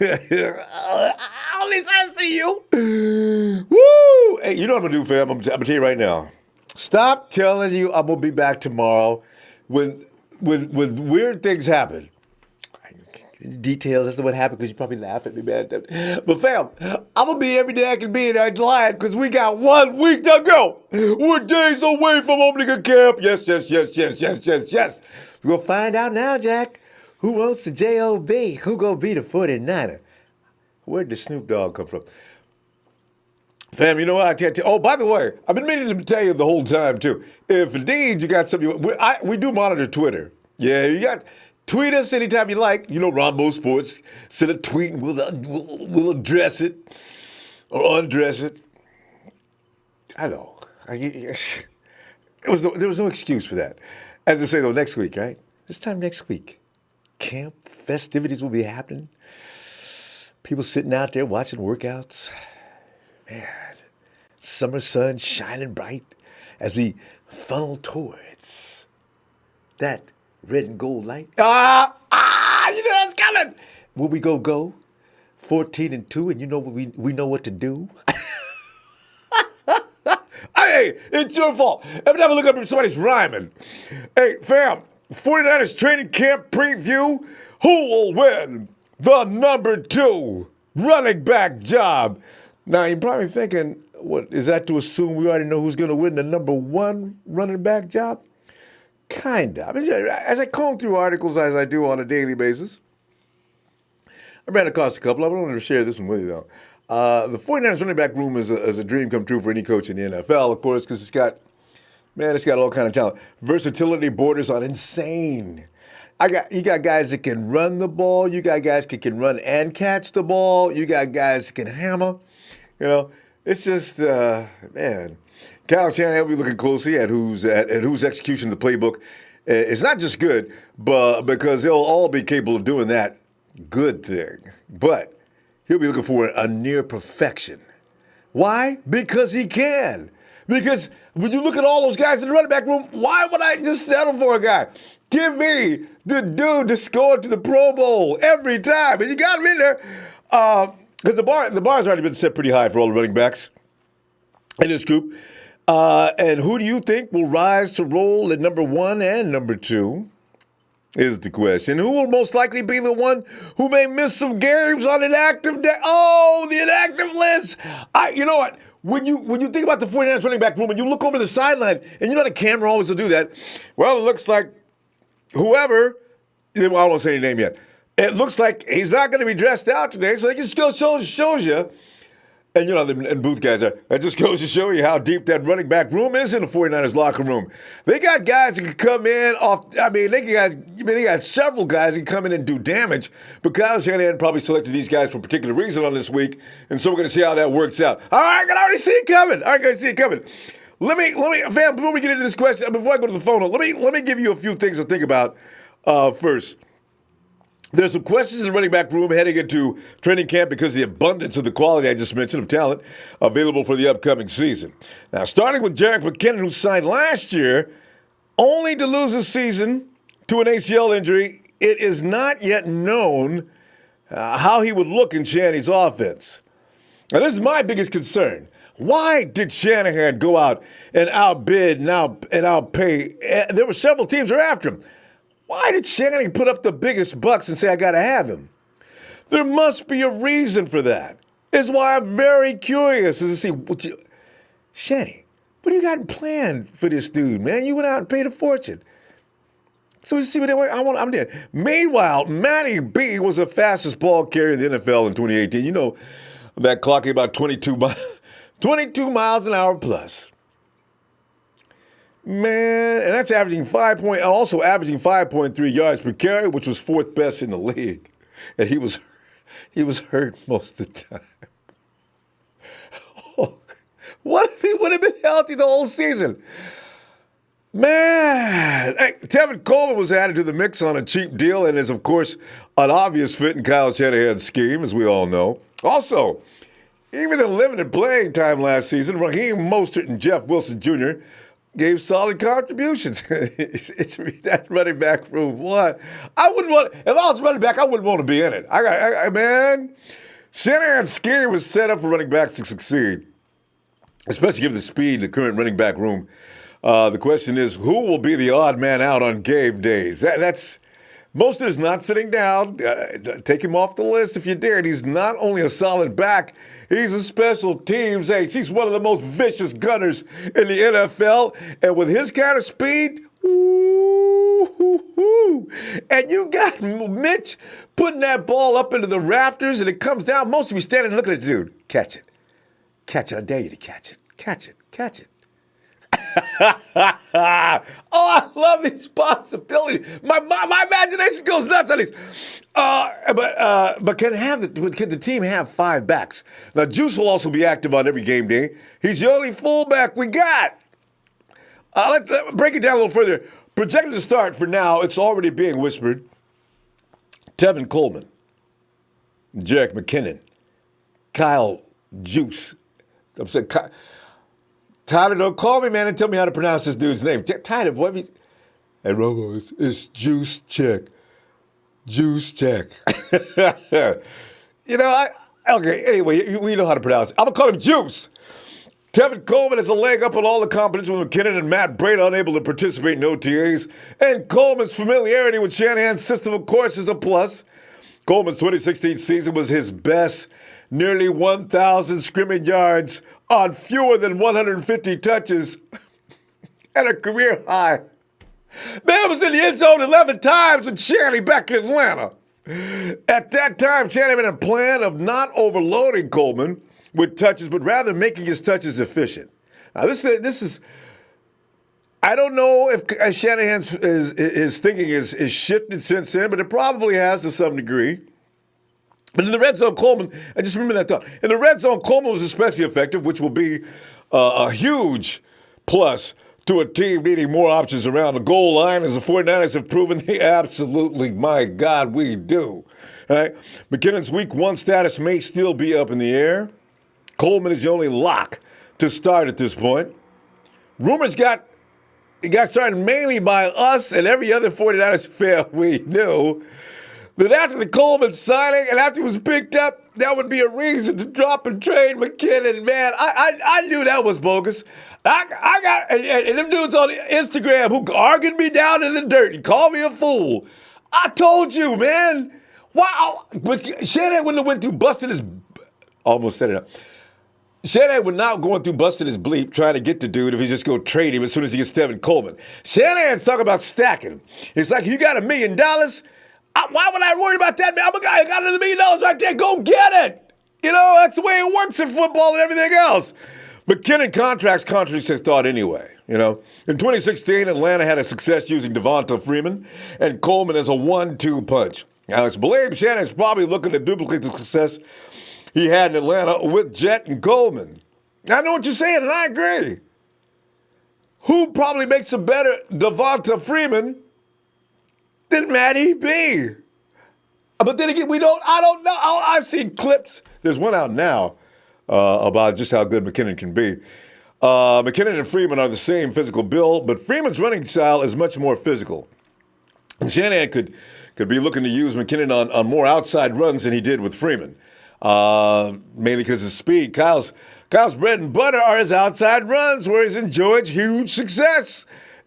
At least I see you. Woo! Hey, you know what I'm going to do, fam? I'm going to tell you right now. Stop telling you I'm going to be back tomorrow when weird things happen. Details as to what happened because you probably laugh at me, man. But fam, I'm gonna be every day I can be, and I ain't lying because we got 1 week to go. We're days away from opening a camp. Yes. We're gonna find out now, Jack. Who owns the J.O.B.? Who gonna be the 49er? Where'd the Snoop Dogg come from? Fam, you know what? I can't tell. Oh, by the way, I've been meaning to tell you the whole time, too. If indeed you got something, we do monitor Twitter. Yeah, you got. Tweet us anytime you like. You know, Ronbo Sports. Send a tweet and we'll address it or undress it. I know. There was no excuse for that. As I say, though, next week, right? This time next week, camp festivities will be happening. People sitting out there watching workouts. Man, summer sun shining bright as we funnel towards that red and gold light. You know that's coming. Will we go 14-2, and you know we know what to do? Hey, it's your fault. Every time I look up and somebody's rhyming. Hey, fam, 49ers training camp preview. Who will win the number 2 running back job? Now, you're probably thinking, what is that to assume we already know who's going to win the number 1 running back job? Kind of. I mean, as I comb through articles as I do on a daily basis, I ran across a couple. I wanted to share this one with you, though. The 49ers running back room is a dream come true for any coach in the NFL, of course, because it's got all kind of talent. Versatility borders on insane. You got guys that can run the ball. You got guys that can run and catch the ball. You got guys that can hammer. You know, it's just, man. Kyle Shanahan will be looking closely at whose execution of the playbook is not just good, but because they'll all be capable of doing that good thing. But he'll be looking for a near perfection. Why? Because he can. Because when you look at all those guys in the running back room, why would I just settle for a guy? Give me the dude to score to the Pro Bowl every time. And you got him in there. Because the bar's already been set pretty high for all the running backs in this group. And who do you think will rise to roll at number 1 and number 2 is the question. Who will most likely be the one who may miss some games on inactive day? Oh, the inactive list. You know what? When you think about the 49ers running back room and you look over the sideline, and you know the camera always will do that. Well, it looks like whoever, well, I won't say any name yet. It looks like he's not going to be dressed out today, so it just shows you. And, you know, and booth guys that just goes to show you how deep that running back room is in the 49ers locker room. They got guys that can come in they got several guys that can come in and do damage. But Kyle Shanahan probably selected these guys for a particular reason on this week. And so we're going to see how that works out. All right, I can already see it coming. Let me, fam, before we get into this question, before I go to the phone, let me give you a few things to think about first. There's some questions in the running back room heading into training camp because of the abundance of the quality I just mentioned of talent available for the upcoming season. Now, starting with Mckenna, who signed last year, only to lose a season to an ACL injury, it is not yet known how he would look in Shanny's offense. Now, this is my biggest concern. Why did Shanahan go out and outbid and outpay? There were several teams that were after him. Why did Shanahan put up the biggest bucks and say, I got to have him? There must be a reason for that. It's why I'm very curious to see Shanny, what do you got planned for this dude, man? You went out and paid a fortune. So we see what I'm doing. Meanwhile, Matty B was the fastest ball carrier in the NFL in 2018. You know, that clocking about 22 miles an hour plus. Man, and that's averaging 5.3 yards per carry, which was 4th best in the league. And he was hurt most of the time. Oh, what if he would have been healthy the whole season? Man, hey, Tevin Coleman was added to the mix on a cheap deal and is, of course, an obvious fit in Kyle Shanahan's scheme, as we all know. Also, even in limited playing time last season, Raheem Mostert and Jeff Wilson Jr. gave solid contributions. It's that running back room. What? I wouldn't want. If I was running back, I wouldn't want to be in it. Man, Shanahan's scheme was set up for running backs to succeed, especially given the speed in the current running back room. The question is, who will be the odd man out on game days? That's most of it is not sitting down. Take him off the list if you dare. And he's not only a solid back, he's a special teams ace. He's one of the most vicious gunners in the NFL. And with his kind of speed, and you got Mitch putting that ball up into the rafters and it comes down. Most of you standing and looking at the dude. Catch it. Catch it. I dare you to catch it. Catch it. Catch it. Oh, I love these possibilities. My imagination goes nuts on these. But can the team have 5 backs? Now, Juice will also be active on every game day. He's the only fullback we got. Let's break it down a little further. Projected to start for now, it's already being whispered. Tevin Coleman, Jerick McKinnon, Kyle Juice. I'm saying, Tyler, don't call me, man, and tell me how to pronounce this dude's name. Tyler, what? Hey, Ronbo, it's Juice Check. Juice Check. Okay, anyway, we know how to pronounce it. I'm going to call him Juice. Tevin Coleman has a leg up on all the competition with McKinnon and Matt Breda unable to participate in OTAs. And Coleman's familiarity with Shanahan's system, of course, is a plus. Coleman's 2016 season was his best. Nearly 1,000 scrimmage yards on fewer than 150 touches and a career high. Man was in the end zone 11 times with Shanny back in Atlanta. At that time, Shanahan had a plan of not overloading Coleman with touches, but rather making his touches efficient. Now, this is I don't know if Shanahan's his thinking is shifted since then, but it probably has to some degree. But in the red zone, Coleman, I just remember that thought. In the red zone, Coleman was especially effective, which will be a huge plus to a team needing more options around the goal line, as the 49ers have proven they absolutely, my God, we do. All right? McKinnon's week 1 status may still be up in the air. Coleman is the only lock to start at this point. Rumors got started mainly by us and every other 49ers fan we knew. That after the Coleman signing and after he was picked up, that would be a reason to drop and trade McKinnon. Man, I knew that was bogus. I got and them dudes on Instagram who argued me down in the dirt and called me a fool. I told you, man. Wow. But Shanahan wouldn't have went through busting his almost set it up. Shanahan would not going through busting his bleep trying to get the dude if he's just going to trade him as soon as he gets Tevin Coleman. Shanahan's talking about stacking. It's like, you got $1 million. Why would I worry about that, man? I'm a guy who got another $1 million right there. Go get it. That's the way it works in football and everything else. McKinnon contracts contradicts his thought anyway. In 2016, Atlanta had a success using Devonta Freeman and Coleman as a 1-2 punch. Now, it's believed Shannon's probably looking to duplicate the success he had in Atlanta with Jet and Coleman. I know what you're saying, and I agree. Who probably makes a better Devonta Freeman than Matty B? But then again, I don't know. I've seen clips. There's one out now about just how good McKinnon can be. McKinnon and Freeman are the same physical build, but Freeman's running style is much more physical. And Shanahan could be looking to use McKinnon on more outside runs than he did with Freeman, mainly because of speed. Kyle's bread and butter are his outside runs, where he's enjoyed huge success.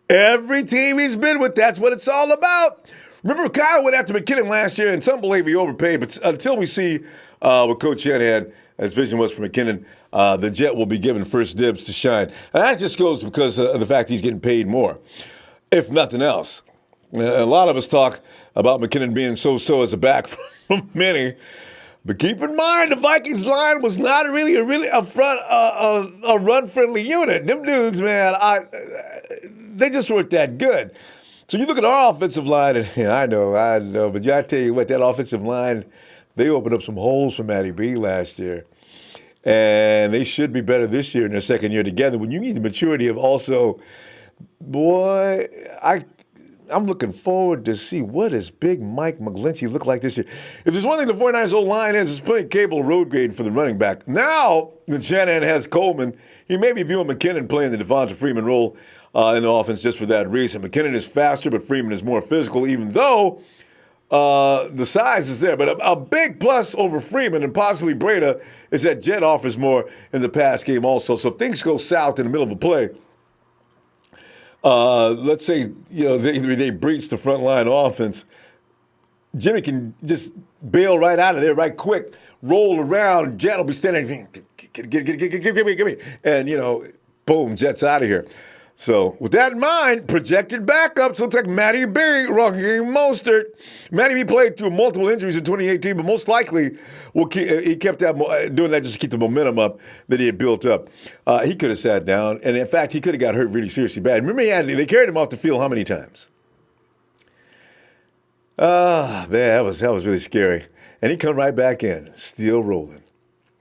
Every team he's been with, that's what it's all about. Remember, Kyle went after McKinnon last year, and some believe he overpaid, but until we see what Coach Shanahan, his vision was for McKinnon, the Jet will be given first dibs to shine. And that just goes because of the fact he's getting paid more, if nothing else. A lot of us talk about McKinnon being so-so as a back from many, but keep in mind the Vikings line was not really a run-friendly unit. Them dudes, man, they just weren't that good. So you look at our offensive line, and I know, but I tell you what, that offensive line, they opened up some holes for Matty B last year. And they should be better this year in their second year together. When you need the maturity of also, boy, I'm looking forward to see what does big Mike McGlinchey look like this year. If there's one thing the 49ers O-line is, it's plenty capable of road grade for the running back. Now that Shanahan has Coleman, he may be viewing McKinnon playing the Devonta Freeman role in the offense just for that reason. McKenna is faster, but Freeman is more physical, even though the size is there. But a big plus over Freeman and possibly Breda is that Jet offers more in the pass game also. So if things go south in the middle of a play, let's say they breach the front line offense, Jimmy can just bail right out of there right quick, roll around. Jet will be standing, give me, and boom, Jet's out of here. So with that in mind, projected backups looks like Matty B, Raheem Mostert. Matty B played through multiple injuries in 2018, but most likely he kept doing that just to keep the momentum up that he had built up. He could have sat down, and in fact, he could have got hurt really seriously bad. Remember, they carried him off the field how many times? Man, that was really scary. And he come right back in, still rolling.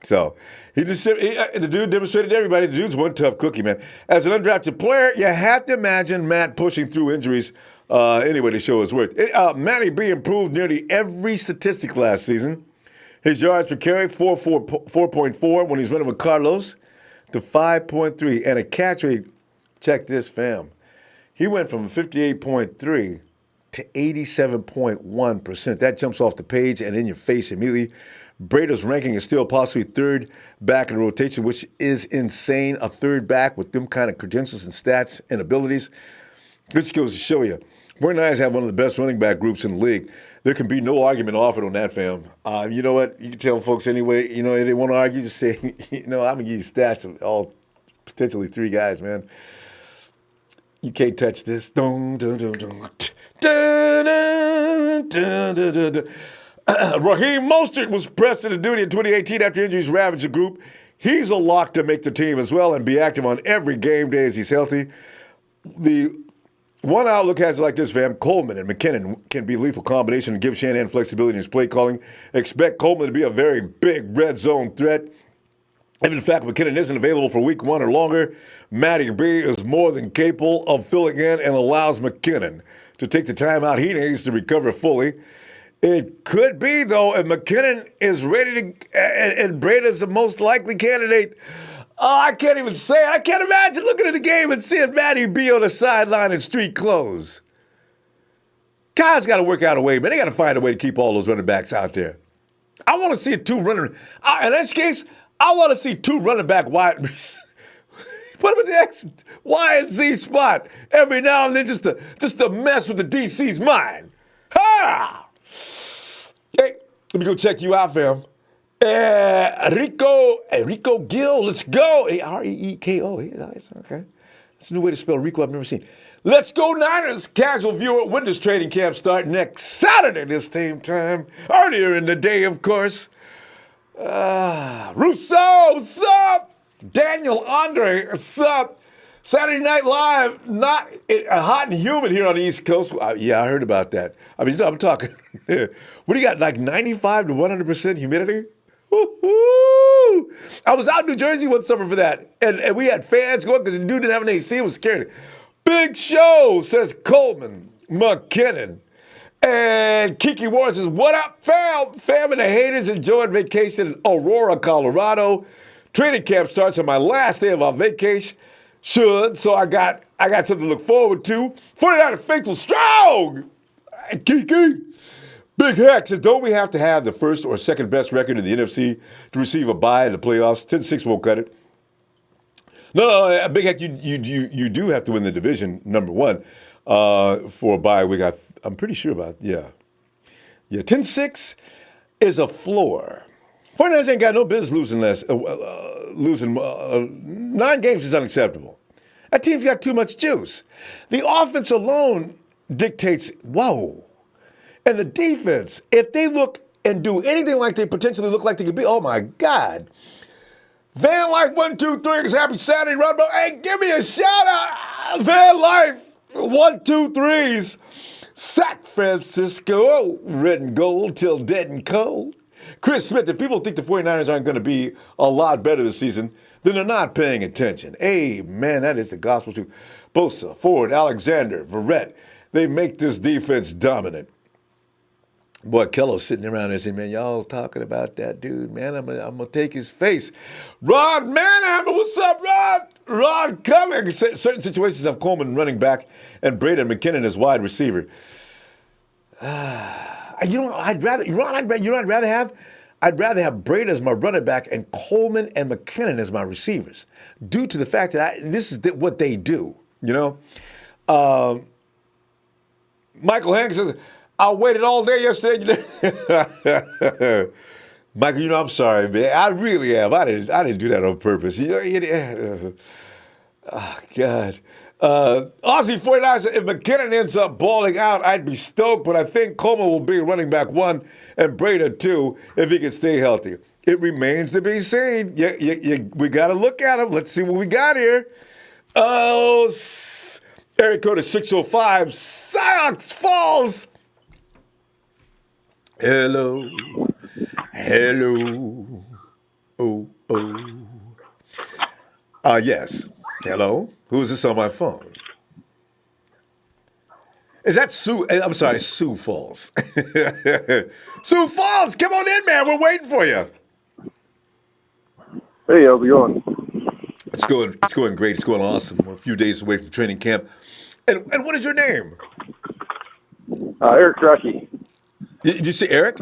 So the dude demonstrated to everybody the dude's one tough cookie, man. As an undrafted player, you have to imagine Matt pushing through injuries anyway to show his worth. Matty B improved nearly every statistic last season. His yards per carry, 4.4 when he's running with Carlos, to 5.3. And a catch rate, check this, fam. He went from 58.3 to 87.1%. That jumps off the page and in your face immediately. Breda's ranking is still possibly third back in the rotation, which is insane. A third back with them kind of credentials and stats and abilities. This goes to show you. 49ers have one of the best running back groups in the league. There can be no argument offered on that, fam. You know what? You can tell folks anyway, if they want to argue, just say, I'm going to give you stats of all potentially three guys, man. You can't touch this. Dun, dun, dun, dun. Dun, dun, dun, dun, dun, dun. Raheem Mostert was pressed into duty in 2018 after injuries ravaged the group. He's a lock to make the team as well and be active on every game day as he's healthy. The one outlook has it like this, fam. Coleman and Mckenna can be a lethal combination and give Shanahan flexibility in his play calling. Expect Coleman to be a very big red zone threat. If in fact McKenna isn't available for week 1 or longer, Matty B is more than capable of filling in and allows McKinnon to take the time out he needs to recover fully. It could be, though, if McKinnon is ready to, and Breda's the most likely candidate. Oh, I can't even say it. I can't imagine looking at the game and seeing Matty B on the sideline in street clothes. God's got to work out a way, man. They got to find a way to keep all those running backs out there. I want to see in this case, I want to see two running back wide. Put them in the X, Y, and Z spot every now and then just to mess with the DC's mind. Ha! Hey, let me go check you out, fam. Rico Gill, let's go. Reeko. Okay. That's a new way to spell Rico I've never seen. Let's go Niners. Casual viewer, when does training camp start? Next Saturday this same time. Earlier in the day, of course. Russo, what's up? Daniel Andre, what's up? Saturday Night Live, not hot and humid here on the East Coast. Yeah, I heard about that. I mean, I'm talking, what do you got, like 95 to 100% humidity? Woo-hoo! I was out in New Jersey one summer for that, and we had fans going because the dude didn't have an AC, it was scary. Big show, says Coleman, McKinnon. And Kiki Warren says, what up, fam? Fam and the haters enjoying vacation in Aurora, Colorado. Training camp starts on my last day of our vacation. So I got something to look forward to. 49er faithful strong. Kiki. Big Heck says, don't we have to have the first or second best record in the NFC to receive a bye in the playoffs? 10-6 won't cut it. No, Big Heck, you do have to win the division, number one, for a bye week. I'm pretty sure about, yeah. 10-6 is a floor. 49ers ain't got no business losing 9 games is unacceptable. That team's got too much juice. The offense alone dictates, whoa. And the defense, if they look and do anything like they potentially look like they could be, oh my God. Van Life 123 is happy Saturday, Ronbo. Hey, give me a shout out. Van Life 123's San Francisco, red and gold till dead and cold. Chris Smith, if people think the 49ers aren't going to be a lot better this season, then they're not paying attention. Amen. That is the gospel truth. Bosa, Ford, Alexander, Verrett, they make this defense dominant. Boy, Kello's sitting around there saying, man, y'all talking about that dude, man. I'm gonna take his face. Rod Manhammer, what's up, Rod? Ron Cummings. Certain situations have Coleman running back and Braden McKinnon as wide receiver. I'd rather have. I'd rather have Braden as my running back and Coleman and McKinnon as my receivers, due to the fact that this is what they do. Michael Hank says, I waited all day yesterday. Michael, I'm sorry, man. I really am. I didn't do that on purpose. Oh, God. Aussie 49 said, if McKinnon ends up balling out, I'd be stoked, but I think Coleman will be running back 1 and Braden 2 if he can stay healthy. It remains to be seen. We got to look at him. Let's see what we got here. Oh, area code is 605. Sioux Falls. Hello. Oh. Yes. Hello. Who's this on my phone? Is that Sue? I'm sorry, Sioux Falls. Sioux Falls, come on in, man. We're waiting for you. Hey, how's it going? It's going great. It's going awesome. We're a few days away from training camp. And what is your name? Eric Rocky. Did you say Eric?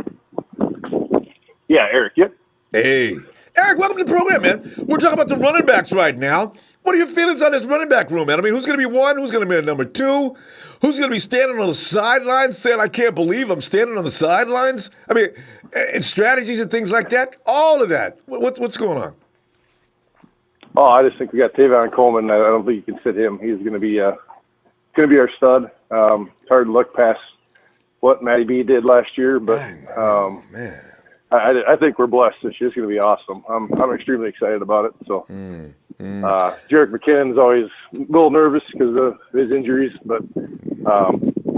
Yeah, Eric. Yep. Hey, Eric, welcome to the program, man. We're talking about the running backs right now. What are your feelings on this running back room, man? I mean, who's going to be 1? Who's going to be a number 2? Who's going to be standing on the sidelines saying, I can't believe I'm standing on the sidelines? I mean, and strategies and things like that? All of that. What's going on? Oh, I just think we got Tavon Coleman. I don't think you can sit him. He's going to be our stud. It's hard to look past what Matty B did last year, but man. I think we're blessed this year. It's going to be awesome. I'm extremely excited about it. So, Jarek McKinnon's always a little nervous because of his injuries, but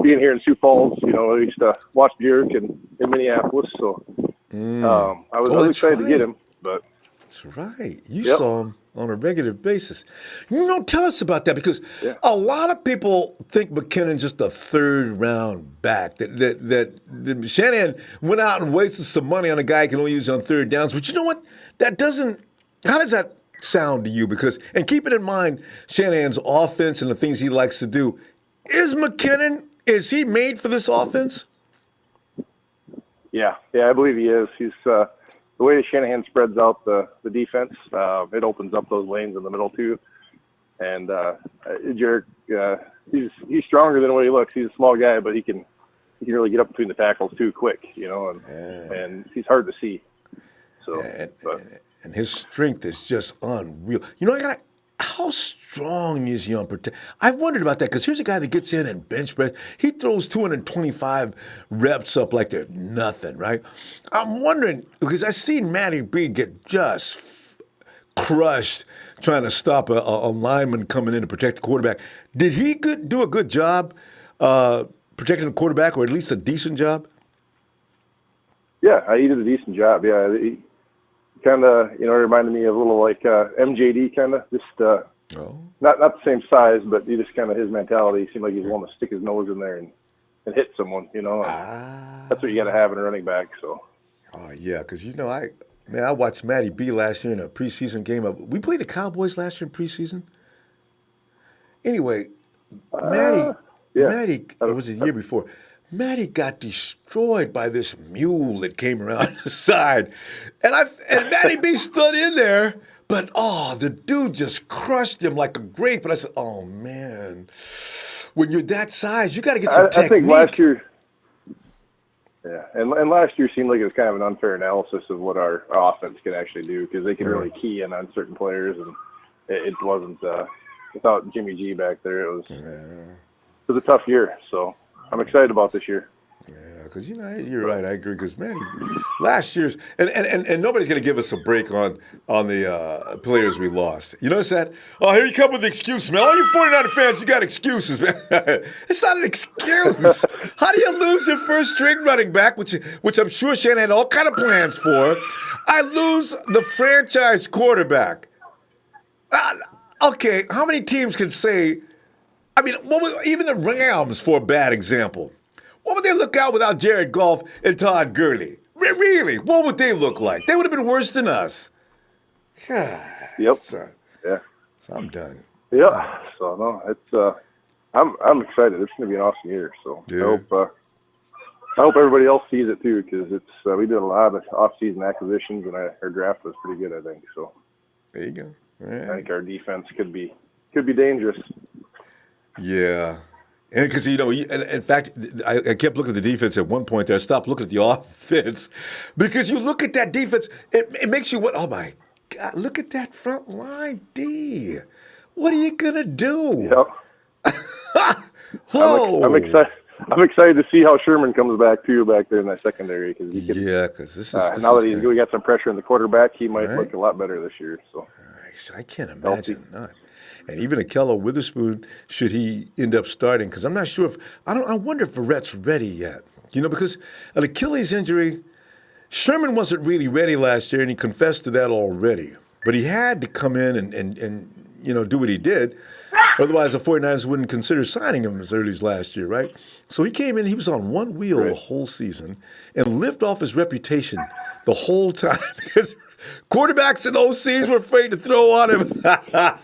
being here in Sioux Falls, I used to watch Jarek in Minneapolis, so I was excited to get him. But that's right. You saw him on a regular basis. Tell us about that, because a lot of people think McKinnon's just a 3rd-round back. That Shanahan went out and wasted some money on a guy he can only use on 3rd downs. But you know what? How does that sound to you? Because, and keeping in mind Shanahan's offense and the things he likes to do, is he made for this offense? Yeah, I believe he is. He's the way Shanahan spreads out the defense, it opens up those lanes in the middle too. And Jarek, he's stronger than what he looks. He's a small guy, but he can really get up between the tackles too quick, and he's hard to see. So, and his strength is just unreal. How strong is he on protect? I've wondered about that, because here's a guy that gets in and bench press. He throws 225 reps up like they're nothing, right? I'm wondering, because I've seen Matty B get just crushed trying to stop a lineman coming in to protect the quarterback. Did he do a good job protecting the quarterback, or at least a decent job? Yeah, he did a decent job. Yeah, he kind of, reminded me of a little like MJD kind of, just not the same size, but he just kind of, his mentality seemed like he was wanting to stick his nose in there and hit someone, That's what you got to have in a running back. So. Oh yeah, because I watched Matty B last year in a preseason game. We played the Cowboys last year in preseason. Anyway, Matty, or was it the year before? Matty got destroyed by this mule that came around the side. And Matty B stood in there, but the dude just crushed him like a grape. And I said, oh man, when you're that size, you got to get some technique. I think last year, and last year seemed like it was kind of an unfair analysis of what our offense can actually do, because they can really key in on certain players, and it wasn't without Jimmy G back there. It was a tough year, so I'm excited about this year. Yeah, because you're right. I agree. Because last year's and nobody's going to give us a break on the players we lost. You notice that? Oh, here you come with the excuse, man. All you 49er fans, you got excuses, man. It's not an excuse. How do you lose your first string running back, which I'm sure Shanahan had all kind of plans for? I lose the franchise quarterback. Okay, how many teams can say? I mean, even the Rams, for a bad example, what would they look out without Jared Goff and Todd Gurley? Really, what would they look like? They would have been worse than us. Yep. So So I'm done. Yeah. So no, it's I'm excited. It's going to be an awesome year. So Yeah. I hope everybody else sees it too, because it's we did a lot of off-season acquisitions, and our draft was pretty good, I think. So There you go. All I right. think our defense could be dangerous. Yeah. And because, in fact, I kept looking at the defense at one point there. I stopped looking at the offense because you look at that defense, it makes you what? Oh, my God, look at that front line, D. What are you going to do? Yeah. I'm Whoa. excited. I'm excited to see how Sherman comes back too, back there in that secondary, because he could. Yeah, because this is Now this that is we got some pressure in the quarterback, he might right? look a lot better this year. So I can't healthy. imagine not. And even Akello Witherspoon, should he end up starting? Because I'm not sure if I wonder if Verrett's ready yet. Because an Achilles injury, Sherman wasn't really ready last year, and he confessed to that already. But he had to come in and do what he did. Otherwise, the 49ers wouldn't consider signing him as early as last year, right? So he came in, he was on one wheel the whole season and lived off his reputation the whole time. Because quarterbacks and OCs were afraid to throw on him. I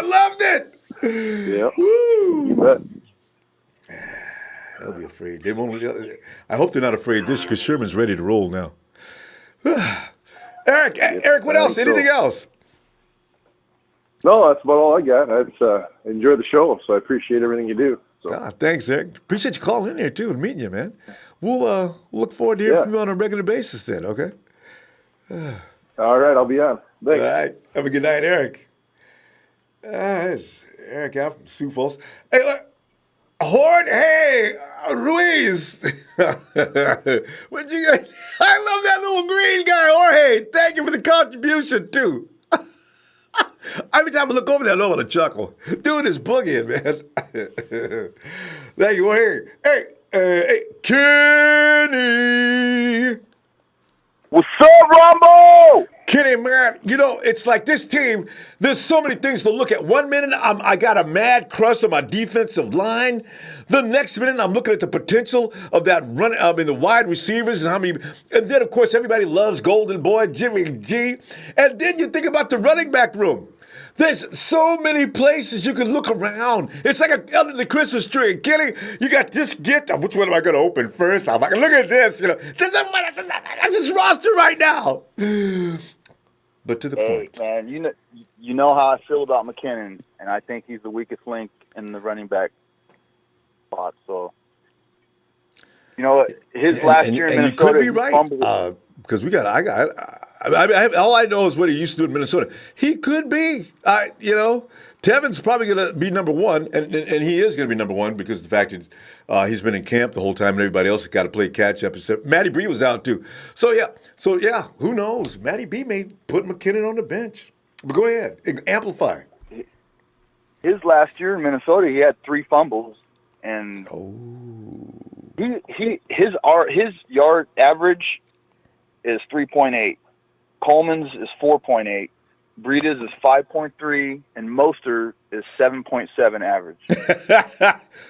loved it. Yeah. Woo. You bet. They'll be afraid. They won't. I hope they're not afraid this because Sherman's ready to roll now. Eric, what else? Anything else? No, that's about all I got. I enjoy the show, so I appreciate everything you do. So. Thanks, Eric. Appreciate you calling in here, too, and meeting you, man. We'll look forward to hearing from you on a regular basis then, okay? All right, I'll be on. Thanks. All right. Have a good night, Eric. It's Eric out from Sioux Falls. Hey, look. Jorge Ruiz. What you guys? I love that little green guy, Jorge. Thank you for the contribution, too. Every time I look over there, I know what to chuckle. Dude is boogieing, man. Thank you. Hey, hey, Kenny. What's up, Ronbo? Kenny, man, it's like this team, there's so many things to look at. One minute, I got a mad crush on my defensive line. The next minute, I'm looking at the potential of that run, the wide receivers and how many. And then, of course, everybody loves Golden Boy, Jimmy G. And then you think about the running back room. There's so many places you can look around. It's like under the Christmas tree. Kenny, you got this gift. Which one am I going to open first? I'm like, look at this. That's his roster right now. But to the point. Hey, man, you know how I feel about Mckenna, and I think he's the weakest link in the running back spot. So, his last year in Minnesota, you could be right. Because all I know is what he used to do in Minnesota. He could be, Tevin's probably going to be number one, and he is going to be number one because of the fact that he's been in camp the whole time and everybody else has got to play catch up. Except Matty B was out too. So yeah, who knows? Matty B may put Mckenna on the bench. But go ahead, amplify. His last year in Minnesota, he had 3 fumbles, and his yard average is 3.8. Coleman's is 4.8. Breida's is 5.3, and Mostert is 7.7 average.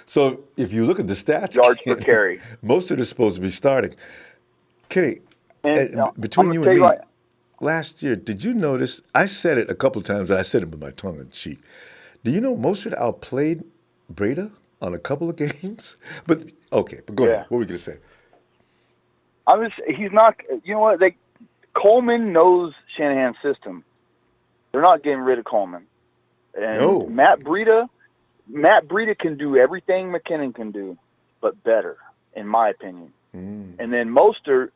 So if you look at the stats, yards per carry, Mostert is supposed to be starting. Kenny, between you and me, last year, did you notice? I said it a couple of times, and I said it with my tongue in cheek. Do you know Mostert outplayed Breida on a couple of games? But go ahead. What were we going to say? He's not. You know what? Coleman knows Shanahan's system. They're not getting rid of Coleman. And no. Matt Breida can do everything Mckenna can do, but better, in my opinion. And then Mostert,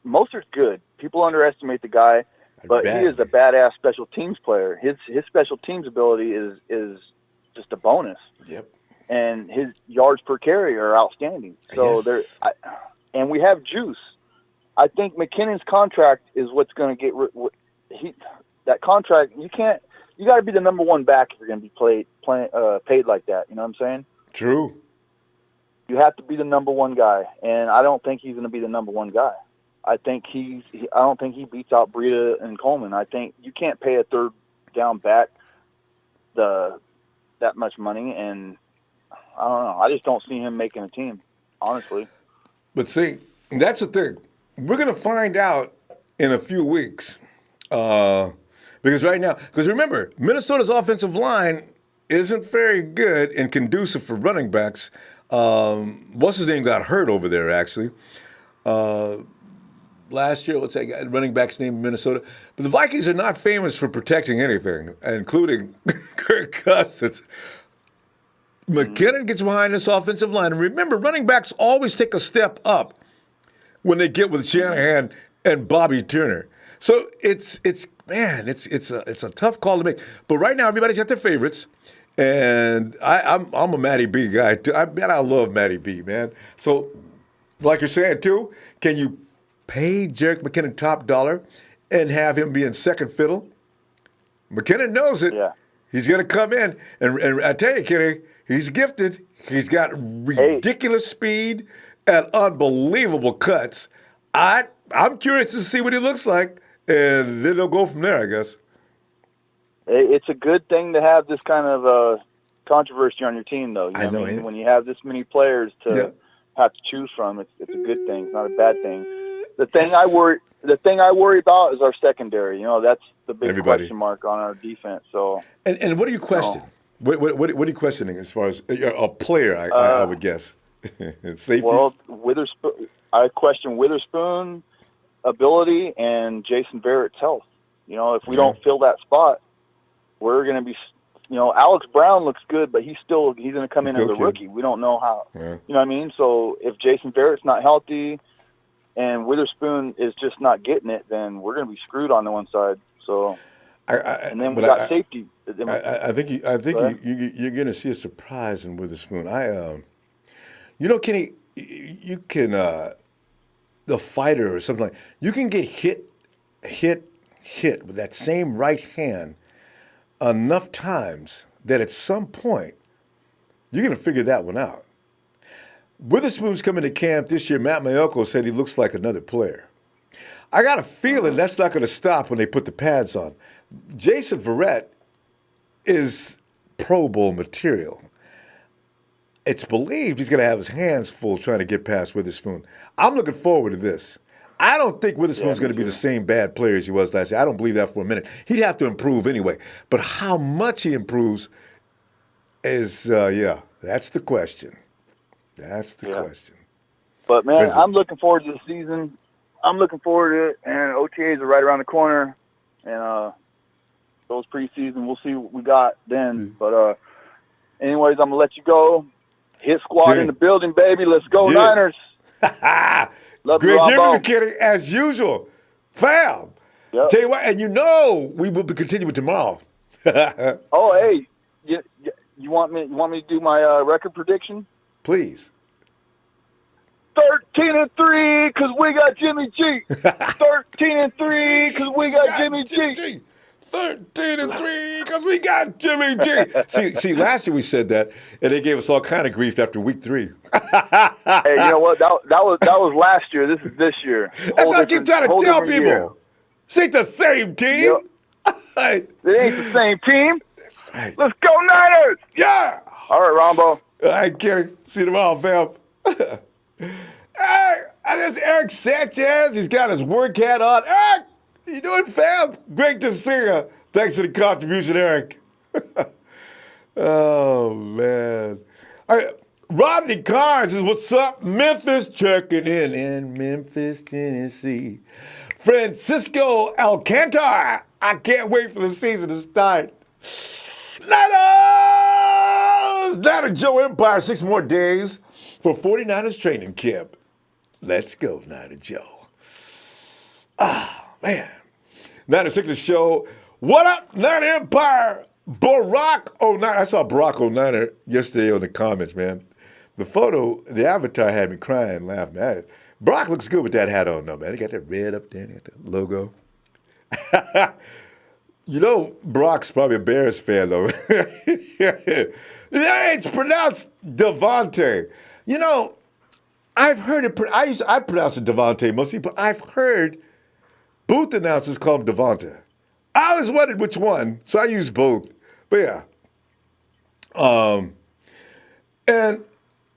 Mostert's good. People underestimate the guy, but he is a badass special teams player. His special teams ability is just a bonus. Yep. And his yards per carry are outstanding. So and we have juice. I think McKinnon's contract is what's going to get that contract. You got to be the number one back if you're going to be paid like that. You know what I'm saying? True. You have to be the number one guy, and I don't think he's going to be the number one guy. I think I don't think he beats out Breida and Coleman. I think you can't pay a third down back that much money, and I don't know. I just don't see him making a team, honestly. But see, that's the thing. We're going to find out in a few weeks Because right now, because remember, Minnesota's offensive line isn't very good and conducive for running backs. What's his name got hurt over there, actually. Last year, what's that guy, running back's name in Minnesota? But the Vikings are not famous for protecting anything, including Kirk Cousins. Mckenna gets behind this offensive line. And remember, running backs always take a step up when they get with Shanahan and Bobby Turner. So it's a tough call to make. But right now, everybody's got their favorites. And I'm a Matty B guy, too. I love Matty B, man. So, like you're saying, too, can you pay Jerick McKinnon top dollar and have him be in second fiddle? McKinnon knows it. Yeah. He's going to come in. And I tell you, Kenny, he's gifted. He's got ridiculous speed and unbelievable cuts. I'm curious to see what he looks like, and then they'll go from there, I guess. It's a good thing to have this kind of controversy on your team, though. You know what I mean? When you have this many players to have to choose from, it's a good thing. It's not a bad thing. The thing I worry about is our secondary. You know, that's the big question mark on our defense. So. And what do you question? What are you questioning as far as a player? I would guess. Safeties. Well, I question Witherspoon ability and Jason Barrett's health. You know, if we don't fill that spot, we're going to be. You know, Alex Brown looks good, but he's going to come in as a rookie. We don't know how. Yeah. You know what I mean? So if Jason Barrett's not healthy and Witherspoon is just not getting it, then we're going to be screwed on the one side. So, and then we got safety. I think you're going to see a surprise in Witherspoon. You know, Kenny, you can the fighter or something like you can get hit with that same right hand enough times that at some point you're going to figure that one out. Witherspoon's coming to camp this year. Matt Maiocco said he looks like another player. I got a feeling that's not going to stop when they put the pads on. Jason Verrett is Pro Bowl material. It's believed he's going to have his hands full trying to get past Witherspoon. I'm looking forward to this. I don't think Witherspoon's going to be the same bad player as he was last year. I don't believe that for a minute. He'd have to improve anyway. But how much he improves is, that's the question. That's the question. But, man, I'm looking forward to the season. I'm looking forward to it. And OTAs are right around the corner. And those preseason, we'll see what we got then. But anyways, I'm going to let you go. Hit squad in the building, baby. Let's go, Niners. Love Great you, giving, Kenny, as usual. Fam. Yep. Tell you what, and you know we will be continuing tomorrow. Oh, hey, you want me to do my record prediction? Please. 13-3 because we got Jimmy G. 13-3 because we got Jimmy G. 13-3 because we got Jimmy G. See, last year we said that, and they gave us all kind of grief after week 3. Hey, you know what? That was last year. This is this year. That's what I keep trying to tell people. Year. This ain't the same team. Yep. It ain't the same team. That's right. Let's go, Niners. Yeah. All right, Ronbo. All right, Kerry. See you tomorrow, fam. Hey, there's Eric Sanchez. He's got his work hat on. Eric, how you doing, fam? Great to see you. Thanks for the contribution, Eric. Oh, man. All right. Rodney Carnes is what's up. Memphis checking in Memphis, Tennessee. Francisco Alcantara. I can't wait for the season to start. Niners! Niner Joe Empire, 6 more days for 49ers training camp. Let's go, Niner Joe. Ah, man. Niner Sickness Show. What up, Niner Empire? Barack 09. I saw Barack 09 yesterday on the comments, man. The photo, the avatar had me crying, laughing. Barack looks good with that hat on, though, man. He got that red up there, he got that logo. You know, Barack's probably a Bears fan, though. Yeah, it's pronounced Devontae. You know, I've heard it. I pronounce it Devontae mostly, but I've heard booth announcers call him Devontae. I always wondered which one, so I use both. But yeah. And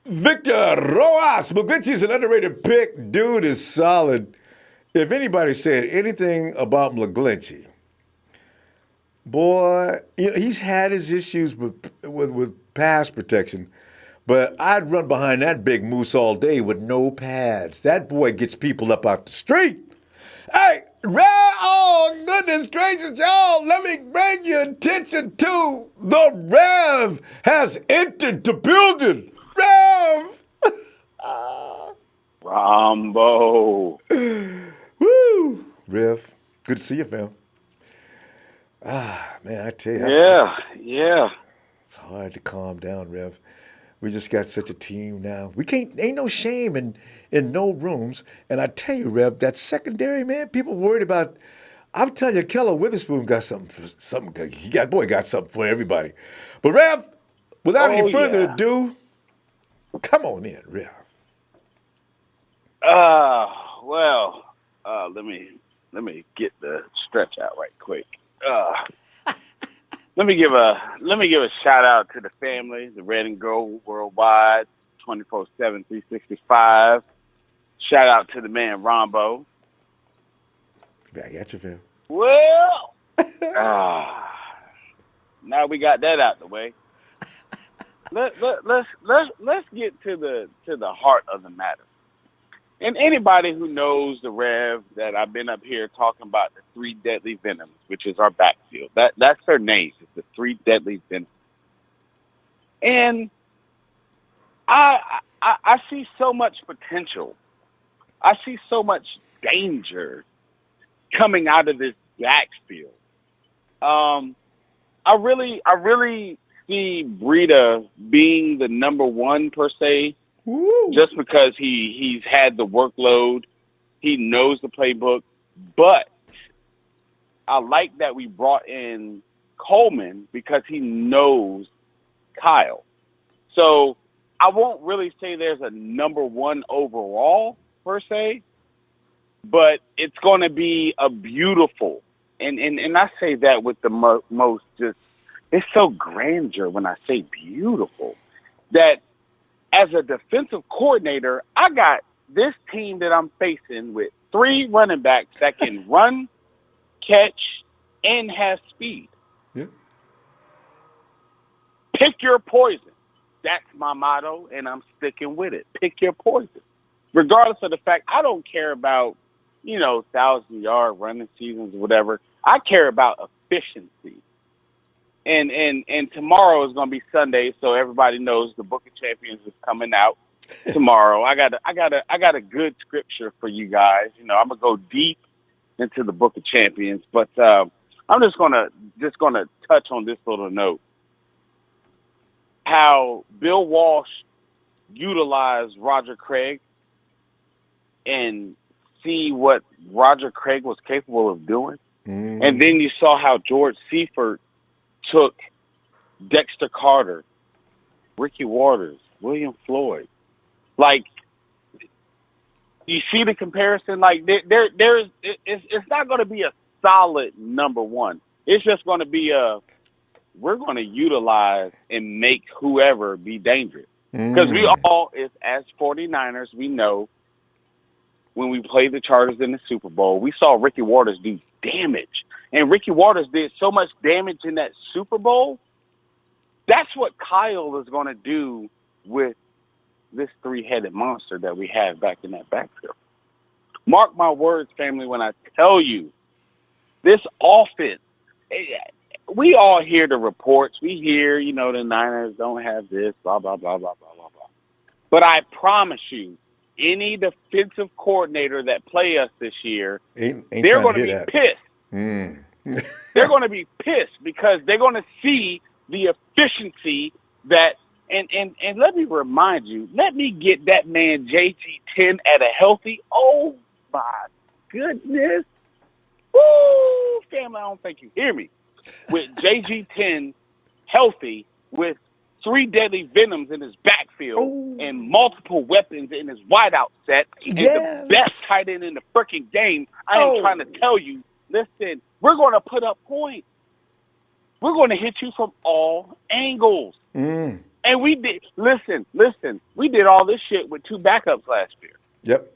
Victor Roas, Moglici is an underrated pick. Dude is solid. if anybody said anything about McGlinchey, boy, he's had his issues with pass protection, but I'd run behind that big moose all day with no pads. That boy gets people up out the street. Hey, oh, goodness gracious, y'all, let me bring your attention to the Rev has entered the building. Rev! Ronbo. Woo! Rev, good to see you, fam. Man, I tell you. Yeah. It's hard to calm down, Rev. We just got such a team now. Ain't no shame in no rooms. And I tell you, Rev, that secondary, man, people worried about. I'm telling you, Keller Witherspoon got something. He got something for everybody. But Rev, without any further ado, come on in, Rev. Let me get the stretch out right quick. Let me give a shout out to the family, the Red and Gold Worldwide, 24/7, 365. Shout out to the man Ronbo. Back at you, fam. Well, now we got that out the way. Let's get to the heart of the matter. And anybody who knows the Rev, that I've been up here talking about the 3 deadly venoms, which is our backfield. That's their names. It's the 3 deadly venoms. And I see so much potential. I see so much danger coming out of this backfield. I really see Breida being the number 1 per se. Woo. Just because he's had the workload, he knows the playbook. But I like that we brought in Coleman because he knows Kyle. So I won't really say there's a number 1 overall per se, but it's going to be a beautiful, and I say that with the most just, it's so grandeur when I say beautiful, that as a defensive coordinator, I got this team that I'm facing with 3 running backs that can run, catch, and have speed. Yeah. Pick your poison. That's my motto, and I'm sticking with it. Pick your poison. Regardless of the fact, I don't care about, 1,000-yard running seasons or whatever. I care about efficiency. And tomorrow is going to be Sunday, so everybody knows the Book of Champions is coming out tomorrow. I got a good scripture for you guys. I'm gonna go deep into the Book of Champions, but I'm just gonna touch on this little note. How Bill Walsh utilized Roger Craig and see what Roger Craig was capable of doing, and then you saw how George Seifert took Dexter Carter, Ricky Waters, William Floyd. Like, you see the comparison? Like, it's not going to be a solid number 1. It's just going to be we're going to utilize and make whoever be dangerous. Because we all, as 49ers, we know when we played the Chargers in the Super Bowl, we saw Ricky Waters do damage. And Ricky Waters did so much damage in that Super Bowl. That's what Kyle is going to do with this 3-headed monster that we have back in that backfield. Mark my words, family, when I tell you, this offense, we all hear the reports. We hear, the Niners don't have this, blah, blah, blah, blah, blah, blah, blah. But I promise you, any defensive coordinator that play us this year, they're going to be pissed. They're going to be pissed because they're going to see the efficiency that, and let me remind you, let me get that man JG10 at a healthy, oh my goodness. Woo, family, I don't think you hear me. With JG10 healthy, with 3 deadly venoms in his backfield and multiple weapons in his wideout set, and the best tight end in the freaking game, I am trying to tell you, listen, we're going to put up points. We're going to hit you from all angles. And we did, listen, we did all this shit with 2 backups last year. Yep.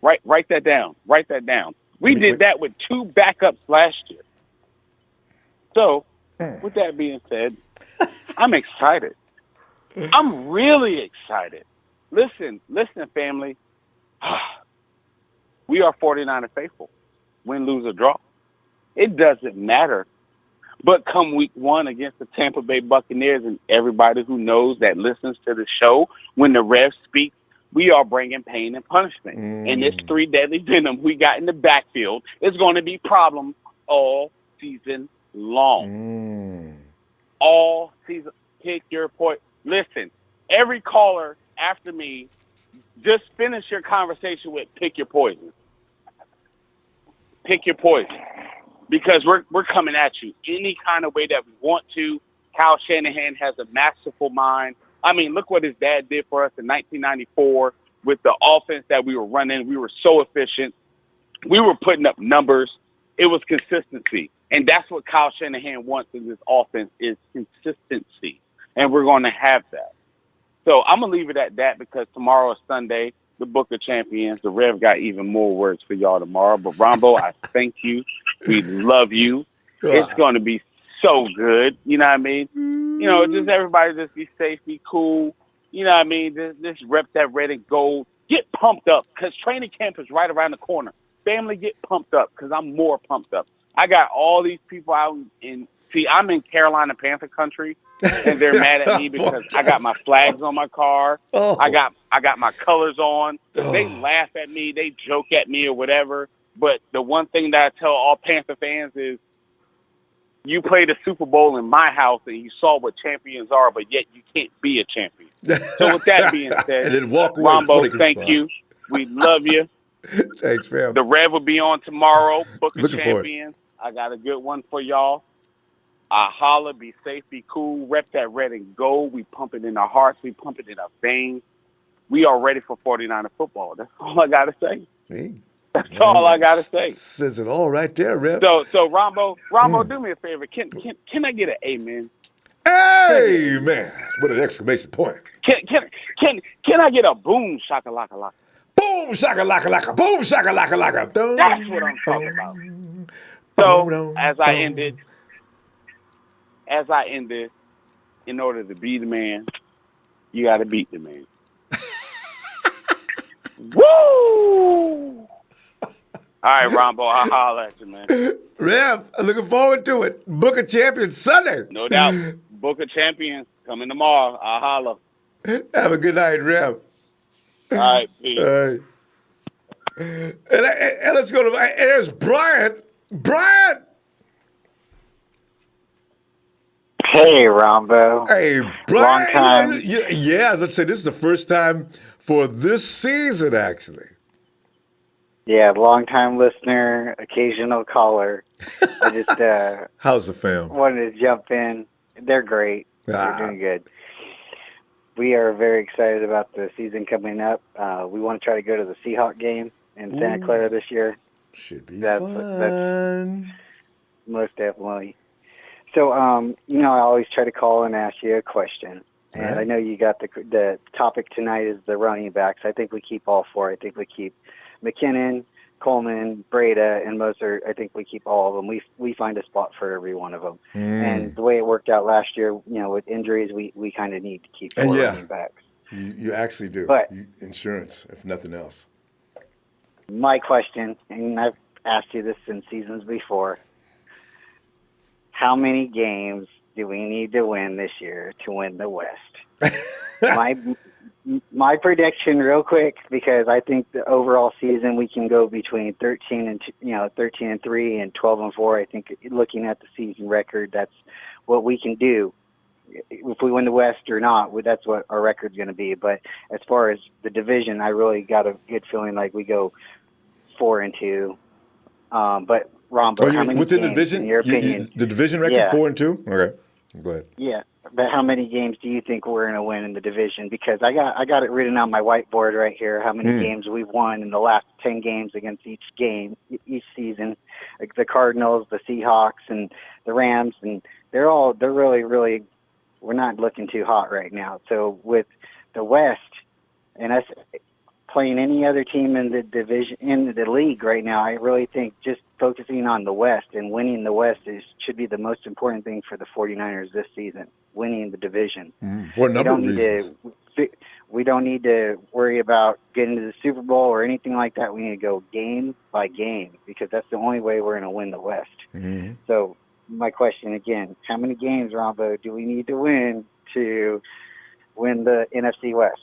Write that down. Write that down. We did that with 2 backups last year. So, with that being said, I'm excited. I'm really excited. Listen, family. We are 49er faithful. Win, lose, or draw. It doesn't matter. But come week 1 against the Tampa Bay Buccaneers, and everybody who knows that listens to the show, when the ref speaks, we are bringing pain and punishment. And this 3 deadly venom we got in the backfield is going to be problems all season long. All season. Pick your point. Listen, every caller after me, just finish your conversation with pick your poison. Pick your poison. Because we're coming at you any kind of way that we want to. Kyle Shanahan has a masterful mind. I mean, look what his dad did for us in 1994 with the offense that we were running. We were so efficient. We were putting up numbers. It was consistency. And that's what Kyle Shanahan wants in this offense is consistency. And we're going to have that. So I'm going to leave it at that because tomorrow is Sunday, the Book of Champions. The Rev got even more words for y'all tomorrow. But, Ronbo, I thank you. We love you. It's going to be so good. You know what I mean? You know, just everybody just be safe, be cool. You know what I mean? Just rep that red and gold. Get pumped up because training camp is right around the corner. Family, get pumped up because I'm more pumped up. I got all these people out in – see, I'm in Carolina Panther country, and they're mad at me because I got my flags on my car. I got my colors on. They laugh at me. They joke at me or whatever. But the one thing that I tell all Panther fans is you played a Super Bowl in my house and you saw what champions are, but yet you can't be a champion. So with that being said, and then walk away Ronbo, thank you. We love you. Thanks, fam. The Rev will be on tomorrow. Book of Looking Champions. I got a good one for y'all. Holla, be safe, be cool. Rep that red and gold. We pump it in our hearts. We pump it in our veins. We are ready for 49er football. That's all I got to say. Hey. That's all I gotta say. Says it all right there, Rep. So Ronbo, do me a favor. Can I get an amen? Amen. What an exclamation point. Can I get a boom shakalaka laka? Boom shakalaka laka. Boom shakalaka laka. That's what I'm talking about. So as I end this, in order to be the man, you got to beat the man. Woo! All right, Ronbo, I'll holler at you, man. Rev, I'm looking forward to it. Book of Champions Sunday. No doubt. Book of Champions coming tomorrow. I'll holler. Have a good night, Rev. All right, peace. All right. And let's go to, and there's Brian. Brian! Hey, Ronbo. Hey, Brian. Long time. Yeah, let's say this is the first time for this season, actually. Yeah, long-time listener, occasional caller. I just how's the fam? Wanted to jump in. They're great. They're doing good. We are very excited about the season coming up. We want to try to go to the Seahawk game in Santa Clara this year. Should be fun. That's most definitely. So, I always try to call and ask you a question. And right. I know you got the topic tonight is the running backs. I think we keep all 4. I think we keep Mckenna, Coleman, Breda, and Moser. I think we keep all of them. We find a spot for every one of them. And the way it worked out last year, with injuries, we kind of need to keep 4 running backs. You actually do. But insurance, if nothing else. My question, and I've asked you this in seasons before, how many games do we need to win this year to win the West? My prediction, real quick, because I think the overall season we can go between 13 and 3 and 12-4. I think looking at the season record, that's what we can do. If we win the West or not, that's what our record's going to be. But as far as the division, I really got a good feeling like we go 4-2. But Ronbo, how many within games, the division, in your opinion, the division record 4-2? Okay, go ahead. Yeah. But how many games do you think we're going to win in the division? Because I got it written on my whiteboard right here. How many games we've won in the last 10 games against each season? Like the Cardinals, the Seahawks, and the Rams, and they're really, really. We're not looking too hot right now. So with the West and us playing any other team in the division, in the league right now. I really think just focusing on the West and winning the West should be the most important thing for the 49ers this season, winning the division. For a number of reasons. We don't need to worry about getting to the Super Bowl or anything like that. We need to go game by game because that's the only way we're going to win the West. Mm-hmm. So my question again, how many games, Ronbo, do we need to win to win the NFC West?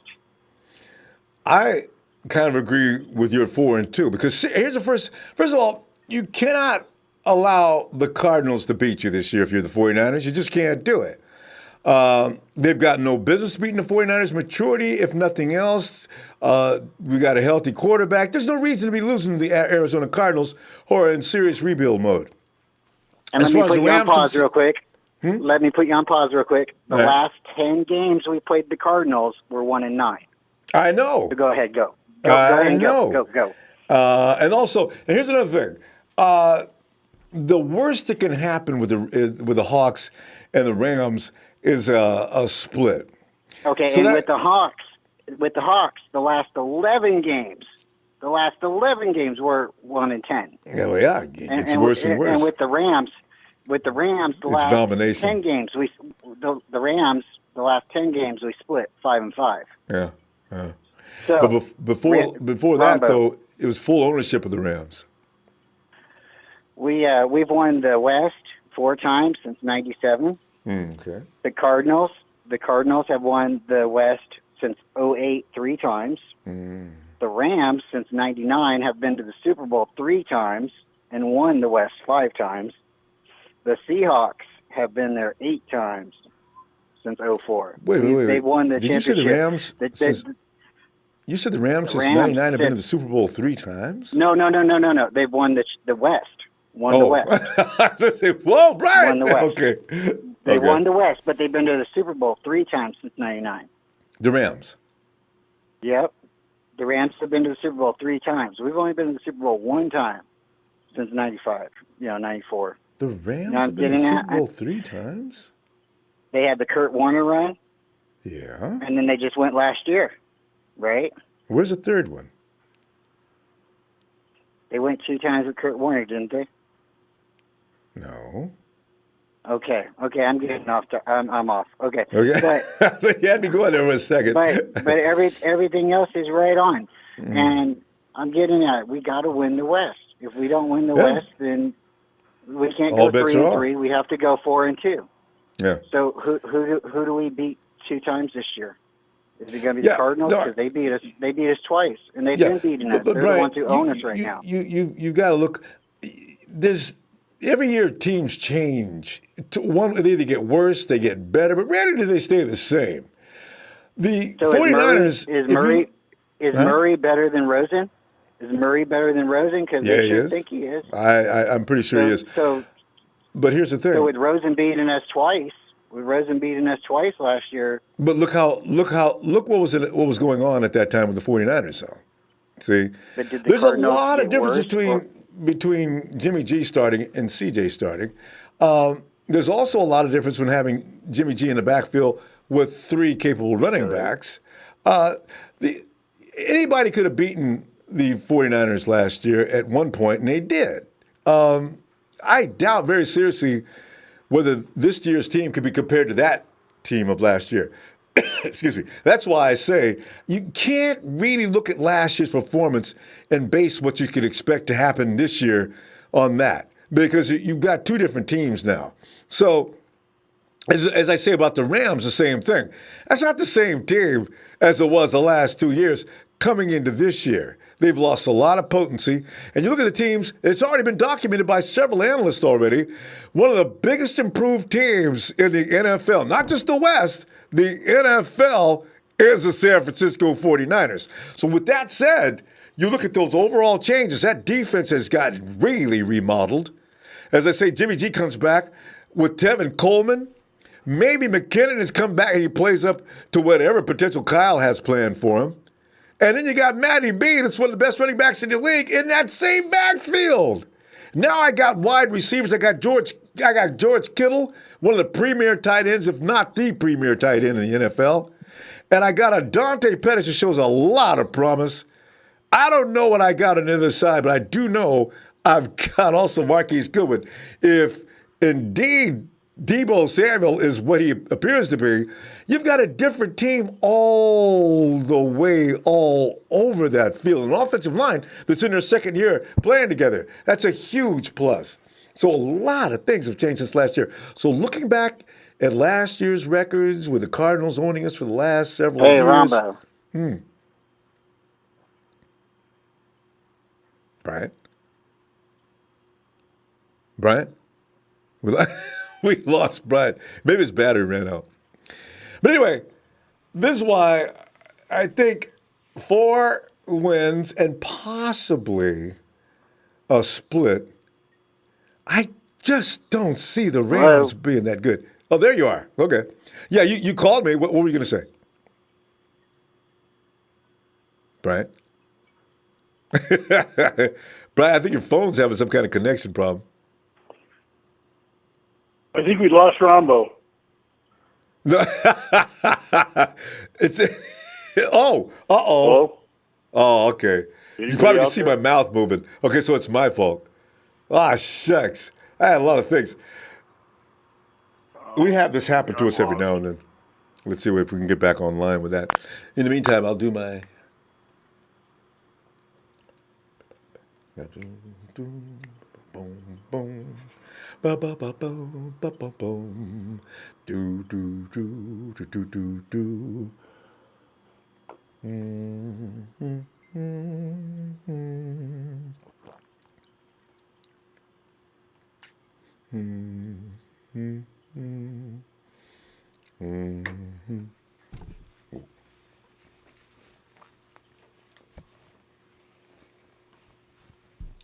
I kind of agree with your 4 and 2 because here's the first of all, you cannot allow the Cardinals to beat you this year if you're the 49ers. You just can't do it. They've got no business beating the 49ers. Maturity, if nothing else. We got a healthy quarterback. There's no reason to be losing to the Arizona Cardinals who are in serious rebuild mode. And let me put you on pause real quick. Let me put you on pause real quick. The last 10 games we played the Cardinals were 1-9. I know. So go ahead, go. Go ahead and go. And also, and here's another thing. The worst that can happen with the Hawks and the Rams is a split. Okay, so and with the Hawks, the last 11 games were 1-10. Yeah, well, yeah, it gets worse and worse. And with the Rams, the last domination. 10 games, the Rams, the last 10 games we split 5-5. Yeah. So but before that, though, it was full ownership of the Rams. We've won the West 4 times since '97. Okay. The Cardinals have won the West since '08 3 times. The Rams since '99 have been to the Super Bowl 3 times and won the West 5 times. The Seahawks have been there 8 times since '04. Wait. They've won the championship. You say the Rams? You said the Rams since '99 have been to the Super Bowl 3 times? No. They've won the West. The West. Whoa, Brian! Won the West. Okay. They won the West, but they've been to the Super Bowl 3 times since '99. The Rams? Yep. The Rams have been to the Super Bowl 3 times. We've only been to the Super Bowl 1 time since '95, '94. The Rams have been to the Super Bowl 3 times? They had the Kurt Warner run. Yeah. And then they just went last year, right? Where's the third one? They went 2 times with Kurt Warner, didn't they? No. Okay, I'm getting off. I'm off. Okay. But, you had me going there for a second. But everything else is right on. And I'm getting at it. We got to win the West. If we don't win the West, then we can't go 3-3. We have to go 4-2. Yeah. So who do we beat 2 times this year? Is it going to be the Cardinals? Because they beat us twice, and they've been beating us. They're Brian, the ones who own us right now. You got to look. Every year teams change. They either get worse, they get better, but rarely do they stay the same. The 49ers. Is Murray better than Rosen? Is Murray better than Rosen? Because he is. Think he is. I'm pretty sure he is. But here's the thing. So with Rosen beating us twice last year. But look what was going on at that time with the 49ers, though. See, there's a lot of difference between Jimmy G starting and CJ starting. There's also a lot of difference when having Jimmy G in the backfield with 3 capable running backs. Anybody could have beaten the 49ers last year at one point, and they did. I doubt very seriously whether this year's team could be compared to that team of last year. Excuse me. That's why I say you can't really look at last year's performance and base what you could expect to happen this year on that, because you've got 2 different teams now. So, as I say about the Rams, the same thing. That's not the same team as it was the last 2 years coming into this year. They've lost a lot of potency. And you look at the teams, it's already been documented by several analysts already. One of the biggest improved teams in the NFL, not just the West, the NFL is the San Francisco 49ers. So with that said, you look at those overall changes, that defense has gotten really remodeled. As I say, Jimmy G comes back with Tevin Coleman. Maybe Mckenna has come back and he plays up to whatever potential Kyle has planned for him. And then you got Matty B, that's one of the best running backs in the league, in that same backfield. Now I got wide receivers. I got George Kittle, one of the premier tight ends, if not the premier tight end in the NFL. And I got a Dante Pettis who shows a lot of promise. I don't know what I got on the other side, but I do know I've got also Marques Goodwin. If indeed Deebo Samuel is what he appears to be, you've got a different team all the way, all over that field. An offensive line that's in their second year playing together. That's a huge plus. So a lot of things have changed since last year. So looking back at last year's records with the Cardinals owning us for the last several Hey, years. Ronbo. Brian? We lost Brian. Maybe his battery ran out. But anyway, this is why I think 4 wins and possibly a split. I just don't see the Rams being that good. Oh, there you are. Okay. Yeah, you called me. What were you going to say? Brian? Brian, I think your phone's having some kind of connection problem. I think we lost Ronbo. No. It's oh, Hello? Oh, okay. You Anybody probably can out see there? my mouth moving. Okay, so it's my fault. Ah, shucks. I had a lot of things. We have this happen to us every now and then. Let's see if we can get back online with that. In the meantime, I'll do my. Boom, boom. Ba ba ba boom, ba ba boom. Do do do do do do do.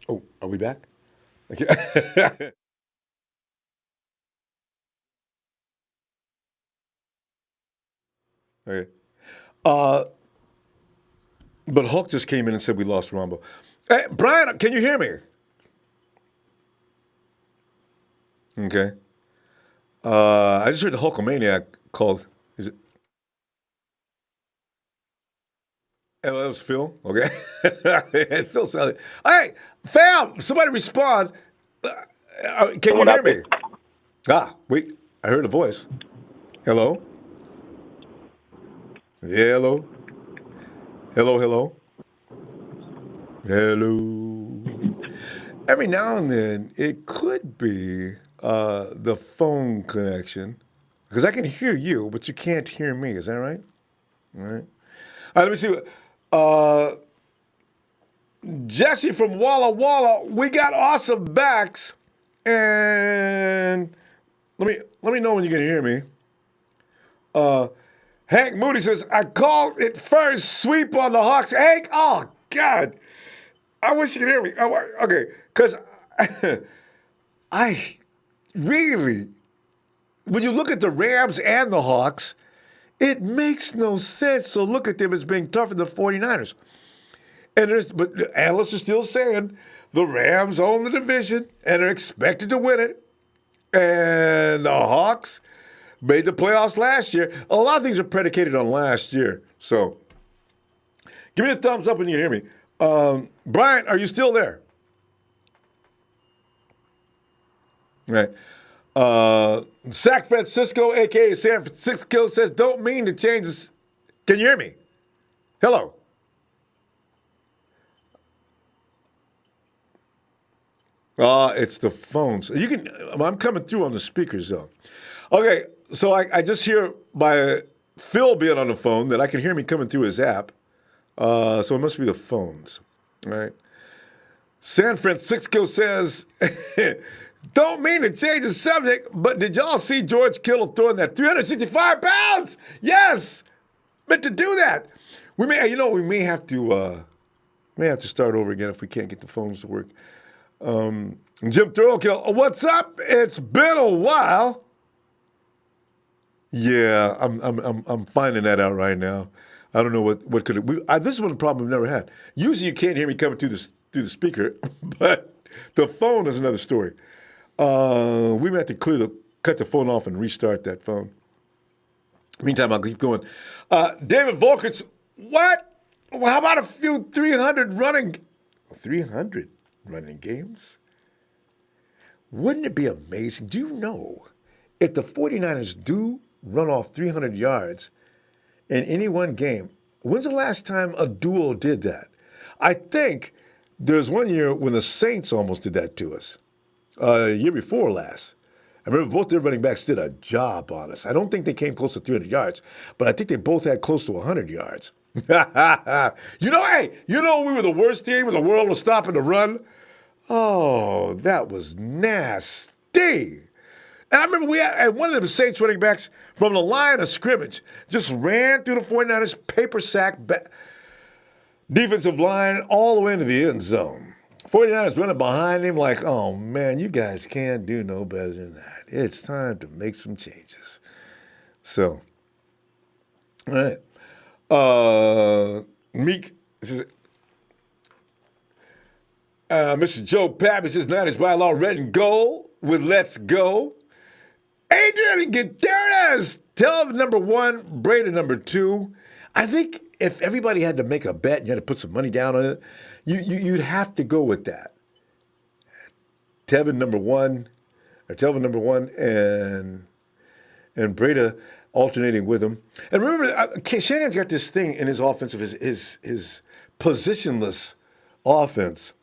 Oh, are we back? Okay. Okay. But Hulk just came in and said we lost Ronbo. Hey, Brian, can you hear me? Okay. I just heard the Hulkamaniac called. Is it? Oh, that was Phil. Okay. Phil sounded. Hey, fam! Somebody respond. Can you hear me? Wait. I heard a voice. Hello. Hello. Hello. Hello. Hello. Every now and then, it could be the phone connection, because I can hear you, but you can't hear me. Is that right? All right. Let me see. Jesse from Walla Walla, we got awesome backs, and let me know when you can hear me. Hank Moody says, I called it first, sweep on the Hawks. Hank, oh, God. I wish you could hear me. Okay, because I really, when you look at the Rams and the Hawks, it makes no sense to look at them as being tougher than the 49ers. But the analysts are still saying the Rams own the division and are expected to win it. And the Hawks made the playoffs last year. A lot of things are predicated on last year. So give me a thumbs up when you hear me. Brian, are you still there? Right. San Francisco, a.k.a. San Francisco, says, don't mean to change this. Can you hear me? Hello. It's the phones. I'm coming through on the speakers, though. Okay, so I just hear by Phil being on the phone that I can hear me coming through his app. So it must be the phones, right? San Francisco says, don't mean to change the subject, but did y'all see George Kittle throwing that 365 pounds? Yes, meant to do that. We may have to start over again if we can't get the phones to work. Jim Throkill, what's up? It's been a while. Yeah, I'm finding that out right now. I don't know what could it. This is one problem we've never had. Usually you can't hear me coming through the speaker, but the phone is another story. We may have to cut the phone off and restart that phone. Meantime, I'll keep going. David Volkerts, what? Well, how about a few 300 running games? Wouldn't it be amazing? Do you know if the 49ers do run off 300 yards in any one game, when's the last time a duo did that? I think there's one year when the Saints almost did that to us. Year before last. I remember both their running backs did a job on us. I don't think they came close to 300 yards, but I think they both had close to 100 yards. You know we were the worst team in the world was stopping the run? Oh, that was nasty. And I remember we had one of the Saints running backs from the line of scrimmage just ran through the 49ers paper sack defensive line all the way into the end zone. 49ers running behind him like, oh, man, you guys can't do no better than that. It's time to make some changes. So, all right. Meek says, Mr. Joe Pappas says, Niners by law, red and gold with Let's Go. Adrian, there it is. Tell number 1, Brady number 2. I think if everybody had to make a bet and you had to put some money down on it, you'd have to go with that. Telvin number 1, and Brady alternating with him. And remember, Shanahan's got this thing in his offensive, his positionless offense.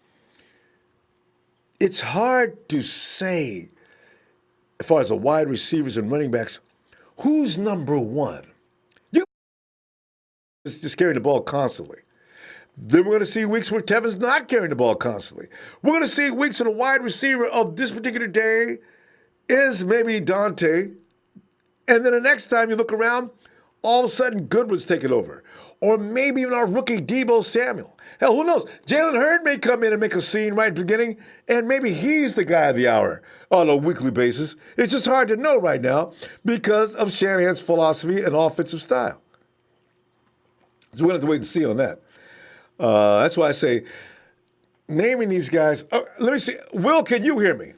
It's hard to say, as far as the wide receivers and running backs, who's number 1? You just carrying the ball constantly. Then we're going to see weeks where Tevin's not carrying the ball constantly. We're going to see weeks when the wide receiver of this particular day is maybe Dante. And then the next time you look around, all of a sudden Goodwin's taking over. Or maybe even our rookie Deebo Samuel. Hell, who knows? Jalen Hurd may come in and make a scene right at the beginning, and maybe he's the guy of the hour on a weekly basis. It's just hard to know right now because of Shanahan's philosophy and offensive style. So we're going to have to wait and see on that. That's why I say, naming these guys. Oh, let me see. Will, can you hear me?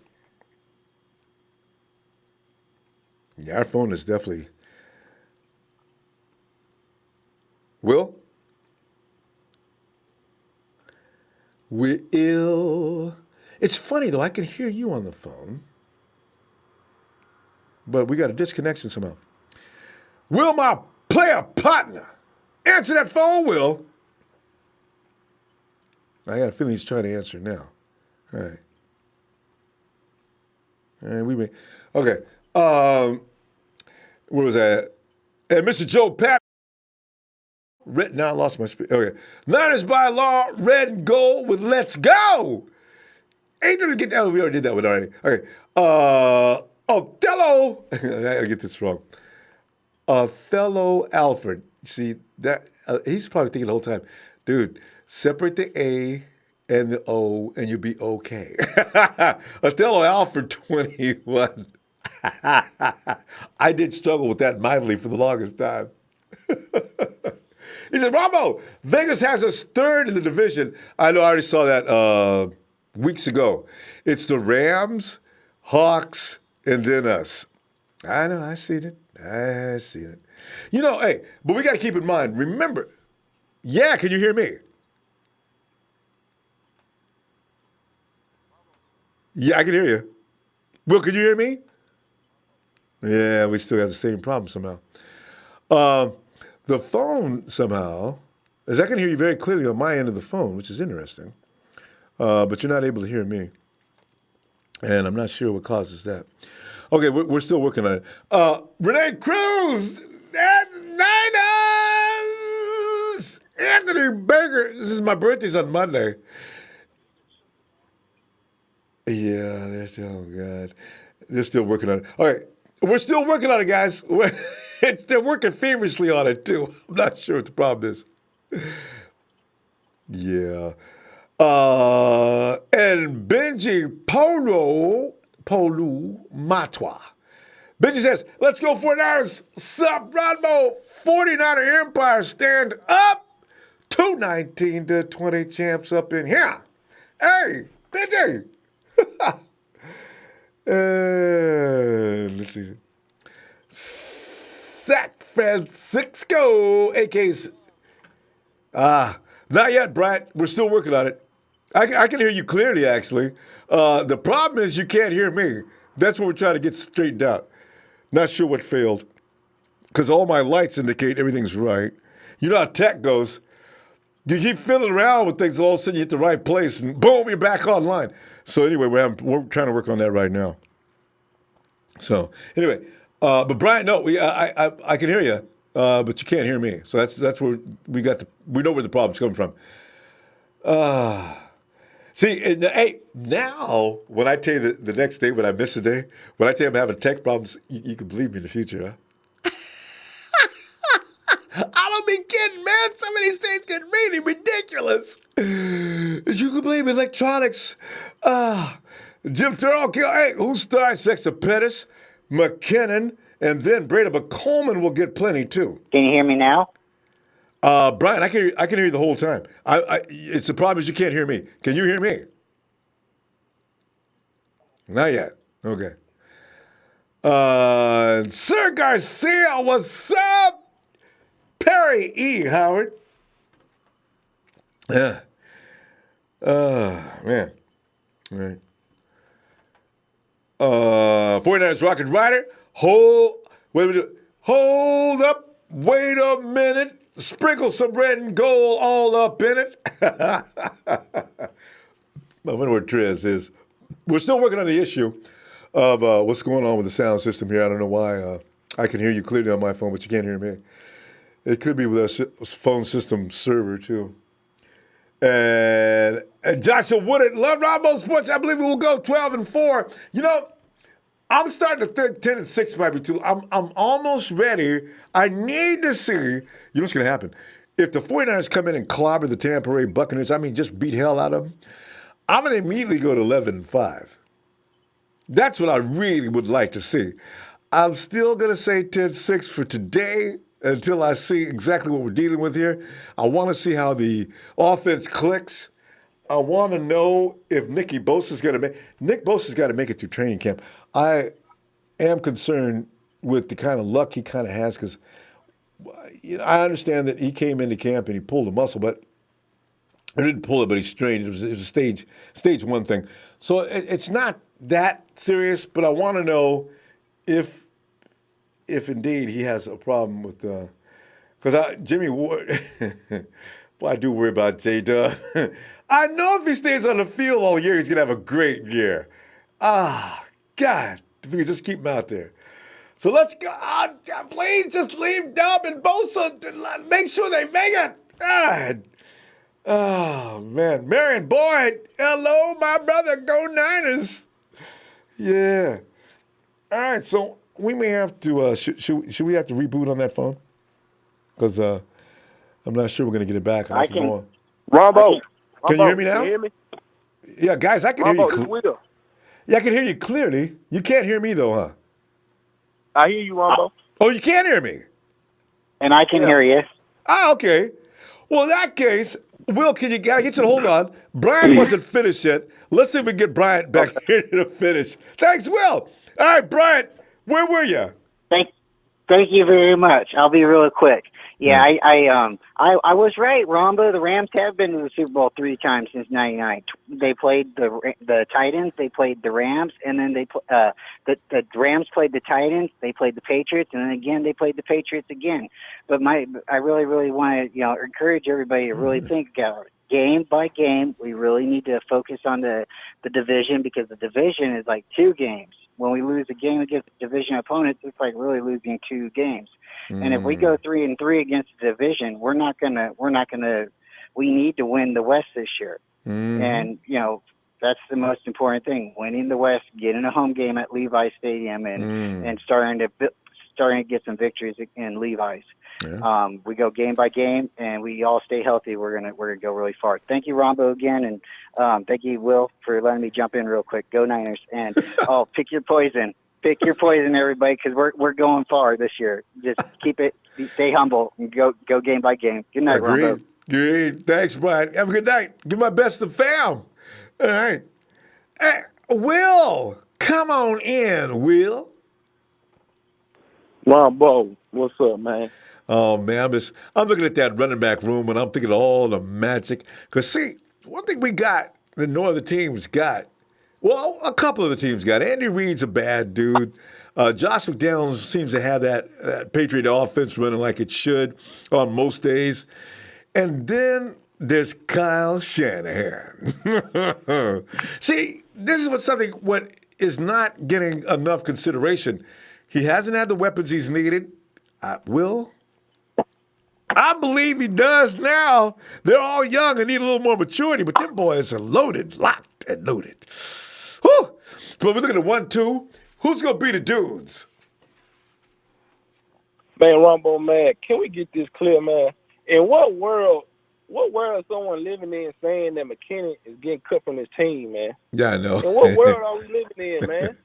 Yeah, our phone is definitely. Will? Will. It's funny, though. I can hear you on the phone. But we got a disconnection somehow. Will, my player partner. Answer that phone, Will. I got a feeling he's trying to answer now. All right. All right, we may. Okay. Where was I at? And Mr. Joe Papp. Now I lost my speed. Okay. Niners by law, red and gold with Let's Go. Ain't gonna get that. We already did that one already. Okay. Othello. I get this wrong. Othello Alfred. See that? He's probably thinking the whole time, dude. Separate the A and the O, and you'll be okay. Othello Alfred 21. I did struggle with that mightily for the longest time. He said, Ronbo, Vegas has us third in the division. I know, I already saw that weeks ago. It's the Rams, Hawks, and then us. I know, I seen it. You know, hey, but we got to keep in mind, remember, yeah, can you hear me? Yeah, I can hear you. Will, can you hear me? Yeah, we still have the same problem somehow. The phone somehow, as I can hear you very clearly on my end of the phone, which is interesting, but you're not able to hear me. And I'm not sure what causes that. Okay, we're still working on it. Renee Cruz, that's Niners! Anthony Baker, this is my birthday's on Monday. Yeah, they're still, oh God. They're still working on it. All right, we're still working on it, guys. They're working feverishly on it, too. I'm not sure what the problem is. Yeah. And Benji Polu Matwa. Benji says, let's go 49ers. Sup, Ronbo. 49er Empire stand up. 219-20 champs up in here. Hey, Benji. Let's see. San Francisco, AK's. Not yet, Bryant. We're still working on it. I can hear you clearly, actually. The problem is you can't hear me. That's what we're trying to get straightened out. Not sure what failed. Because all my lights indicate everything's right. You know how tech goes. You keep fiddling around with things, all of a sudden you hit the right place, and boom, you're back online. So anyway, we're trying to work on that right now. So anyway, but Brian, no, I can hear you, but you can't hear me. So that's where we know where the problem's coming from. See, hey, now when I tell you the next day when I miss a day, when I tell you I'm having tech problems, you can believe me in the future, huh? I don't be kidding, man. Some of these things get really ridiculous. You can blame electronics. Jim Terrell, hey, who starts next to Pettis, Mckenna, and then Breda? But Coleman will get plenty, too. Can you hear me now? Brian, I can hear you the whole time. It's the problem is you can't hear me. Can you hear me? Not yet. Okay. Sir Garcia, what's up? Perry E. Howard. Yeah. Man. All right. 49ers Rocket Rider. Hold up. Wait a minute. Sprinkle some red and gold all up in it. I wonder where Trez is. We're still working on the issue of what's going on with the sound system here. I don't know why. I can hear you clearly on my phone, but you can't hear me. It could be with our phone system server, too. And Joshua Woodard, love Ronbo Sports. I believe we will go 12-4. You know, I'm starting to think 10-6 might be too. I'm almost ready. I need to see, you know what's going to happen? If the 49ers come in and clobber the Tampa Bay Buccaneers, I mean, just beat hell out of them, I'm going to immediately go to 11-5. That's what I really would like to see. I'm still going to say 10-6 for today until I see exactly what we're dealing with here. I want to see how the offense clicks. I want to know if Nick Bosa's got to make it through training camp. I am concerned with the kind of luck he kind of has because I understand that he came into camp and he pulled a muscle, but he didn't pull it, but he strained. It was a stage 1 thing. So it's not that serious, but I want to know if indeed he has a problem with because Jimmy Ward, boy, I do worry about J-Dub. I know if he stays on the field all year, he's going to have a great year. God, if we could just keep him out there. So let's go. Please just leave Dub and Bosa. Make sure they make it. God. Oh, man. Marion Boyd, hello, my brother. Go Niners. Yeah. All right, so we may have to, should we have to reboot on that phone? Because I'm not sure we're going to get it back. I can. Ronbo. Can you hear me now? Can you hear me? Yeah, guys, I can hear Ronbo, you. this Will. Yeah, I can hear you clearly. You can't hear me, though, huh? I hear you, Ronbo. Oh, you can't hear me? And I can hear you. Okay. Well, in that case, Will, gotta get you to hold on. Brian wasn't finished yet. Let's see if we can get Brian back here to finish. Thanks, Will. All right, Brian, where were you? Thank you very much. I'll be real quick. Yeah, I was right, Ronbo. The Rams have been to the Super Bowl 3 times since '99. They played the Titans, they played the Rams, and then the Rams played the Titans. They played the Patriots, and then again they played the Patriots again. But I really want to encourage everybody to really think about it. Game by game. We really need to focus on the division because the division is like 2 games. When we lose a game against division opponents, it's like really losing 2 games. And if we go 3-3 against the division, we need to win the West this year. And, that's the most important thing, winning the West, getting a home game at Levi's Stadium and starting to get some victories in Levi's. Yeah. We go game by game and we all stay healthy. We're gonna go really far. Thank you, Ronbo, again. And thank you, Will, for letting me jump in real quick. Go Niners. And pick your poison. Pick your poison, everybody, because we're going far this year. Just stay humble, and go game by game. Good night, Ronbo. Good. Thanks, Brian. Have a good night. Give my best to fam. All right. Hey, Will, come on in, Will. Ronbo, what's up, man? Oh, man, I'm looking at that running back room, and I'm thinking of all the magic. Because, see, one thing we got that no other teams got, well, a couple of the teams got. Andy Reid's a bad dude. Josh McDaniels seems to have that Patriot offense running like it should on most days. And then there's Kyle Shanahan. See, this is what is not getting enough consideration. He hasn't had the weapons he's needed. I believe he does now. They're all young and need a little more maturity, but them boys are loaded, locked, and loaded. Whew. But we're looking at 1-2. Who's going to be the dudes? Man, Ronbo, man, can we get this clear, man? In what world is someone living in saying that Mckenna is getting cut from his team, man? Yeah, I know. In what world are we living in, man?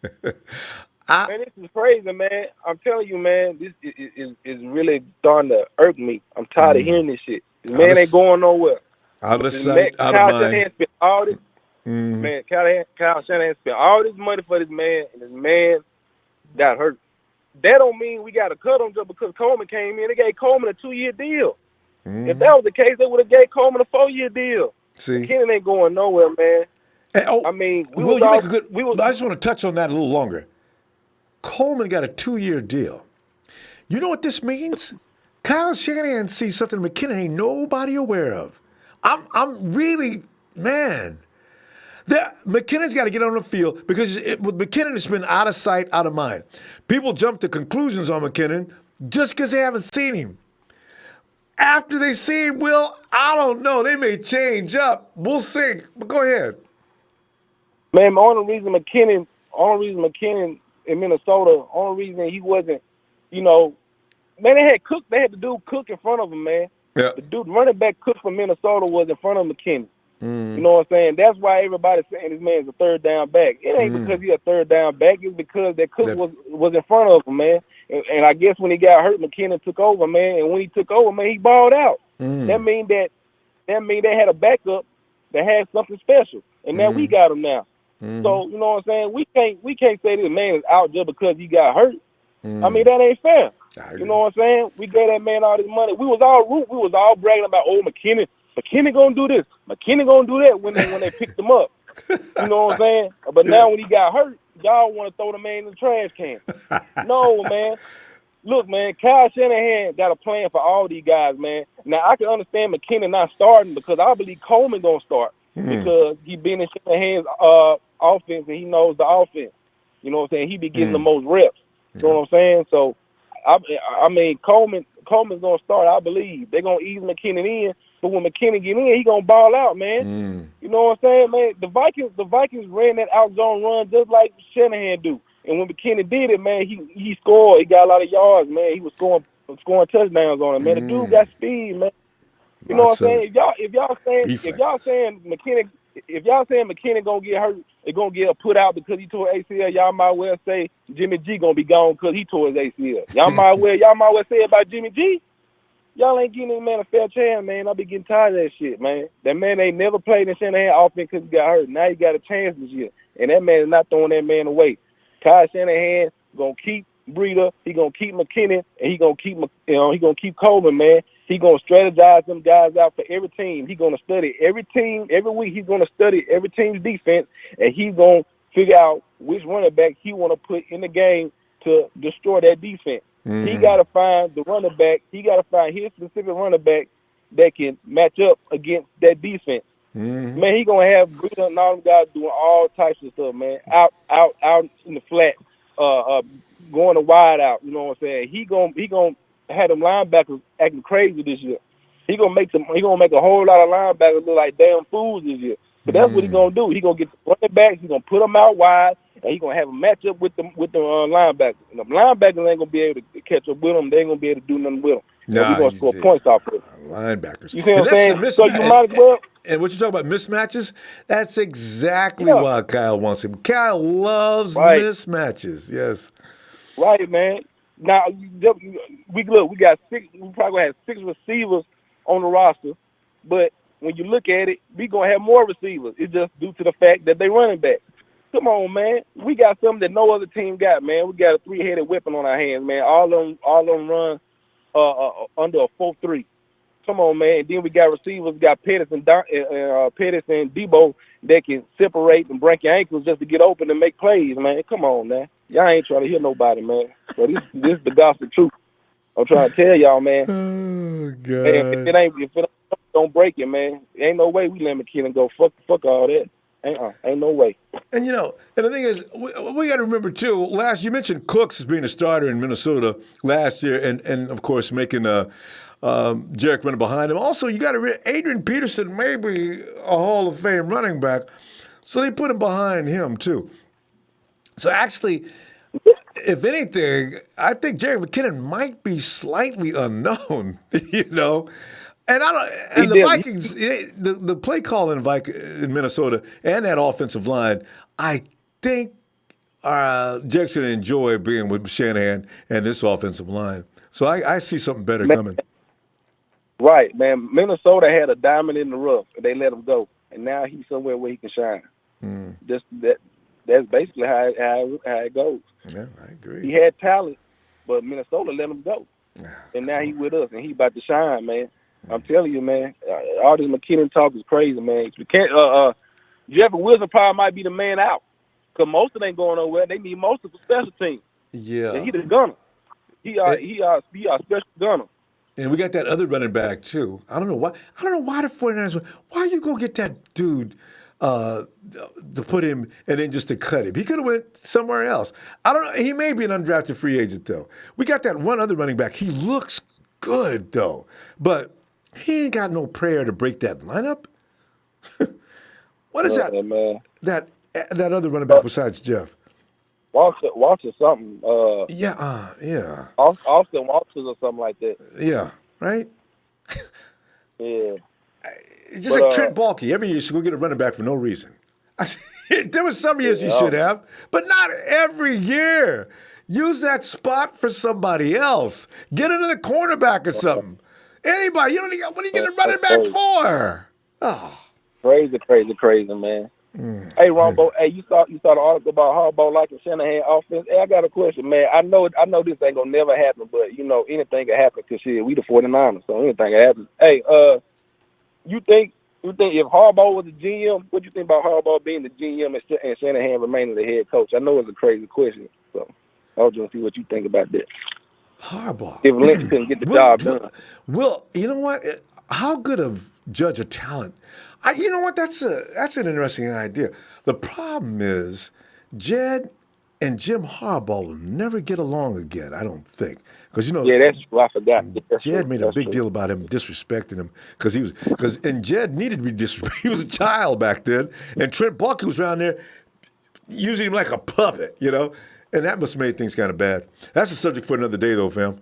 Man, this is crazy, man. I'm telling you, man, this is really starting to irk me. I'm tired of hearing this shit. This man ain't going nowhere. Out of sight, out of mind. Shanahan spent all this, man, Kyle Shanahan spent all this money for this man, and this man got hurt. That don't mean we got to cut him just because Coleman came in. They gave Coleman a 2-year deal. If that was the case, they would have gave Coleman a 4-year deal. See, McKinnon ain't going nowhere, man. And, I mean, I just want to touch on that a little longer. Coleman got a 2-year deal. You know what this means? Kyle Shanahan sees something McKinnon ain't nobody aware of. I'm really, man. McKinnon's got to get on the field because with McKinnon, it's been out of sight, out of mind. People jump to conclusions on McKinnon just because they haven't seen him. After they see him, I don't know. They may change up. We'll see. But go ahead. Man, the only reason McKinnon in Minnesota, only reason he wasn't, man, they had the dude Cook in front of him, man. Yeah. The dude running back Cook from Minnesota was in front of McKinnon. You know what I'm saying? That's why everybody's saying this man's a third down back. It ain't because he's a third down back. It's because that Cook was in front of him, man. And I guess when he got hurt, McKinnon took over, man. And when he took over, man, he balled out. That mean they had a backup that had something special. And now we got him now. So, you know what I'm saying? We can't say this man is out just because he got hurt. I mean, that ain't fair. You know what I'm saying? We gave that man all this money. We was all bragging about, McKinnon gonna do this. McKinnon gonna do that when they picked him up. You know what I'm saying? But now when he got hurt, y'all want to throw the man in the trash can. No, man. Look, man, Kyle Shanahan got a plan for all these guys, man. Now, I can understand McKinnon not starting because I believe Coleman gonna start because he been in Shanahan's offense and he knows the offense. You know what I'm saying? He be getting the most reps. You know what I'm saying? So, I mean, Coleman's gonna start. I believe they're gonna ease McKinnon in. But when McKinnon get in, he gonna ball out, man. You know what I'm saying, man? The Vikings ran that out zone run just like Shanahan do. And when McKinnon did it, man, he scored. He got a lot of yards, man. He was scoring touchdowns on him, man. The dude got speed, man. You know what I'm saying? If y'all saying McKinnon gonna get hurt, it's gonna get put out because he tore ACL, y'all might well say Jimmy G gonna be gone because he tore his ACL. Y'all might well say about Jimmy G. Y'all ain't giving that man a fair chance, man. I be getting tired of that shit, man. That man ain't never played in Shanahan offense because he got hurt. Now he got a chance this year. And that man is not throwing that man away. Kyle Shanahan gonna keep Breida, he gonna keep McKinnon, and he gonna keep Coleman, man. He gonna strategize them guys out for every team. He gonna study every team every week. He's gonna study every team's defense, and he's gonna figure out which running back he wanna put in the game to destroy that defense. He got to find the running back. He got to find his specific running back that can match up against that defense. Man, he going to have Breida and all them guys doing all types of stuff, man. Out in the flat, going to wide out. You know what I'm saying? He gonna have them linebackers acting crazy this year. He gonna make a whole lot of linebackers look like damn fools this year. But that's what he gonna do. He gonna get the running backs. He gonna put them out wide. And he's going to have a matchup with the linebackers. And the linebackers ain't going to be able to catch up with them. They ain't going to be able to do nothing with them. So we're going to score points off of it. Linebackers. You see what I'm saying? So you might as well. And what you talk about, mismatches, that's exactly why Kyle wants him. Kyle loves mismatches. Yes. Right, man. Now, we probably going to have 6 receivers on the roster. But when you look at it, we're going to have more receivers. It's just due to the fact that they running back. Come on, man. We got something that no other team got, man. We got a 3-headed weapon on our hands, man. All of them run under a 4-3. Come on, man. And then we got receivers, got Pettis and Pettis and Debo that can separate and break your ankles just to get open and make plays, man. Come on, man. Y'all ain't trying to hear nobody, man. So this is the gospel truth. I'm trying to tell y'all, man. Oh God. Man, if it don't break it, man. Ain't no way we let McKenna go. Fuck all that. Ain't no way. And and the thing is, we got to remember too. You mentioned Cooks as being a starter in Minnesota last year, and of course making Jarek running behind him. Also, you got to Adrian Peterson may be a Hall of Fame running back, so they put him behind him too. So actually, if anything, I think Jarek McKinnon might be slightly unknown. And the Vikings, the play call in Minnesota and that offensive line, I think Jarek should enjoy being with Shanahan and this offensive line. So I see something better coming. Right, man. Minnesota had a diamond in the rough, and they let him go, and now he's somewhere where he can shine. That's basically how it goes. Yeah, I agree. He had talent, but Minnesota let him go, and now he's with us, and he's about to shine, man. I'm telling you, man. All this McKinnon talk is crazy, man. You can't. Jeffrey Wilson probably might be the man out, because Mostert ain't going nowhere. They need Mostert for special teams. Yeah, and he the gunner. He a special gunner. And we got that other running back too. I don't know why the 49ers. Why you go get that dude to put him and then just to cut him? He could have went somewhere else. I don't know. He may be an undrafted free agent though. We got that one other running back. He looks good though, but he ain't got no prayer to break that lineup. What is that? Man. That other running back besides Jeff? Walters something. Yeah. Austin Walters or something like that. Yeah. Right. Yeah. It's just like Trent Baalke. Every year you should go get a running back for no reason. There was some years you should have, but not every year. Use that spot for somebody else. Get another cornerback or something. Anybody. You don't need. What are you getting a running back for? Oh. Crazy, man. Hey, Ronbo. Hey, you saw the article about Harbaugh liking Shanahan offense. Hey, I got a question, man. I know this ain't gonna never happen, but anything can happen because we the 49ers, so anything can happen. Hey, you think if Harbaugh was the GM, what do you think about Harbaugh being the GM and Shanahan remaining the head coach? I know it's a crazy question, so I was going to see what you think about that. Harbaugh. If Lynch couldn't get the job done. Well, you know what? How good of judge of talent? You know what? That's an interesting idea. The problem is Jed and Jim Harbaugh will never get along again, I don't think. Because yeah, that's true. I forgot. Jed made a big deal about him disrespecting him and Jed needed to be disrespected. He was a child back then, and Trent Baalke was around there using him like a puppet, and that must have made things kind of bad. That's a subject for another day, though, fam.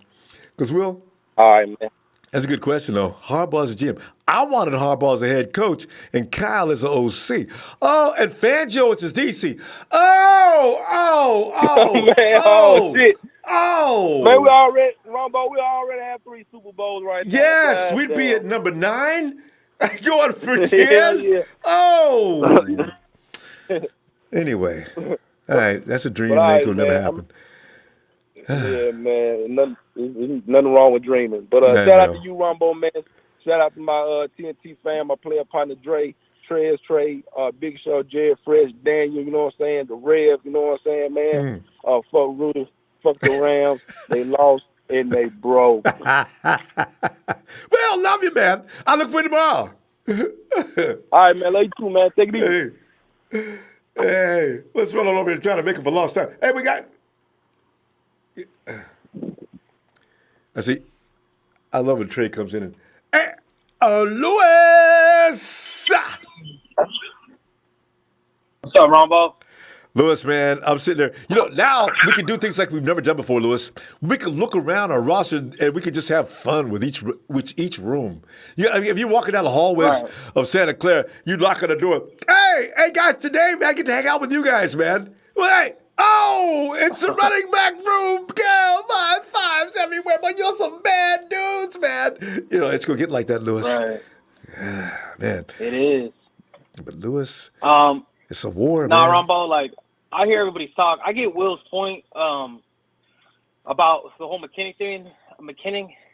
Because all right, man. That's a good question, though. Harbaugh's a GM. I wanted Harbaugh as a head coach and Kyle as an OC. Oh, and Fangio as his DC. Shit. Oh. Man, Ronbo, we already have 3 Super Bowls right now. Yes, we'd be at number 9. Going for 10. Yeah. Oh. Anyway. All right, that's a dream that will never happen. Yeah, man. Nothing wrong with dreaming. But shout out to you, Ronbo, man. Shout out to my TNT fan, my player partner Dre, Trey, Big Show, Jared Fresh, Daniel, you know what I'm saying? The Rev, you know what I'm saying, man? Fuck Rudy, fuck the Rams. They lost and they broke. Well, love you, man. I look for you tomorrow. All right, man. Love you too, man. Take it easy. Hey, let's run all over here trying to make it for lost time. Hey, we got. I see. I love when Trey comes in and. Hey, Lewis! What's up, Ronbo? Lewis, man, I'm sitting there. Now we can do things like we've never done before, Lewis. We can look around our roster and we can just have fun with each room. If you're walking down the hallways of Santa Clara, you knock on the door. Hey, guys, today, man, I get to hang out with you guys, man. Hey, it's the running back room. Girl, 5-5s everywhere, but you're some bad dudes, man. It's going to get like that, Lewis. Right. Man. It is. But Lewis, it's a war, man. Ronbo, I hear everybody's talk. I get Will's point about the whole McKenna thing.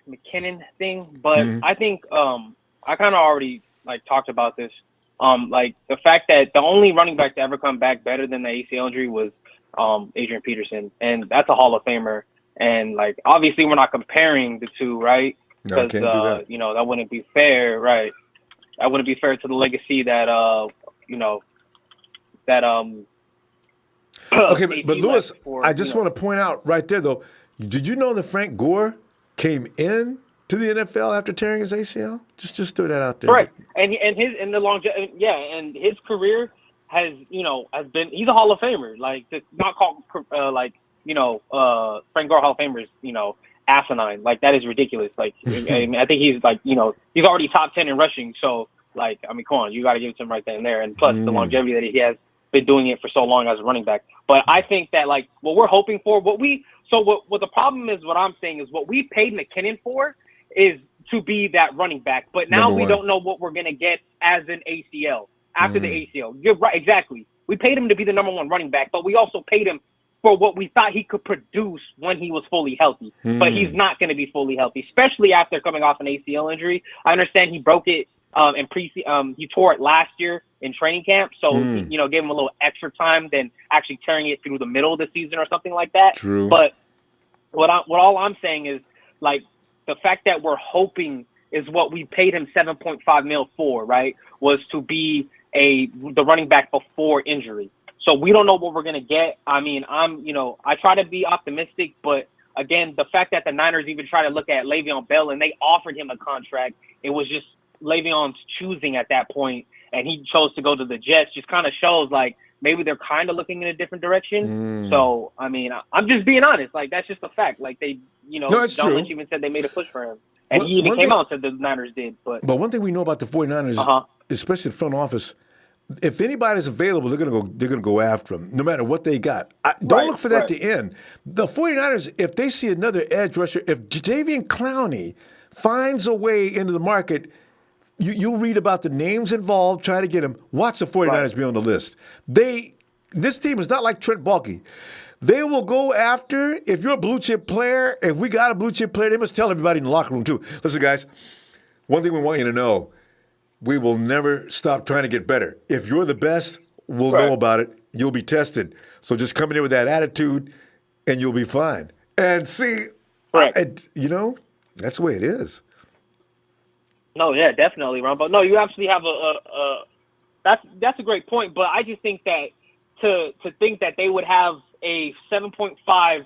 McKinnon thing, but Mm-hmm. I think I kind of already like talked about this. Like the fact that the only running back to ever come back better than the ACL injury was Adrian Peterson, and that's a Hall of Famer. And like obviously we're not comparing the two, right? No, I Because can't do that. you know that wouldn't be fair, right? That wouldn't be fair to the legacy that you know that Okay, AD but Lewis, left for, I just want to point out right there, though, did you know that Frank Gore came in to the NFL after tearing his ACL? Just throw that out there. correct, and the longevity, yeah, and his career has been, he's a Hall of Famer. Like, to not call Frank Gore Hall of Famer is asinine. Like, that is ridiculous. Like, I mean, I think he's like he's already top 10 in rushing. So like, I mean, come on, you got to give it to him right then and there. And plus the longevity that he has been doing it for so long as a running back. But I think that like what we're hoping for, what the problem is, what I'm saying is what we paid McKinnon for is to be that running back. But now we don't know what we're going to get as an ACL after the ACL. You're right. Exactly. We paid him to be the number one running back, but we also paid him for what we thought he could produce when he was fully healthy. But he's not going to be fully healthy, especially after coming off an ACL injury. I understand he broke it he tore it last year in training camp, so gave him a little extra time than actually tearing it through the middle of the season or something like that. True. But what all I'm saying is, like, the fact that we're hoping is what we paid him $7.5 million for, right? Was to be the running back before injury. So we don't know what we're gonna get. I mean, I try to be optimistic, but again, the fact that the Niners even tried to look at Le'Veon Bell and they offered him a contract, it was just Le'Veon's choosing at that point, and he chose to go to the Jets. Just kind of shows like maybe they're kind of looking in a different direction. So I mean, I'm just being honest. Like, that's just a fact. Like, they, John Lynch even said they made a push for him, and he even came out and said the Niners did. But one thing we know about the 49ers, especially the front office, if anybody's available, they're gonna go after them, no matter what they got. Don't look for that to end. The 49ers, if they see another edge rusher, if Jadeveon Clowney finds a way into the market, you'll read about the names involved, try to get him. Watch the 49ers be on the list. This team is not like Trent Baalke. They will go after, if you're a blue chip player, if we got a blue chip player, they must tell everybody in the locker room too. Listen, guys, one thing we want you to know, we will never stop trying to get better. If you're the best, we'll know about it. You'll be tested. So just come in with that attitude, and you'll be fine. And see, that's the way it is. No, yeah, definitely, Ronbo. No, you actually have that's a great point, but I just think that to think that they would have a $7.5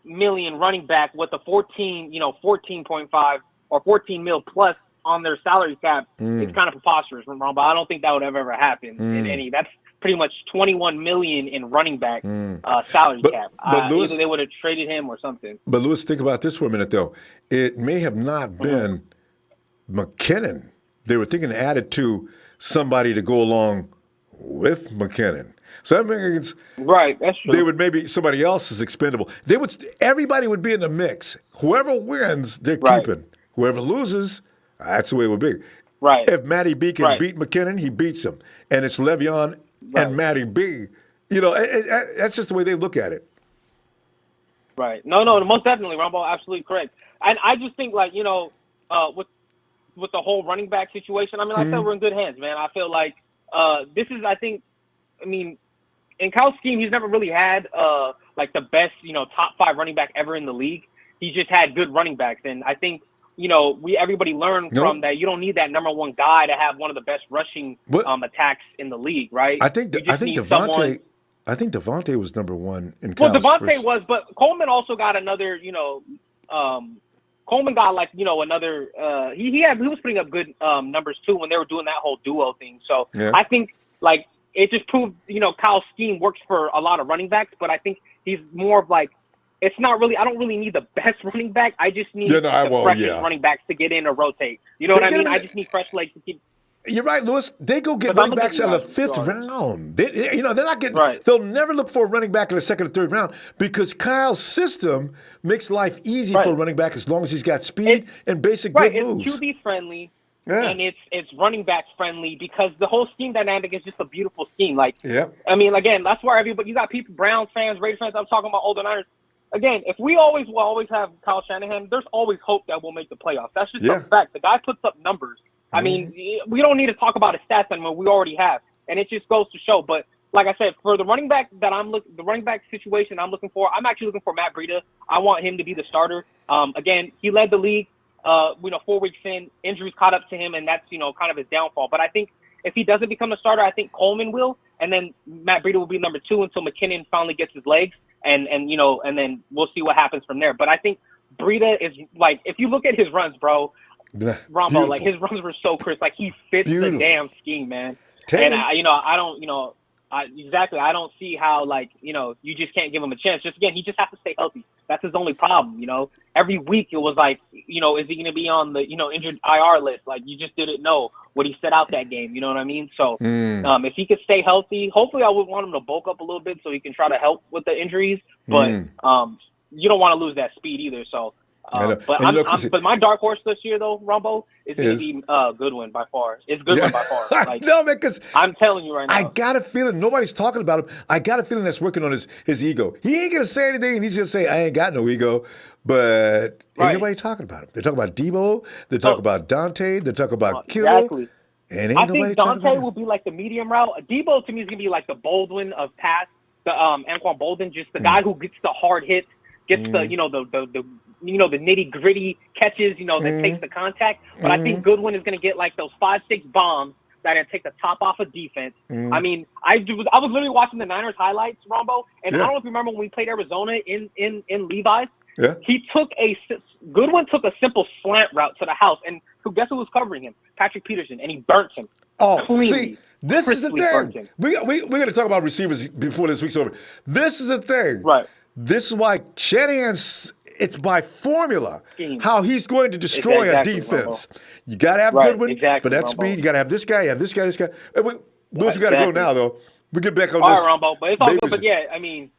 million running back with a 14.5 or 14 mil plus on their salary cap, it's kind of preposterous, Ronbo. I don't think that would have ever happened in any. That's pretty much $21 million in running back salary cap. But Lewis, either they would have traded him or something. But Lewis, think about this for a minute, though. It may have not been McKinnon. They were thinking added to somebody to go along with McKinnon. So that means that's true. They would maybe somebody else is expendable. Everybody would be in the mix. Whoever wins, they're keeping. Whoever loses, that's the way it would be. Right. If Matty B can beat McKinnon, he beats him, and it's Le'Veon and Matty B. That's just the way they look at it. Right. No, most definitely, Ronbo, absolutely correct. And I just think, like, with the whole running back situation, I mean, I feel we're in good hands, man. I feel like this is, in Kyle's scheme, he's never really had like the best, top 5 running back ever in the league. He's just had good running backs, and I think everybody learned from that. You don't need that number one guy to have one of the best rushing attacks in in the league, right? I think Devontae was number one in Kyle's first. Devontae was, but Coleman also got another, Coleman got another. He was putting up good numbers too when they were doing that whole duo thing. So I think like it just proved Kyle's scheme works for a lot of running backs, but I think he's more of like it's not really. I don't really need the best running back. I just need the freshest running backs to get in or rotate. You know what I mean? I just need fresh legs to keep. You're right, Lewis. They go get running backs out of the 5th round. They're not getting. They'll never look for a running back in the 2nd or 3rd round because Kyle's system makes life easy for a running back as long as he's got speed and basic good moves. It's QB friendly and it's running back friendly because the whole scheme dynamic is just a beautiful scheme. Like, I mean, again, that's why everybody. You got people, Browns fans, Raiders fans. I'm talking about older Niners. again, if we always will always have Kyle Shanahan, there's always hope that we'll make the playoffs. That's just a fact. The guy puts up numbers. I mean, we don't need to talk about his stats anymore. We already have, and it just goes to show. But like I said, for the running back the running back situation I'm looking for, I'm actually looking for Matt Breida. I want him to be the starter. Again, he led the league. 4 weeks in, injuries caught up to him, and that's kind of his downfall. But I think if he doesn't become the starter, I think Coleman will, and then Matt Breida will be number 2 until McKinnon finally gets his legs, and then we'll see what happens from there. But I think Breida is like, if you look at his runs, bro, Ronbo, like his runs were so crisp, like he fits the damn scheme, man. And I don't see how you just can't give him a chance. Just again, he just has to stay healthy. That's his only problem. Every week it was like, is he going to be on the injured IR list? Like, you just didn't know what he set out that game. You know what I mean? So if he could stay healthy, hopefully I would want him to bulk up a little bit so he can try to help with the injuries. But you don't want to lose that speed either. So. But my dark horse this year, though, Ronbo, is going to be Goodwin by far. It's Goodwin by far. Like, no, man, because I'm telling you right now. I got a feeling nobody's talking about him. I got a feeling that's working on his ego. He ain't going to say anything, and he's going to say, I ain't got no ego. But ain't nobody talking about him. They talk about Debo. They talk about Dante. They talk about Kittle. Exactly. And I think Dante will be like the medium route. Debo, to me, is going to be like the Baldwin of pass, the Anquan Bolden, just the guy who gets the hard hits, gets the nitty gritty catches, that takes the contact. But I think Goodwin is going to get like those 5-6 bombs that take the top off of defense. I mean, I was literally watching the Niners highlights, Ronbo, and I don't know if you remember when we played Arizona in Levi's. Yeah. Goodwin took a simple slant route to the house, and guess who was covering him? Patrick Peterson, and he burnt him. Oh, cleanly, see, this is the thing. We're going to talk about receivers before this week's over. This is the thing. Right. This is why Shanahan's, it's by formula how he's going to destroy a defense. Ronbo. You got to have Goodwin for that speed. You got to have this guy, you have this guy, this guy. Lewis, we got to go now, though. We get back on all this. All right, Ronbo, but it's all good. But yeah, I mean,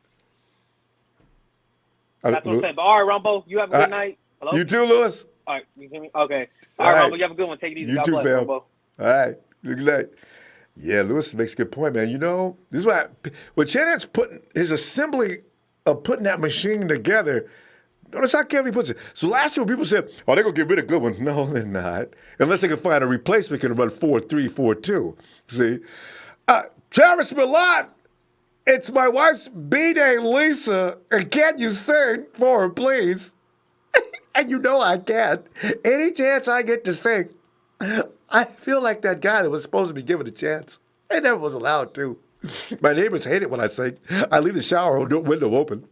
that's what I'm saying. But all right, Ronbo, you have a good night. Hello? You too, Lewis. All right, you hear me? Okay. All right, Ronbo, you have a good one. Take it easy. You God too, bless, fam. Ronbo. All right. Good night. Yeah, Lewis makes a good point, man. This is why when Shanahan's putting his assembly of putting that machine together, notice how carefully he puts it. So last year people said, they're going to get rid of Goodwin. No, they're not. Unless they can find a replacement can run 4-3, 4-2. See? Travis Millot, it's my wife's B-Day, Lisa. And can you sing for her, please? And I can. Any chance I get to sing, I feel like that guy that was supposed to be given a chance. I never was allowed to. My neighbors hate it when I sing. I leave the shower window open.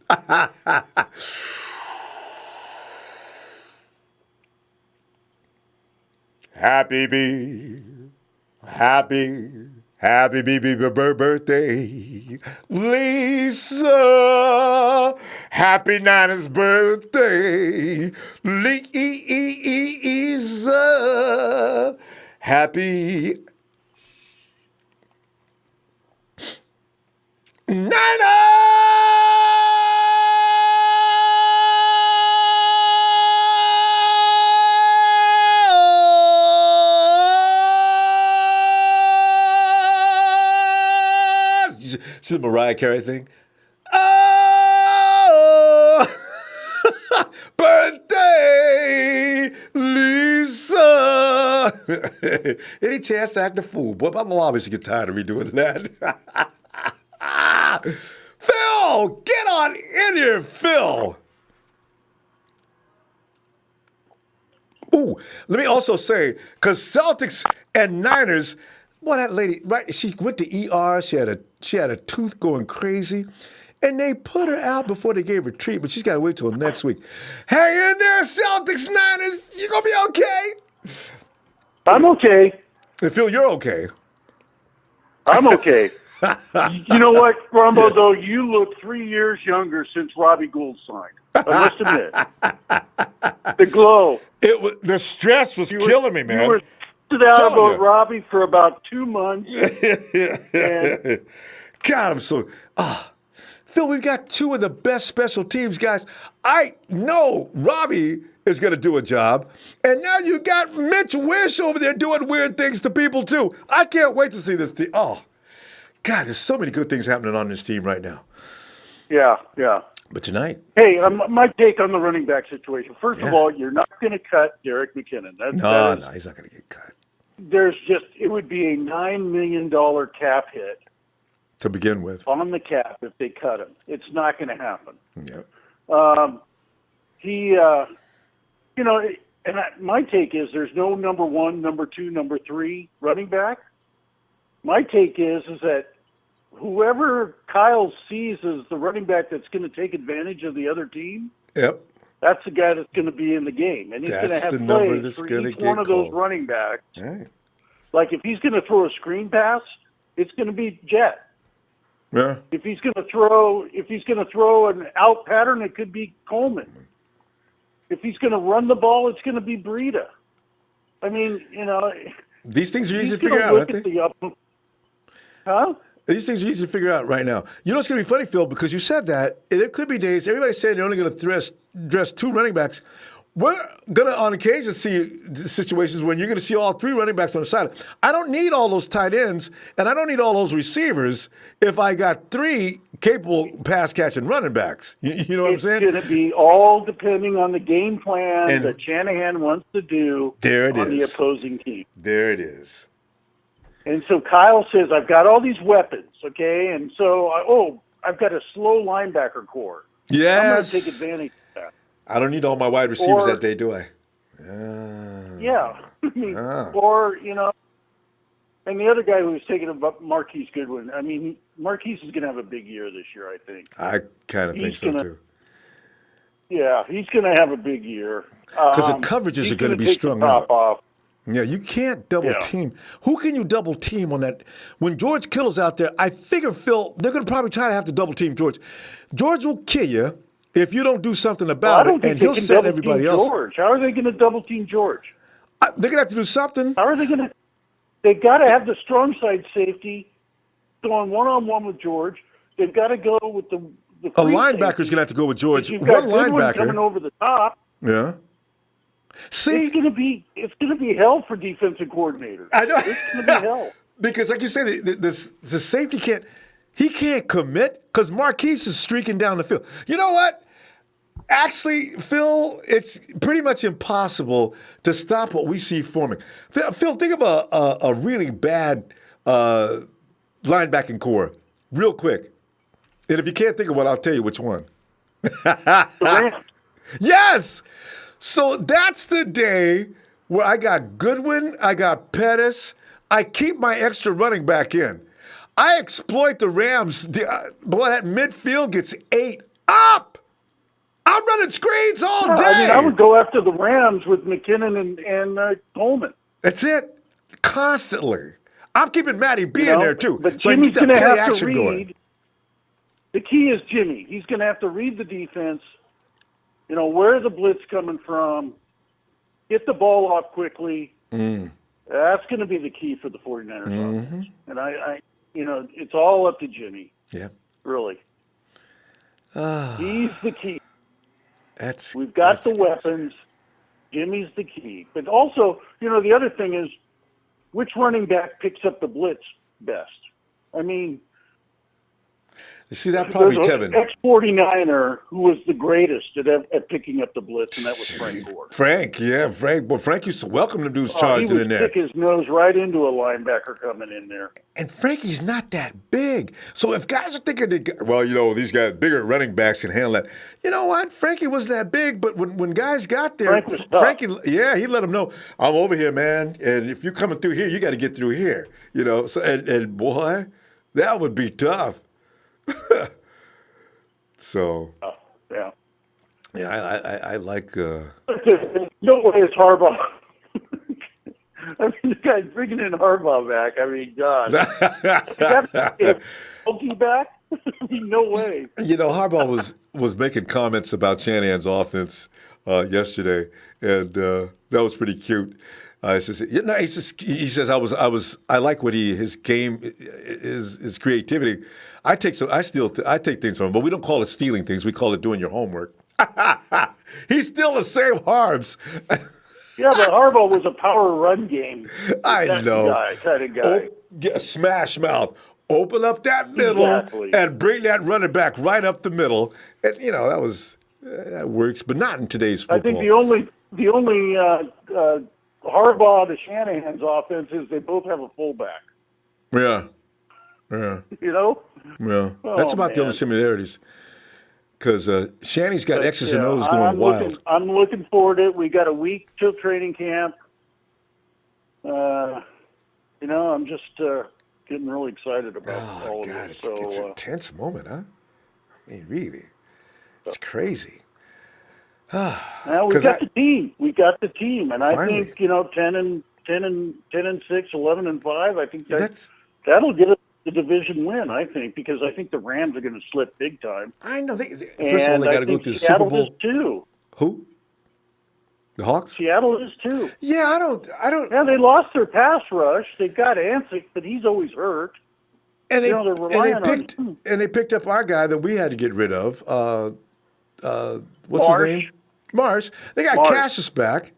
Happy birthday, Lisa. Happy Nana's birthday, Lisa. Happy See the Mariah Carey thing? Oh, birthday, Lisa. Any chance to act a fool? Boy, my mom used to get tired of me doing that. Phil, get on in here, Phil. Ooh, let me also say, because Celtics and Niners, boy, that lady, right? She went to ER. She had a tooth going crazy, and they put her out before they gave her treatment. She's got to wait till next week. Hang in there, Celtics, Niners. You gonna be okay? I'm okay. And Phil, you're okay. I'm okay. You know what, Ronbo, though? You look 3 years younger since Robbie Gould signed. I must admit. The glow. The stress was killing me, man. You were out about Robbie for about 2 months. And God, I'm so... Phil, we've got two of the best special teams guys. I know Robbie is going to do a job. And now you got Mitch Wish over there doing weird things to people, too. I can't wait to see this team. Oh, God, there's so many good things happening on this team right now. Yeah. But tonight, Hey, my take on the running back situation. First of all, you're not going to cut Derek McKinnon. No, he's not going to get cut. It would be a $9 million cap hit To begin with. on the cap if they cut him. It's not going to happen. Yep. My take is there's no number 1, number 2, number 3 running back. My take is that whoever Kyle sees as the running back that's going to take advantage of the other team, that's the guy that's going to be in the game. And he's going to have plays for each one of those running backs. Right. Like if he's going to throw a screen pass, it's going to be Jet. Yeah. If he's going to throw an out pattern, it could be Coleman. If he's going to run the ball, it's going to be Breida. I mean, these things are easy to figure out, aren't they? Huh? These things are easy to figure out right now. You know, it's going to be funny, Phil, because you said that. There could be days, everybody's saying they're only going to dress 2 running backs. We're going to, on occasion, see situations when you're going to see all 3 running backs on the side. I don't need all those tight ends, and I don't need all those receivers if I got 3 capable pass-catching running backs. You know what I'm saying? It's going to be all depending on the game plan that Shanahan wants to do on the opposing team. There it is. And so Kyle says, I've got all these weapons, okay? And so, I've got a slow linebacker core. Yes. I'm going to take advantage of that. I don't need all my wide receivers that day, do I? Yeah. And the other guy who was taking about Marques Goodwin, I mean, Marques is going to have a big year this year, I think. I kind of think so, too. Yeah, he's going to have a big year. Because the coverages are going to be strung out. Off. Yeah, you can't double team. Who can you double team on that? When George Kittle's out there, I figure, Phil, they're going to probably try to have to double team George. George will kill you if you don't do something about it, and he'll set everybody else. George. How are they going to double team George? They're going to have to do something. How are they going to? They've got to have the strong side safety going one-on-one with George. They've got to go with the a linebacker's going to have to go with George. You've got One linebacker coming over the top. Yeah. See, it's going to be hell for defensive coordinators. I know. It's going to be hell because, like you say, the safety can't commit because Marques is streaking down the field. You know what? Actually, Phil, it's pretty much impossible to stop what we see forming. Phil, think of a really bad linebacking core, real quick. And if you can't think of one, I'll tell you which one. The Rams. Yes. So that's the day where I got Goodwin, I got Pettis. I keep my extra running back in. I exploit the Rams. Boy, that midfield gets 8 up. I'm running screens all day. I mean, I would go after the Rams with McKinnon and Coleman. That's it. Constantly. I'm keeping Matty B in there, too. But so Jimmy's going to have to read. Going. The key is Jimmy. He's going to have to read the defense. Where the blitz coming from, get the ball off quickly. That's going to be the key for the 49ers offense. And I it's all up to Jimmy. Yeah. Really. He's the key. We've got the weapons. Jimmy's the key. But also, the other thing is, which running back picks up the blitz best? I mean, you see that probably Tevin. Ex-49er who was the greatest at picking up the blitz, and that was Frank Gore. Frank. Well, Frank used to welcome the dudes charging in there. He would stick his nose right into a linebacker coming in there. And Frankie's not that big. So if guys are thinking, these guys, bigger running backs can handle that. You know what? Frankie wasn't that big, but when guys got there, Frankie, he let them know, I'm over here, man. And if you're coming through here, you got to get through here. So and boy, that would be tough. So yeah, I like. No way is Harbaugh. I mean, this guy's bringing in Harbaugh back. I mean, God, Okie back? I mean, no way. Harbaugh was making comments about Shanahan's offense yesterday, and that was pretty cute. He says I like what his game, his creativity. I take things from him, but we don't call it stealing things. We call it doing your homework. He's still the same Harbs. Yeah, but Harbaugh was a power run game. I know. Kind of guy. Smash mouth. Open up that middle Exactly. and bring that running back right up the middle. And, that works, but not in today's football. I think the only Harbaugh to Shanahan's offense is they both have a fullback. Yeah. You Yeah. know? That's about the man. only similarities. Because Shanny's got But, X's and O's going I'm wild. I'm looking forward to it. We got a week till training camp. I'm just getting really excited about all of God, this. it's a tense moment, huh? I mean, really. It's crazy. Now we got the team. We got the team, and Finally. I think 10 and 6, 11 and 5. I think That's that'll get us the division win. I think because I think the Rams are going to slip big time. I know. They first of all, they got to go through the Super Seattle Bowl. is too. Who? The Hawks? Seattle is too. Yeah, I don't. Yeah, they lost their pass rush. They got Ansick, but he's always hurt. And they're relying on they picked up our guy that we had to get rid of. What's Marsh. his name? Marsh. They got Marsh. Cassius back.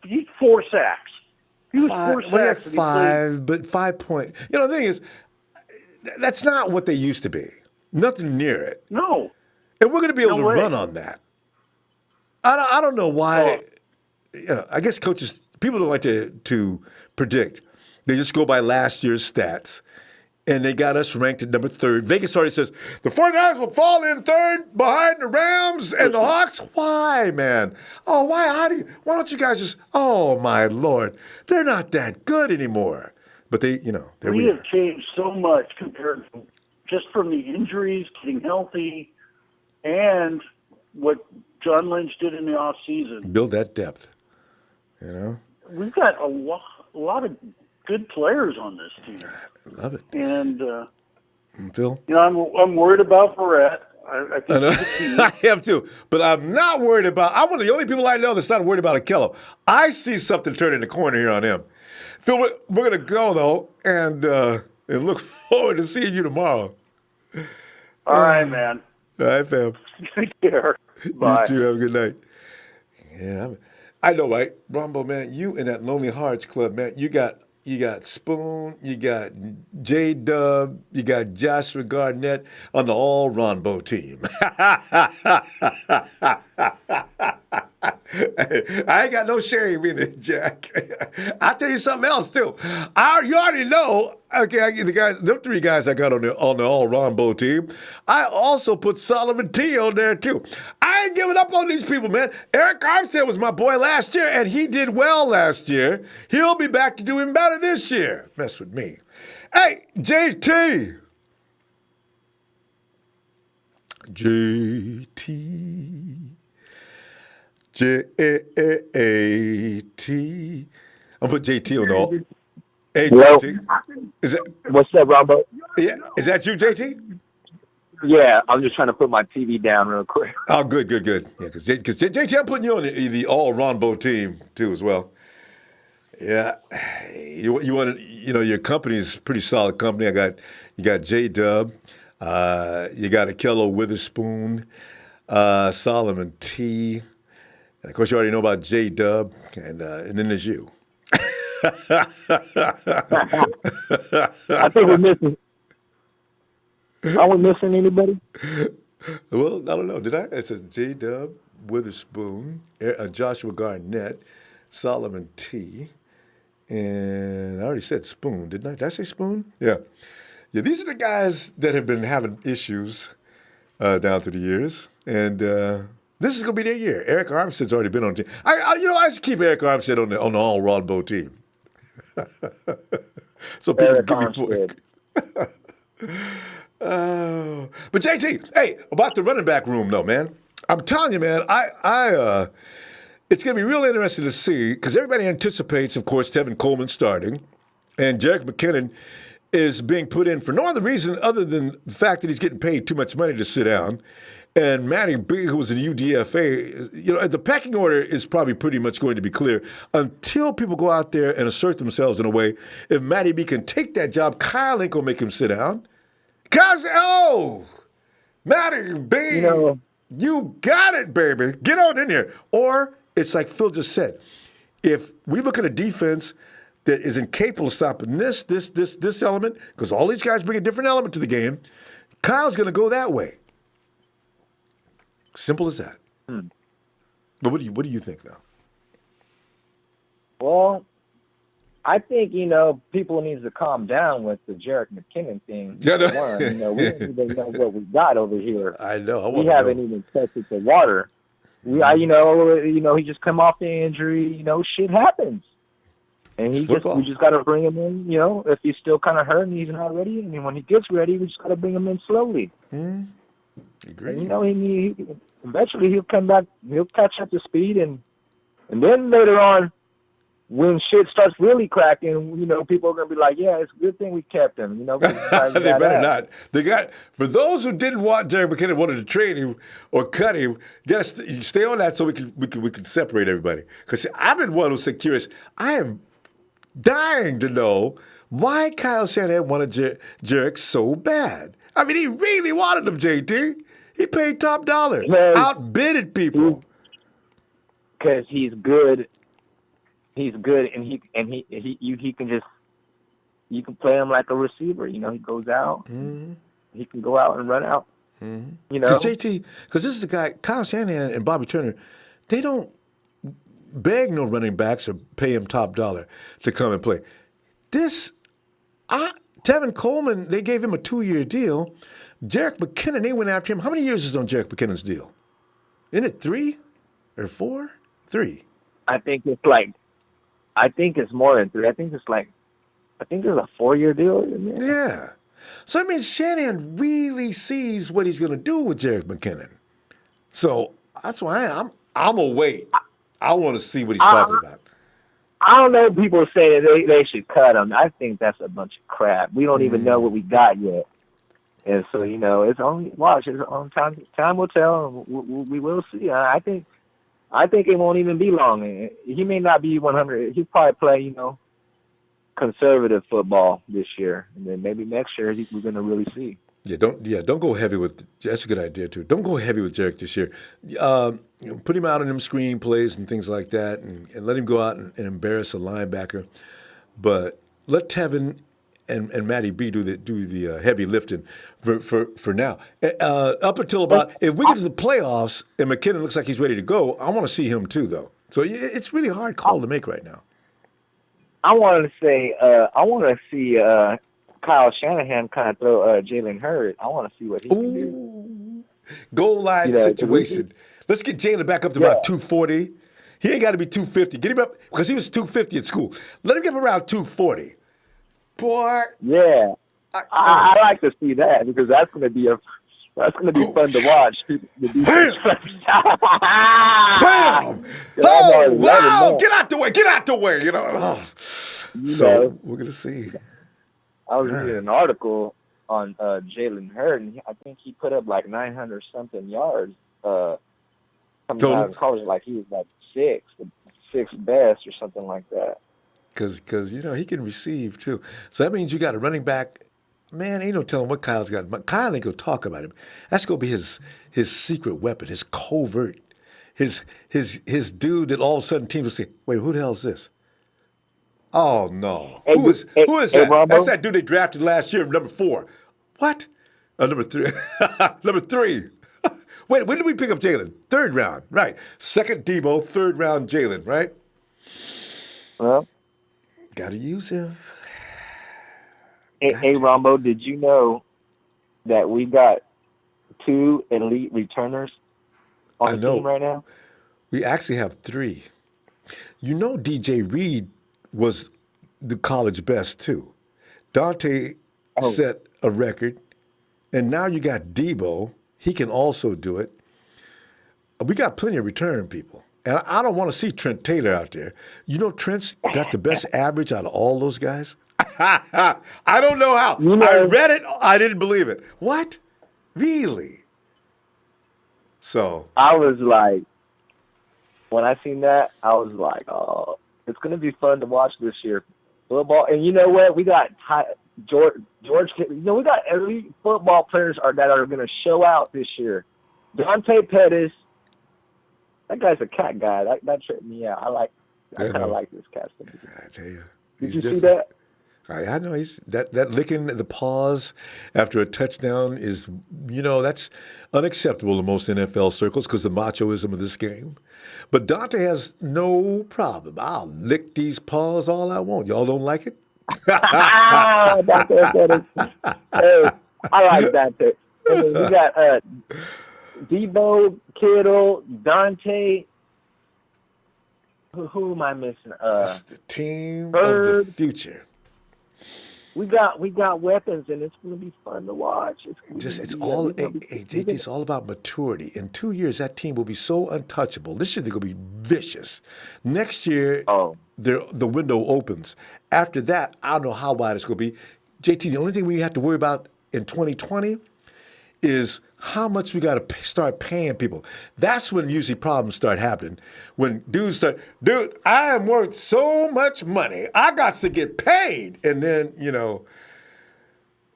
He's 4 sacks. He was 4 Well, he had sacks. and he played- 5, but 5 point. The thing is, that's not what they used to be. Nothing near it. No. And we're going to be able No to way. run on that. I don't know why. I guess coaches, people don't like to predict. They just go by last year's stats. And they got us ranked at number 3rd. Vegas already says the 49ers will fall in 3rd behind the Rams and the Hawks. Why, man? Oh, why? Why don't you guys just? Oh, my Lord, they're not that good anymore. But they, they're We weird. have changed so much compared to just from the injuries, getting healthy, and what John Lynch did in the off season. Build that depth. We've got a lot of good players on this team. Love it. And Phil? I'm worried about Barrett. I think I know. he's a key. I am too. But I'm not worried about. I'm one of the only people I know that's not worried about Akello. I see something turning the corner here on him. Phil, we're going to go, though, and look forward to seeing you tomorrow. All right, man. All right, fam. Take care. Bye. You too. Have a good night. Yeah, I know, right? Ronbo, man, you in that Lonely Hearts Club, man, you got Spoon, you got J-Dub, you got Joshua Garnett on the all Ronbo team. I ain't got no shame in it, Jack. I'll tell you something else, too. You already know, okay, them 3 guys I got on the all Ronbo team, I also put Solomon T on there, too. I ain't giving up on these people, man. Eric Armstead was my boy last year, and he did well last year. He'll be back to doing better this year. Mess with me. Hey, JT. J-A-T. I'll put JT on the all. Hey, Hello? JT. Is that, What's up, Ronbo? yeah, is that you, JT? Yeah, I'm just trying to put my TV down real quick. Oh, good. Yeah, because JT, I'm putting you on the all Ronbo team, too, as well. Yeah. You want to, your company's a pretty solid company. You got J-Dub. You got Akello Witherspoon, Solomon T. And, of course, you already know about J-Dub. And then there's you. I think we're missing. Are we missing anybody? Well, I don't know. Did I? It says J-Dub, Witherspoon, Joshua Garnett, Solomon T. And I already said Spoon, didn't I? Did I say Spoon? Yeah. Yeah, these are the guys that have been having issues down through the years. And this is going to be their year. Eric Armstead's already been on the team. I should keep Eric Armstead on the all Ronbo team. So people Eric give me Armstead. But JT, hey, about the running back room, though, man. I'm telling you, man, it's going to be real interesting to see because everybody anticipates, of course, Tevin Coleman starting, and Jerick McKinnon is being put in for no other reason other than the fact that he's getting paid too much money to sit down. And Matty B, who was in UDFA, the pecking order is probably pretty much going to be clear until people go out there and assert themselves in a way. If Matty B can take that job, Kyle ain't going to make him sit down. Matty B, you got it, baby. Get on in there. Or it's like Phil just said. If we look at a defense that is incapable of stopping this element, because all these guys bring a different element to the game, Kyle's going to go that way. Simple as that. But what do you think, though? Well, I think, people need to calm down with the Jerick McKinnon thing. Yeah, no. We don't even know what we got over here. I know. We haven't even tested the water. He just come off the injury. Shit happens. And we just got to bring him in, if he's still kind of hurt and he's not ready. I mean, when he gets ready, we just got to bring him in slowly. Agree. And, eventually he'll come back, he'll catch up to speed. And then later on, when shit starts really cracking, people are going to be like, yeah, it's a good thing we kept him. They better not. For those who didn't want Jerick McKinnon, wanted to trade him or cut him, you got to stay on that so we can separate everybody. Because I've been one who's curious. I am dying to know why Kyle Shanahan wanted Jerick so bad. I mean, he really wanted him, JT. He paid top dollar, outbidded people. Because he's good. He's good, and he can just, you can play him like a receiver. He goes out. He can go out and run out. Because JT, because this is the guy, Kyle Shanahan and Bobby Turner, they don't beg no running backs or pay him top dollar to come and play. Tevin Coleman, they gave him a 2-year deal. Jerick McKinnon, they went after him. How many years is on Jerick McKinnon's deal? Isn't it 3 or 4? 3. I think it's more than 3. I think there's a 4-year deal in there. Yeah. So, I mean, Shanahan really sees what he's going to do with Jerick McKinnon. So, that's why I'm going to wait. I want to see what he's talking about. I don't know. People say that they should cut him. I think that's a bunch of crap. We don't even know what we got yet. And so, it's only watch. It's on time. Time will tell. We will see. I think it won't even be long. He may not be 100. He'll probably play, conservative football this year, and then maybe next year we're going to really see. Don't go heavy with. That's a good idea too. Don't go heavy with Jerick this year. Put him out on them screen plays and things like that, and let him go out and embarrass a linebacker. But let Tevin and Matty B do the heavy lifting for now. Up until about, if we get to the playoffs and McKinnon looks like he's ready to go, I want to see him too, though. So it's really a hard call to make right now. I want to see Kyle Shanahan kind of throw Jalen Hurd. I want to see what he can do. Goal line situation. Let's get Jalen back up to about 240. He ain't got to be 250. Get him up, because he was 250 at school. Let him get around 240. Boy. Yeah. I like to see that, because that's going to be fun to watch. Bam! Oh, wow! Get out the way! So we're going to see. I was reading an article on Jalen Hurd, and I think he put up like 900-something yards coming out of college. Like he was like sixth best or something like that. Because he can receive too. So that means you got a running back. Man, ain't no telling what Kyle's got. But Kyle ain't gonna talk about him. That's gonna be his secret weapon, his covert, his dude that all of a sudden teams will say, "Wait, who the hell is this?" Oh no, who is that? Ronbo? That's that dude they drafted last year, number 4. What? Number 3. Number 3. Wait, when did we pick up Jalen? 3rd round, right? 2nd Debo, 3rd round Jalen, right? Well, gotta use him. Hey, Ronbo, did you know that we got 2 elite returners on the team right now? We actually have 3. DJ Reed was the college best too. Dante set a record, and now you got Debo. He can also do it. We got plenty of return people. And I don't want to see Trent Taylor out there. Trent's got the best average out of all those guys? I don't know how. I read it. I didn't believe it. What? Really? So I was like, when I seen that, I was like, oh, it's going to be fun to watch this year. Football. And you know what? We got George. We got elite football players that are going to show out this year. Dante Pettis. That guy's a cat guy. That tripped me out. I kind of like this cat. I tell you. Did you see that? I know he's that licking the paws after a touchdown is, that's unacceptable in most NFL circles because of the machoism of this game. But Dante has no problem. I'll lick these paws all I want. Y'all don't like it? Dante Pettis. Hey, I like Dante. I mean, we got Debo, Kittle, Dante. Who am I missing? It's the team Bird. of the future. We got weapons, and it's going to be fun to watch. It's all about maturity. In 2 years, that team will be so untouchable. This year, they're going to be vicious. Next year, the window opens. After that, I don't know how wide it's going to be. JT, the only thing we have to worry about in 2020 is how much we got to start paying people. That's when usually problems start happening. When dudes start, I am worth so much money. I got to get paid. And then,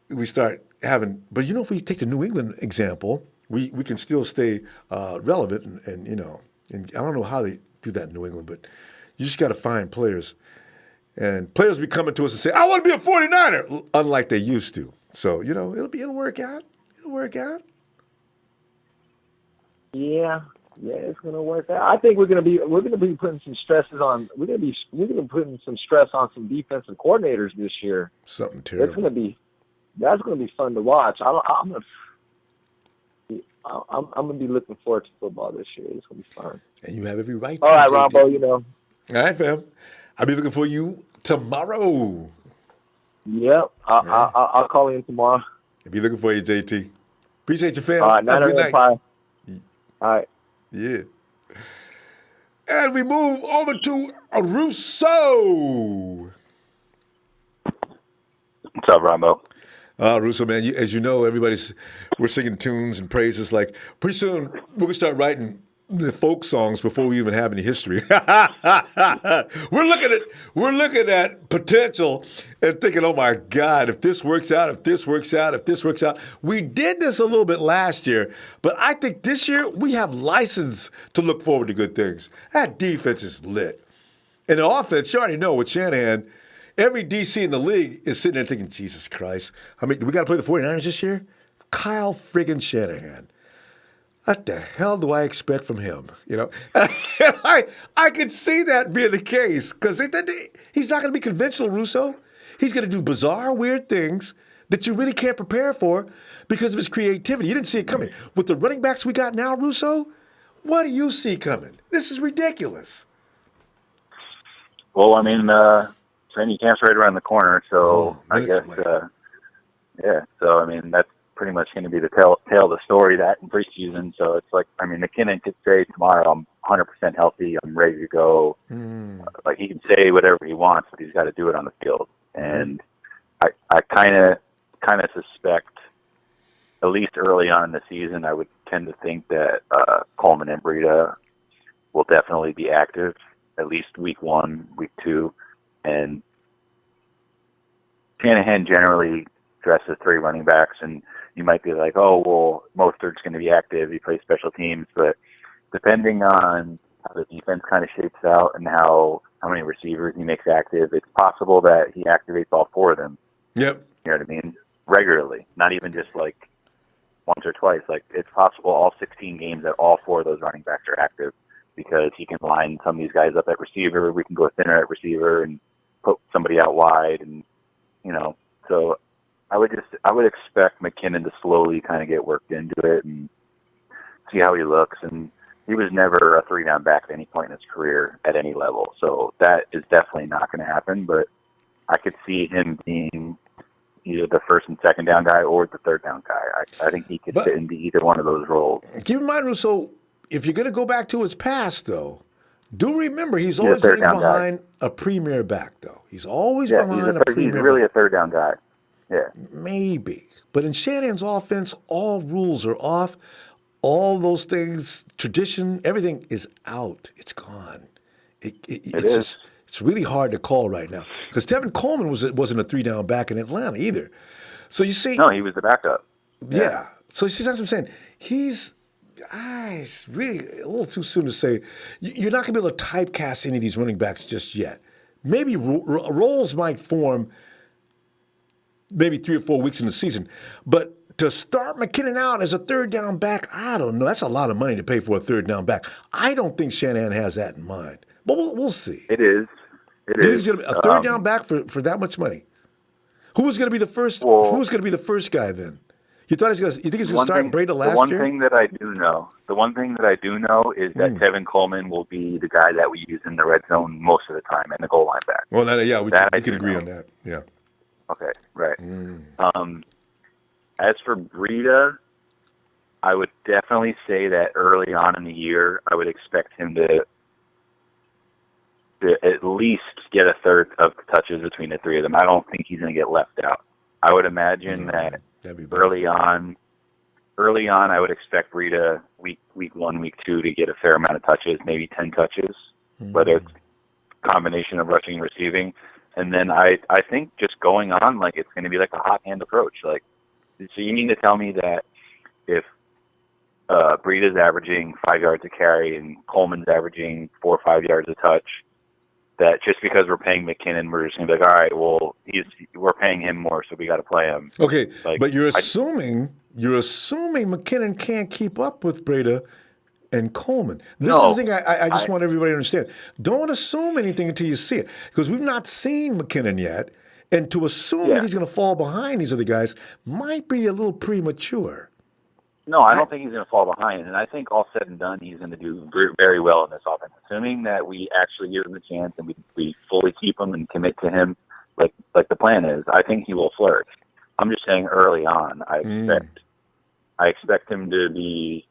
we start having, but if we take the New England example, we can still stay relevant. And I don't know how they do that in New England, but you just got to find players. And players will be coming to us and say, I want to be a 49er, unlike they used to. So, it'll work out. It'll work out. Yeah, it's gonna work out. I think we're gonna be putting some stresses on. We're gonna be putting some stress on some defensive coordinators this year. Something terrible. That's gonna be fun to watch. I'm gonna be looking forward to football this year. It's gonna be fun. And you have every right. All right, Ronbo. All right, fam. I'll be looking for you tomorrow. Yep, I'll call in tomorrow. I'll be looking for you, JT. Appreciate you, fam. All right, have a good night. All right. Yeah. And we move over to Russo. What's up, Ronbo? Russo, man, as you know, we're singing tunes and praises. Like, pretty soon, we're going to start writing the folk songs before we even have any history. We're looking at potential and thinking, oh my God, if this works out. We did this a little bit last year, but I think this year we have license to look forward to good things. That defense is lit. And the offense, you already know with Shanahan, every DC in the league is sitting there thinking, Jesus Christ, we got to play the 49ers this year? Kyle friggin' Shanahan. What the hell do I expect from him? I could see that being the case because he's not going to be conventional, Russo. He's going to do bizarre, weird things that you really can't prepare for because of his creativity. You didn't see it coming. With the running backs we got now, Russo, what do you see coming? This is ridiculous. Well, training camp's right around the corner, so I guess, So, that's pretty much going to be the tale of the story that in preseason. So it's like, Mckenna could say tomorrow, I'm 100% healthy, I'm ready to go. Like he can say whatever he wants, but he's got to do it on the field. And I kind of suspect, at least early on in the season, I would tend to think that Coleman and Breida will definitely be active, at least week 1, week 2. And Shanahan generally dresses 3 running backs, and you might be like, oh, well, Mostert's going to be active. He plays special teams. But depending on how the defense kind of shapes out and how many receivers he makes active, it's possible that he activates all 4 of them. Yep. You know what I mean? Regularly, not even just like once or twice. Like it's possible all 16 games that all 4 of those running backs are active because he can line some of these guys up at receiver. We can go thinner at receiver and put somebody out wide. And, so I would expect McKinnon to slowly kind of get worked into it and see how he looks. And he was never a 3-down back at any point in his career at any level. So that is definitely not going to happen. But I could see him being either the first and second down guy or the third down guy. I think he could fit into either one of those roles. Keep in mind, Russo, if you're going to go back to his past, though, do remember he's always running behind a premier back, though. He's always behind a premier back. He's really a third down guy. Yeah. Maybe. But in Shanahan's offense, all rules are off. All those things, tradition, everything is out. It's gone. It's really hard to call right now. Because Tevin Coleman wasn't a 3-down back in Atlanta either. So you see. No, he was the backup. Yeah. So you see, that's what I'm saying. It's really a little too soon to say. You're not going to be able to typecast any of these running backs just yet. maybe roles might form maybe 3 or 4 weeks in the season. But to start McKenna out as a third down back, I don't know. That's a lot of money to pay for a third down back. I don't think Shanahan has that in mind. But we'll see. It is. It You think is. he's gonna be a third down back for that much money? Who was going to be the first? Who Well, was going to be the first guy then? You thought you think he's going to start Breda last year? The one thing that I do know is that Tevin Coleman will be the guy that we use in the red zone most of the time and the goal line back. Well, we can agree on that. Yeah. Okay, right. As for Breda, I would definitely say that early on in the year, I would expect him to at least get a third of the touches between the three of them. I don't think he's going to get left out. I would imagine that early on, I would expect Breda week 1, week 2 to get a fair amount of touches, maybe 10 touches, whether it's a combination of rushing and receiving. And then I think just going on, like, it's going to be like a hot hand approach. Like, so you mean to tell me that if Breda's averaging 5 yards a carry and Coleman's averaging 4 or 5 yards a touch, that just because we're paying McKinnon, we're just going to be like, all right, well, we're paying him more, so we got to play him. Okay, but you're assuming McKinnon can't keep up with Breda and Coleman. This is the thing I just want everybody to understand. Don't assume anything until you see it, because we've not seen McKinnon yet, and to assume that he's going to fall behind these other guys might be a little premature. No, I don't think he's going to fall behind, and I think all said and done, he's going to do very well in this offense. Assuming that we actually give him a chance and we fully keep him and commit to him, like the plan is, I think he will flourish. I'm just saying early on, I expect him to be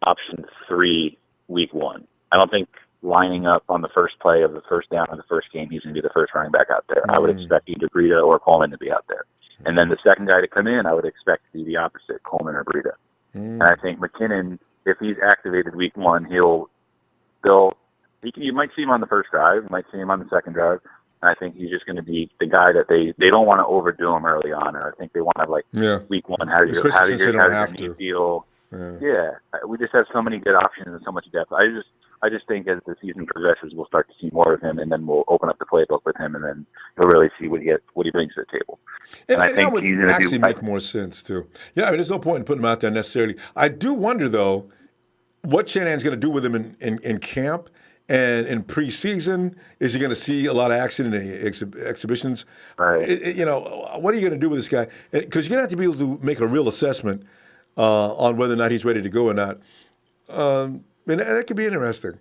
option 3 week 1. I don't think lining up on the first play of the first down of the first game, he's going to be the first running back out there. I would expect either Breda or Coleman to be out there. And then the second guy to come in, I would expect to be the opposite, Coleman or Breda. And I think McKinnon, if he's activated week 1, you might see him on the first drive, you might see him on the second drive. And I think he's just going to be the guy that they don't want to overdo him early on. And I think they want to week 1, how do you feel? Yeah, we just have so many good options and so much depth. I just think as the season progresses, we'll start to see more of him, and then we'll open up the playbook with him, and then you'll really see what he brings to the table. And I think that would actually make more sense too. Yeah, I mean, there's no point in putting him out there necessarily. I do wonder though, what Shanahan's going to do with him in camp and in preseason. Is he going to see a lot of action in the exhibitions? Right. What are you going to do with this guy? Because you're going to have to be able to make a real assessment on whether or not he's ready to go or not. And that could be interesting.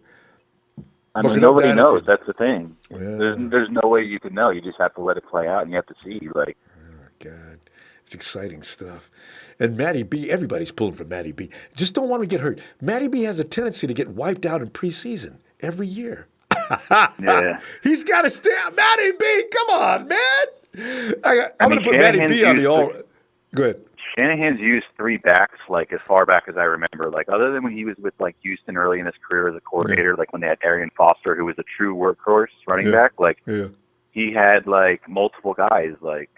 I mean, nobody knows. That's the thing. Yeah. There's no way you can know. You just have to let it play out, and you have to see. Like, oh, God. It's exciting stuff. And Matty B, everybody's pulling for Matty B. Just don't want him to get hurt. Matty B has a tendency to get wiped out in preseason every year. Yeah. He's got to stay out. Matty B, come on, man. I'm going to put Matty B on the all. Good. Shanahan's used 3 backs, like, as far back as I remember. Like, other than when he was with, like, Houston early in his career as a coordinator, like when they had Arian Foster, who was a true workhorse running back, he had, like, multiple guys. Like,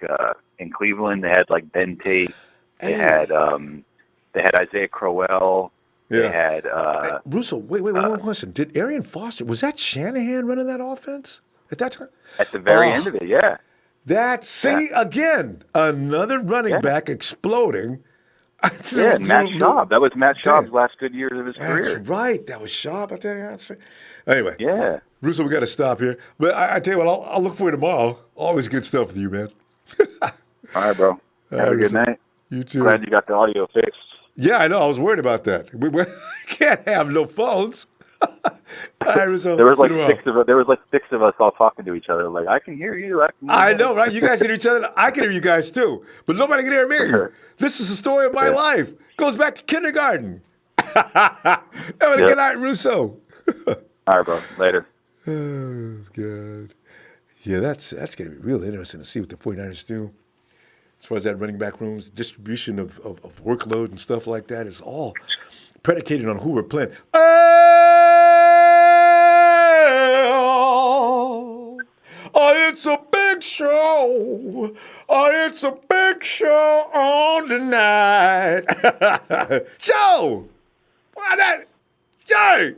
in Cleveland, they had, like, Ben Tate. They had Isaiah Crowell. They had... Russo, wait, one question. Did Arian Foster, was that Shanahan running that offense at that time? At the very end of it, yeah. Again, another running back exploding. Matt Schaub. That was Matt Schaub's last good years of his career. That's right. That was Schaub. I tell you, that's right. Anyway. Yeah. Russo, we got to stop here. But I tell you what, I'll look for you tomorrow. Always good stuff with you, man. All right, bro. Have a good night. You too. Glad you got the audio fixed. Yeah, I know. I was worried about that. We can't have no phones. All right, Russo. There was like 6 of us all talking to each other. Like, I can hear you. I know, right? You guys can hear each other. I can hear you guys too, but nobody can hear me. This is the story of my life. Goes back to kindergarten. Have a good night, Russo. All right, bro. Later. Oh, God. Yeah, that's going to be real interesting to see what the 49ers do. As far as that running back room's distribution of workload and stuff like that is all predicated on who we're playing. It's a big show. It's a big show on tonight. Show! Why that? Jay!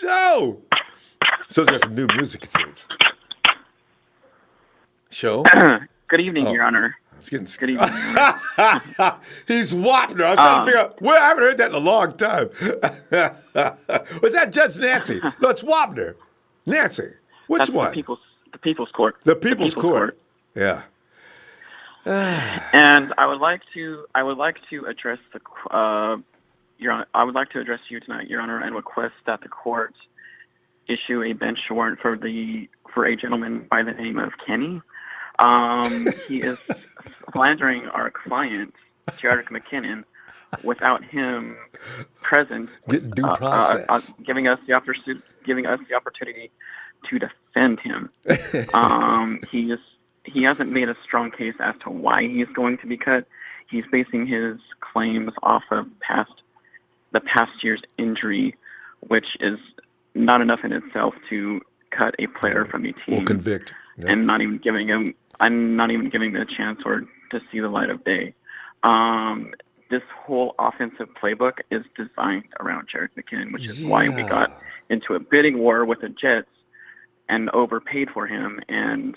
Show. So it's got some new music, it seems. Show. Good evening, Your Honor. It's getting Good evening, Your Honor. He's Wapner. I was trying to figure out. Well, I haven't heard that in a long time. Was that Judge Nancy? No, it's Wapner. Nancy. Which That's one? The People's Court. The People's Court. Yeah. And I would like to address Your Honor. I would like to address you tonight, Your Honor, and request that the court issue a bench warrant for a gentleman by the name of Kenny. He is slandering our client, Jared McKinnon, without him present, getting due process, giving us the opportunity to defend him. He hasn't made a strong case as to why he's going to be cut. He's basing his claims off of the past year's injury, which is not enough in itself to cut a player from a team or convict, and not even giving him a chance or to see the light of day. This whole offensive playbook is designed around Jared McKinnon, which is why we got into a bidding war with the Jets and overpaid for him, and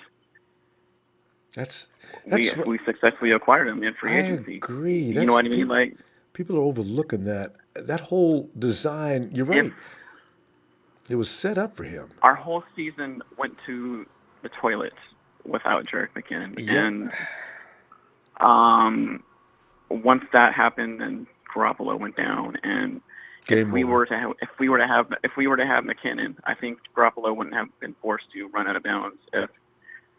we successfully acquired him in free agency. I agree. You know what I mean? Like, people are overlooking that whole design. You're right. It was set up for him. Our whole season went to the toilet without Jared McKinnon, and once that happened, then Garoppolo went down, and if we were to have McKinnon, I think Garoppolo wouldn't have been forced to run out of bounds if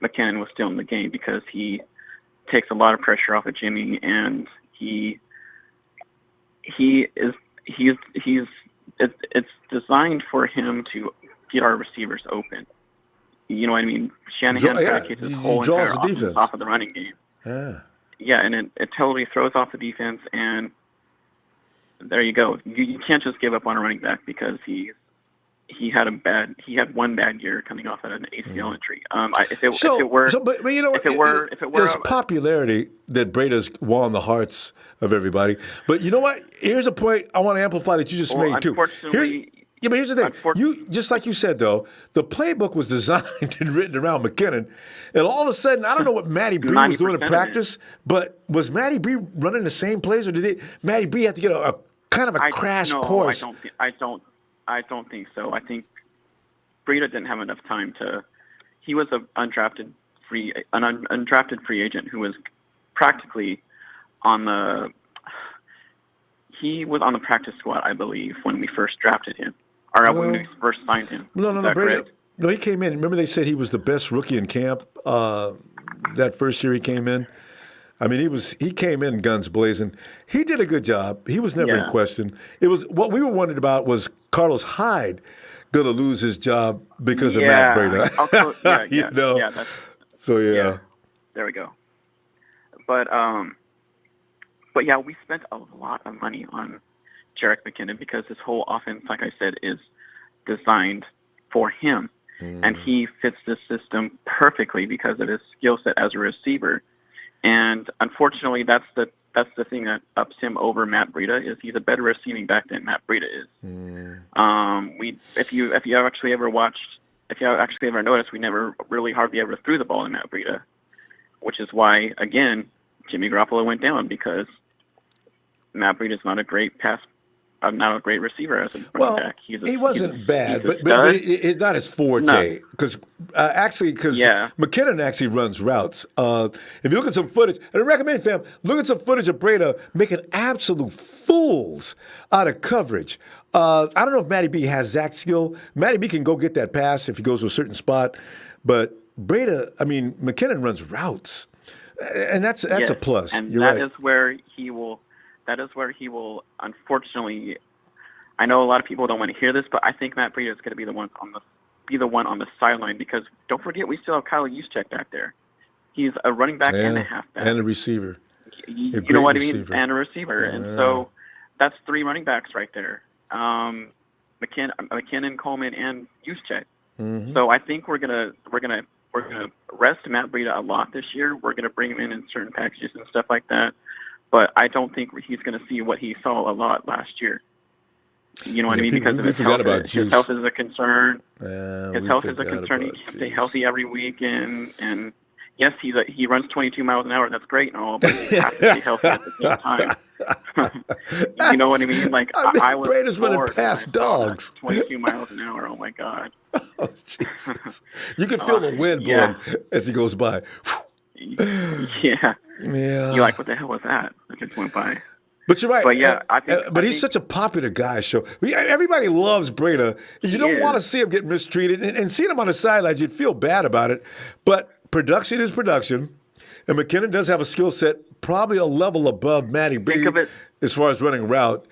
McKinnon was still in the game, because he takes a lot of pressure off of Jimmy, and it's designed for him to get our receivers open. You know what I mean? Shanahan dedicates his whole entire offense off of the running game. Yeah, and it totally throws off the defense, and there you go. You can't just give up on a running back because he had one bad year coming off of an ACL injury. There's popularity that Breda's won the hearts of everybody. But you know what? Here's a point I want to amplify that you just made too. But here's the thing. You just like you said though, the playbook was designed and written around McKinnon, and all of a sudden, I don't know what Matty Bree was doing in practice, but was Matty Bree running the same plays, or did Matty Bree have to get a kind of a crash course? I don't think so. I think Breida didn't have enough time to. He was an undrafted free agent who was practically on the. He was on the practice squad, I believe, when we first drafted him, or when we first signed him. No, Breida. No, he came in. Remember, they said he was the best rookie in camp that first year he came in. I mean, he came in guns blazing. He did a good job. He was never in question. It was what we were wondering about was Carlos Hyde going to lose his job because of Matt Breida. There we go. But yeah, we spent a lot of money on Jerick McKinnon because this whole offense, like I said, is designed for him, and he fits this system perfectly because of his skill set as a receiver. And unfortunately, that's the thing that ups him over Matt Breida is he's a better receiving back than Matt Breida is. If you actually ever noticed, we never really hardly ever threw the ball to Matt Breida, which is why again Jimmy Garoppolo went down because Matt Breida is not a great receiver as a running back. He wasn't bad, but it's not his forte. Because McKinnon actually runs routes. If you look at some footage, and I recommend, fam, look at some footage of Breida making absolute fools out of coverage. I don't know if Matty B has that skill. Matty B can go get that pass if he goes to a certain spot, but McKinnon runs routes, and that's a plus. And You're right. That is where he will, unfortunately, I know a lot of people don't want to hear this, but I think Matt Breida is going to be the one on the sideline because don't forget we still have Kyle Juszczyk back there. He's a running back and a halfback. And a receiver. You know what I mean? And a receiver. And so that's three running backs right there. McKinnon, Coleman, and Juszczyk. So I think we're gonna rest Matt Breida a lot this year. We're going to bring him in certain packages and stuff like that. But I don't think he's going to see what he saw a lot last year. You know what I mean? Because of his health. His health is a concern. His health is a concern. He can't stay healthy every week, and yes, he runs 22 miles an hour. That's great and all, but he has to stay healthy at the same time. You know what I mean? Like I was Breida's running past dogs. 22 miles an hour. Oh my God. Oh Jesus! You can feel the wind blowing as he goes by. Yeah. You're like, what the hell was that? It just went by. But you're right. But yeah, I think he's such a popular guy. Everybody loves Breida. You don't want to see him get mistreated, and seeing him on the sidelines, you'd feel bad about it. But production is production, and Mckenna does have a skill set probably a level above Matty B as far as running a route.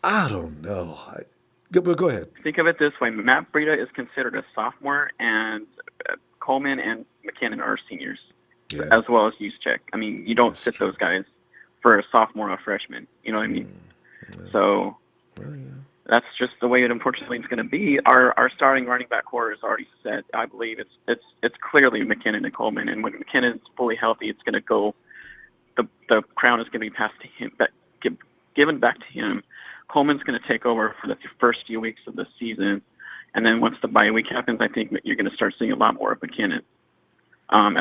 I don't know. Go ahead. Think of it this way: Matt Breida is considered a sophomore, and Coleman and Mckenna are seniors, as well as Juszczyk. I mean, you don't sit those guys for a sophomore or freshman. You know what I mean? So that's just the way it unfortunately is going to be. Our starting running back core is already set. I believe it's clearly McKenna and Coleman, and when McKenna is fully healthy, it's going to go. The crown is going to be passed to him, given back to him. Coleman's going to take over for the first few weeks of the season, and then once the bye week happens, I think you're going to start seeing a lot more of McKenna.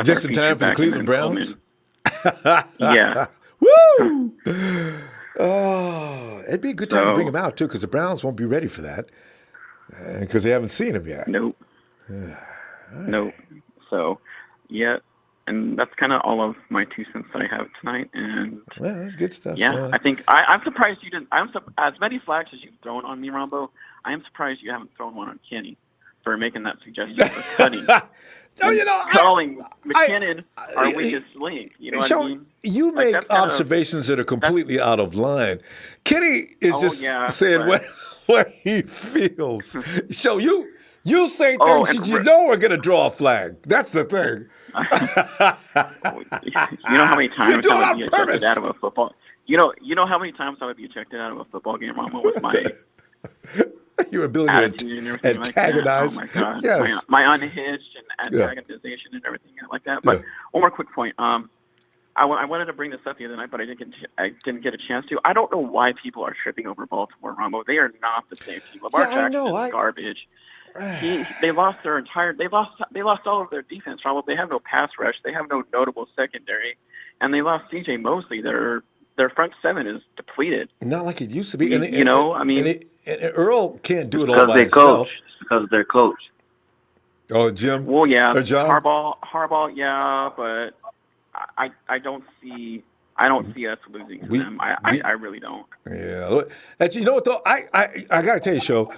Just in time for the Cleveland Browns. Yeah. Woo! Oh, it'd be a good time to bring him out too, because the Browns won't be ready for that, because they haven't seen him yet. Nope. Nope. So, yeah, and that's kind of all of my 2 cents that I have tonight. And that's good stuff. Yeah, I think I'm surprised you didn't. As many flags as you've thrown on me, Ronbo, I am surprised you haven't thrown one on Kenny for making that suggestion for cutting. Calling McKinnon our weakest link. You know what I mean? You make observations that are completely out of line. Kenny is saying what he feels. So you say things that you know are going to draw a flag. That's the thing. You know how many times I would be purpose. ejected out of a football? You know how many times I would be ejected out of a football game, Rama, with my your ability to antagonize. Like that. Oh my God. Yes. My unhinged and antagonization and everything like that. But one more quick point. I wanted to bring this up the other night, but I didn't get a chance to. I don't know why people are tripping over Baltimore, Rambo. They are not the same team. Lamar Jackson is garbage. They lost all of their defense, Rambo. They have no pass rush. They have no notable secondary, and they lost C.J. Mosley. Their front seven is depleted. Not like it used to be. And Earl can't do it all by himself. Because they're coached. Oh, Jim. Well, yeah, or John? Harbaugh, yeah, but I don't see us losing to them. I really don't. Yeah, you know what though? I got to tell you, Show,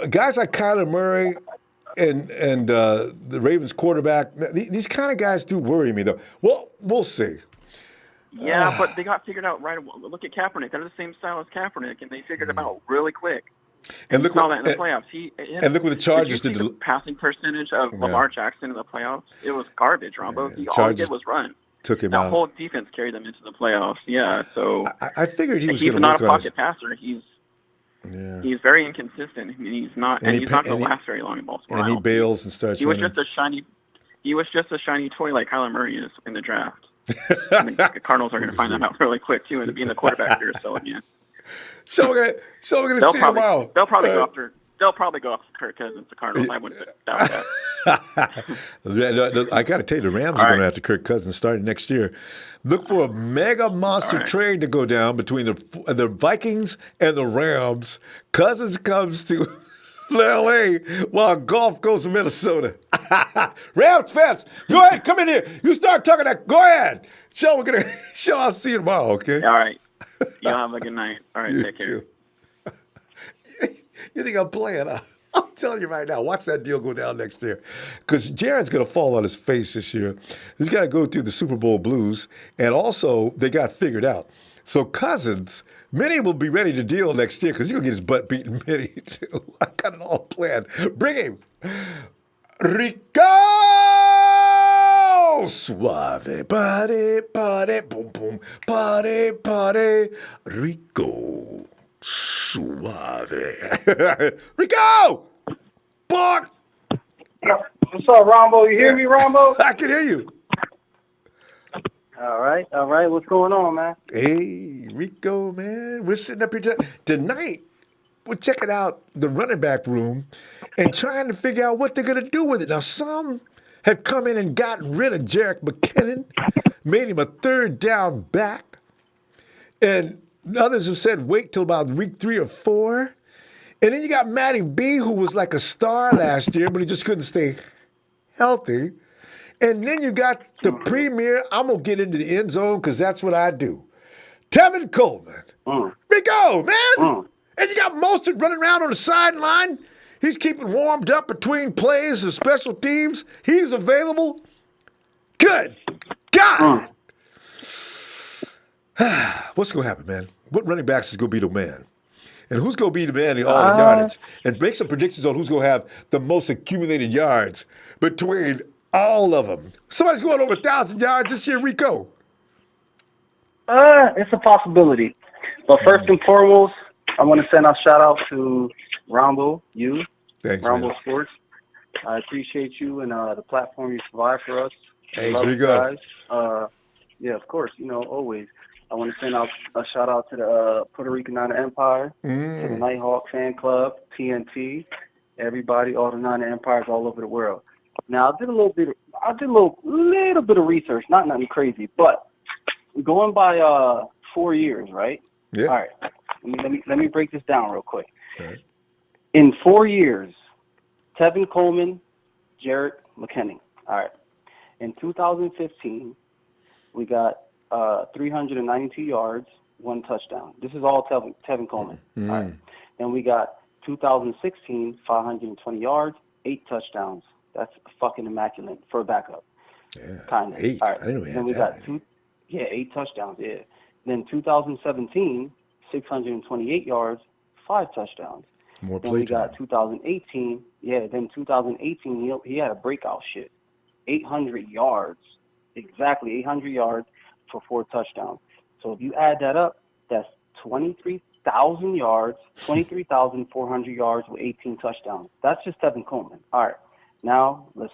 guys like Kyler Murray and the Ravens quarterback, these kind of guys do worry me though. Well, we'll see. Yeah, but they got figured out right away. Look at Kaepernick. They're the same style as Kaepernick, and they figured him out really quick. And look saw that in the playoffs. And look what the Chargers did. The passing percentage of Lamar Jackson in the playoffs, it was garbage, Rombo. All he did was run. Took him out. The whole defense carried them into the playoffs. Yeah, so I figured he was going to work on. He's not a pocket passer. He's very inconsistent. I mean, he's not going to last very long in Baltimore. And he bails and starts. He was just a shiny toy like Kyler Murray is in the draft. I mean, the Cardinals are going to find that out really quick too, and being the quarterback carousel again. So we're going to see tomorrow. They'll probably go after Kirk Cousins. The Cardinals. I wouldn't doubt that. I got to tell you, the Rams are going to have to Kirk Cousins starting next year. Look for a mega monster trade to go down between the Vikings and the Rams. Cousins comes to L.A. while Golf goes to Minnesota. Rams fans, go ahead, come in here. You start talking that. Go ahead. I'll see you tomorrow, okay? All right. Y'all have a good night. All right, take care. You think I'm playing? I'm telling you right now, watch that deal go down next year. Because Jared's going to fall on his face this year. He's got to go through the Super Bowl blues. And also, they got figured out. So Cousins, Minnie will be ready to deal next year because he's going to get his butt beaten, Minnie, too. I got it all planned. Bring him. Rico! Suave. Party, party, boom, boom. Party, party. Rico. Suave. Rico! Bark! What's up, Ronbo? You hear me, Ronbo? I can hear you. All right. What's going on, man? Hey, Rico, man. We're sitting up here tonight. We're checking out the running back room and trying to figure out what they're going to do with it. Now, some have come in and gotten rid of Jerick McKinnon, made him a third down back. And others have said wait till about week 3 or 4. And then you got Matty B, who was like a star last year, but he just couldn't stay healthy. And then you got the premier, I'm going to get into the end zone because that's what I do. Tevin Coleman. Rico, man. And you got Mostert running around on the sideline. He's keeping warmed up between plays and special teams. He's available. Good God. What's going to happen, man? What running backs is going to be the man? And who's going to be the man in all the yardage? And make some predictions on who's going to have the most accumulated yards between all of them. Somebody's going over 1,000 yards this year, Rico. It's a possibility. But first and foremost, I want to send a shout out to Ronbo, you, Thanks, Ronbo man. Sports. I appreciate you and the platform you provide for us. Hey, Love here you you go. guys. Yeah, of course, always. I want to send out a shout out to the Puerto Rican Niner Empire, to the Nighthawk Fan Club, TNT, everybody, all the Niner Empires all over the world. Now, I did a little bit of research, not nothing crazy, but going by 4 years, right? Yeah. All right. Let me break this down real quick. Okay. In 4 years, Tevin Coleman, Jerick McKinnon. All right. In 2015, we got 392 yards, 1 touchdown. This is all Tevin Coleman. All right. Then we got 2016, 520 yards, 8 touchdowns. That's fucking immaculate for a backup. Yeah. Kind of. 8. All right. I didn't know Then we got 8 touchdowns. Yeah. Then 2017, 628 yards, 5 touchdowns. More Then play we got time. 2018. Yeah. Then 2018, he had a breakout shit. 800 yards. Exactly 800 yards for 4 touchdowns. So if you add that up, that's 23,000 yards, 23,400 yards with 18 touchdowns. That's just Tevin Coleman. All right. Now let's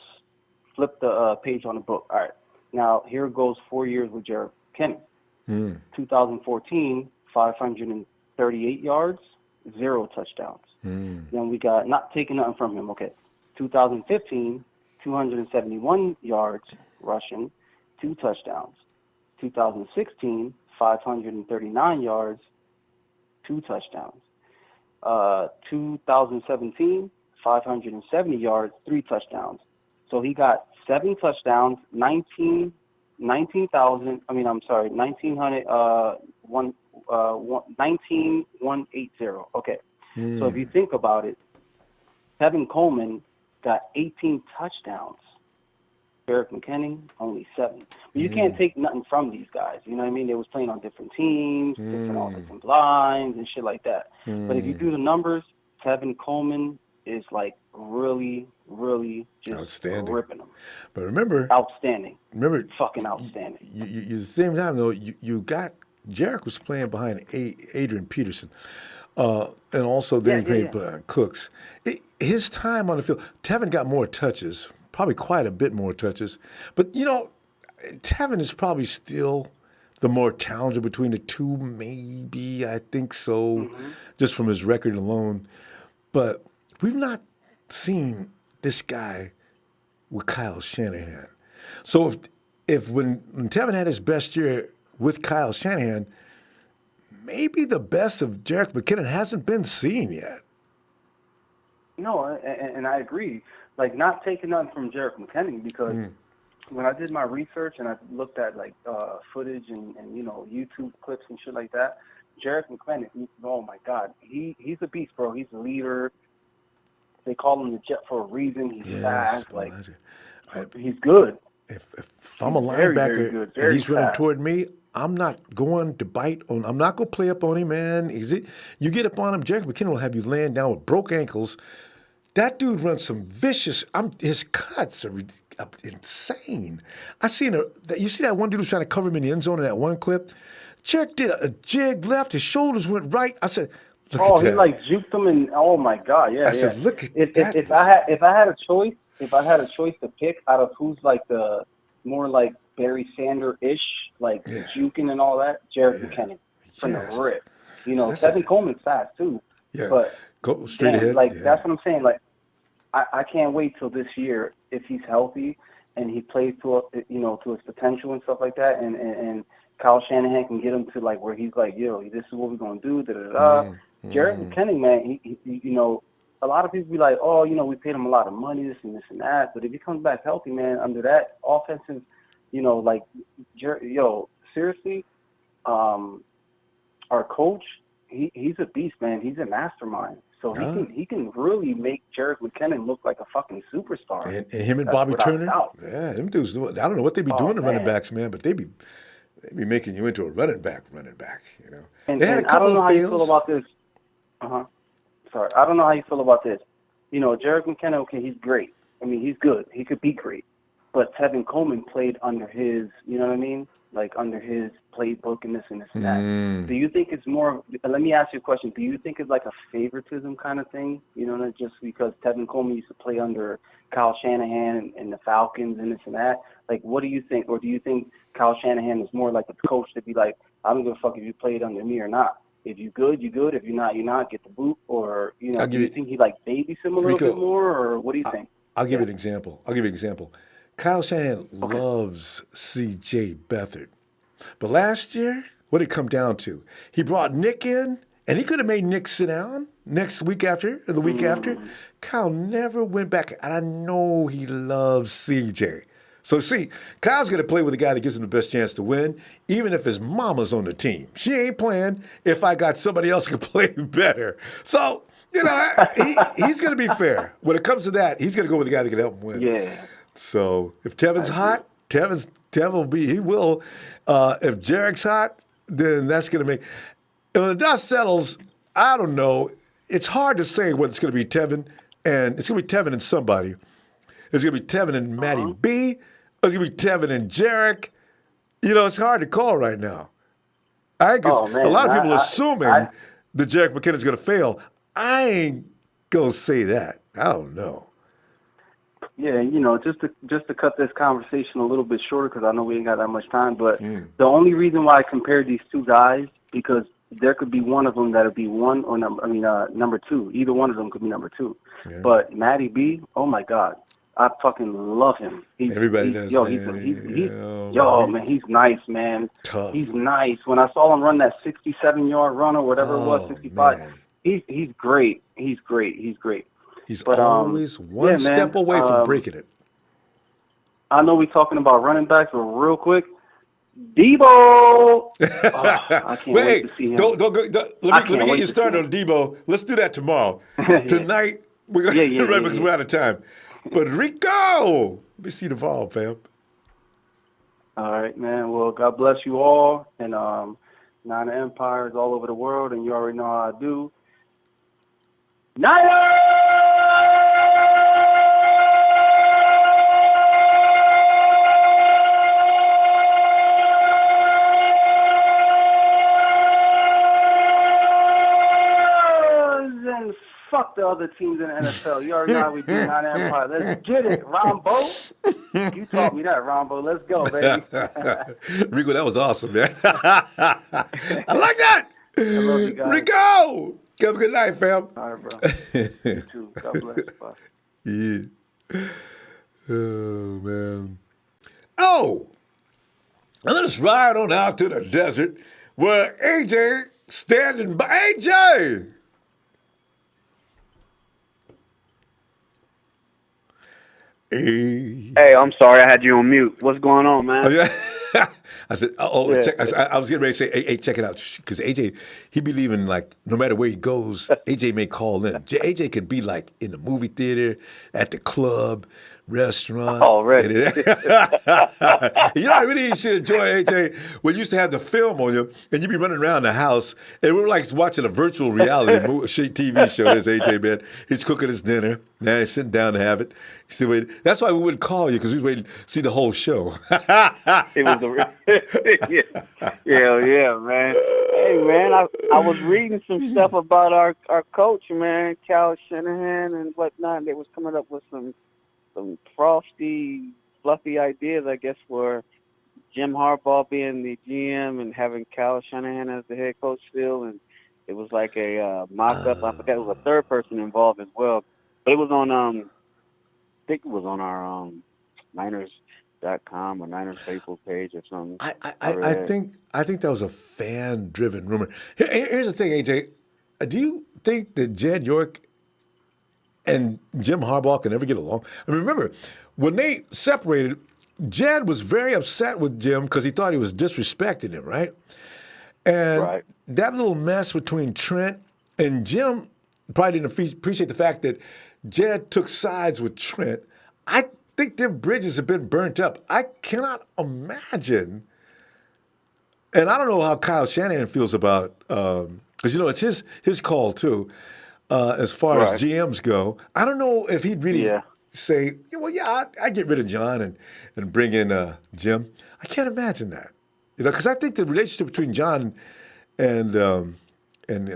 flip the page on the book. All right. Now here goes 4 years with Jerick McKinnon. 2014, 538 yards, 0 touchdowns. Then we got, not taking nothing from him, okay. 2015, 271 yards rushing, 2 touchdowns. 2016, 539 yards, 2 touchdowns. 2017, 570 yards, 3 touchdowns. So he got 7 touchdowns, 19,000. 19,180. Okay. So if you think about it, Tevin Coleman got 18 touchdowns. Jerick McKinnon, only 7. But you can't take nothing from these guys. You know what I mean? They was playing on different teams, different lines and shit like that. But if you do the numbers, Tevin Coleman is like really, really just outstanding, ripping them. But remember, fucking outstanding. You at the same time though, you got Jerick was playing behind Adrian Peterson, and also then he played behind Cooks. His time on the field, Tevin got more touches, probably quite a bit more touches. But Tevin is probably still the more talented between the two, maybe. I think so, just from his record alone. But we've not seen this guy with Kyle Shanahan. So if when Tevin had his best year with Kyle Shanahan, maybe the best of Jerick McKinnon hasn't been seen yet. No, and I agree. Like, not taking nothing from Jerick McKinnon, because when I did my research and I looked at like footage and YouTube clips and shit like that, Jerick McKinnon, oh my God, he's a beast, bro. He's a leader. They call him the Jet for a reason. He's fast. Like, he's good. If I'm a linebacker and he's running toward me, I'm not going to bite on. I'm not going to play up on him, man. You get up on him, Jerick McKinnon will have you laying down with broke ankles. That dude runs some vicious. His cuts are insane. You see that one dude who's trying to cover him in the end zone in that one clip? Jerick did a jig left. His shoulders went right. I said, look at that. He like juked him, and oh my God, yeah. I said, look at if that. If I had a choice, if I had a choice to pick out of who's like the more like Barry Sanders-ish, like juking and all that, Jarek McKenna from the rip. You know, Tevin Coleman's fast too. Yeah. But go straight damn, ahead. like that's what I'm saying. Like I can't wait till this year if he's healthy and he plays to his potential and stuff like that, and Kyle Shanahan can get him to like where he's like, yo, this is what we're gonna do. Da da da. Jarek McKenna, man, he you know, a lot of people be like, oh, you know, we paid him a lot of money, this and that. But if he comes back healthy, man, under that offensive, you know, like, seriously, our coach, he's a beast, man. He's a mastermind. So he can really make Jarek McKinnon look like a fucking superstar. And him and Bobby Turner, yeah, them dudes. I don't know what they be doing to running backs, man, but they be making you into a running back. You know, and, they had a couple I don't know of how fails. you feel about this. Sorry, I don't know how you feel about this. You know, Jarek McKenna, okay, he's great. I mean, he's good. He could be great. But Tevin Coleman played under his, you know what I mean? Like under his playbook and this and that. Do you think it's more, let me ask you a question. Do you think it's like a favoritism kind of thing? You know, not just because Tevin Coleman used to play under Kyle Shanahan and the Falcons and this and that. Like, what do you think? Or do you think Kyle Shanahan is more like a coach to be like, I don't give a fuck if you played under me or not. If you good, you good. If you're not, you're not. Get the boot. Or, you know, do you think he like babies him a little bit more? Or what do you think? I'll give you an example. Kyle Shanahan loves C.J. Beathard. But last year, what did it come down to? He brought Nick in, and he could have made Nick sit down next week after, or the week after. Kyle never went back. And I know he loves C.J. So, see, Kyle's going to play with a guy that gives him the best chance to win, even if his mama's on the team. She ain't playing if I got somebody else who can play better. So, you know, he's going to be fair. When it comes to that, he's going to go with the guy that can help him win. Yeah. So if Tevin's hot, Tevin will be. He will. If Jarek's hot, then that's going to make. And when the dust settles, I don't know. It's hard to say whether it's going to be Tevin and it's going to be Tevin and somebody. It's going to be Tevin and Matty B. Or it's going to be Tevin and Jarek. You know, it's hard to call right now. I think a lot of people are assuming that Jarek McKinnon's going to fail. I ain't going to say that. I don't know. Yeah, you know, just to cut this conversation a little bit shorter because I know we ain't got that much time. But the only reason why I compared these two guys because there could be one of them that'll be one or number two. Either one of them could be number two. Yeah. But Matty B, oh my God, I fucking love him. Everybody does. Man, he's nice, man. Tough. He's nice. When I saw him run that 67-yard run or whatever it was, 65, man. He's great. He's great. He's always one step away from breaking it. I know we're talking about running backs, but real quick, Debo. I can't wait to see him. Don't let me get you started on Debo. Let's do that tomorrow. Tonight, we're going to run because we're out of time. But Rico, let me see the ball, fam. All right, man. Well, God bless you all. And Nine Empires all over the world, and you already know how I do. Niners! And fuck the other teams in the NFL. You already know how we do Nine Empire. Let's get it, Ronbo. You taught me that, Ronbo. Let's go, baby. Rico, that was awesome, man. I like that. I love you guys. Rico! Have a good night, fam. All right, bro. You too. God bless. Bye. Yeah. Oh, man. Oh! And let's ride on out to the desert where AJ standing by. AJ! Hey, I'm sorry. I had you on mute. What's going on, man? Oh, yeah. I said, check. I was getting ready to say, hey, check it out. Because AJ, he be leaving, like, no matter where he goes, AJ may call in. AJ could be, like, in the movie theater, at the club, restaurant. Already. You know, I really should enjoy AJ. We used to have the film on you, and you'd be running around the house, and we were like watching a virtual reality TV show. There's AJ, man. He's cooking his dinner. Now he's sitting down to have it. He's still waiting. That's why we wouldn't call you, because we was waiting to see the whole show. It was yeah, man. Hey, man, I was reading some stuff about our coach, man, Cal Shanahan and whatnot. They was coming up with some some frosty, fluffy ideas, I guess, for Jim Harbaugh being the GM and having Kyle Shanahan as the head coach still, and it was like a mock-up. I forget, it was a third person involved as well, but it was on I think it was on our Niners.com or Niners Facebook page or something. I think that was a fan-driven rumor. Here's the thing, AJ. Do you think that Jed York and Jim Harbaugh can ever get along? I mean, remember, when they separated, Jed was very upset with Jim because he thought he was disrespecting him, right? And that little mess between Trent and Jim probably didn't appreciate the fact that Jed took sides with Trent. I think their bridges have been burnt up. I cannot imagine. And I don't know how Kyle Shanahan feels about, because, it's his call, too, as far as GMs go. I don't know if he'd really say, well, I get rid of John and bring in Jim. I can't imagine that. Because I think the relationship between John and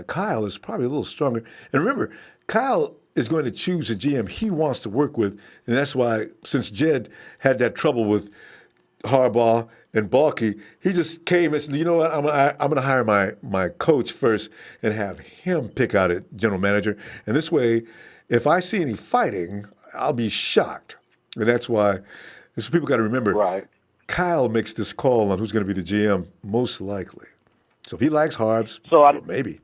Kyle is probably a little stronger. And remember, Kyle is going to choose a GM he wants to work with, and that's why, since Jed had that trouble with Harbaugh and Balky, he just came and said, you know what, I'm going to hire my coach first and have him pick out a general manager. And this way, if I see any fighting, I'll be shocked. And that's why, people got to remember, Kyle makes this call on who's going to be the GM most likely. So if he likes Harbs, maybe.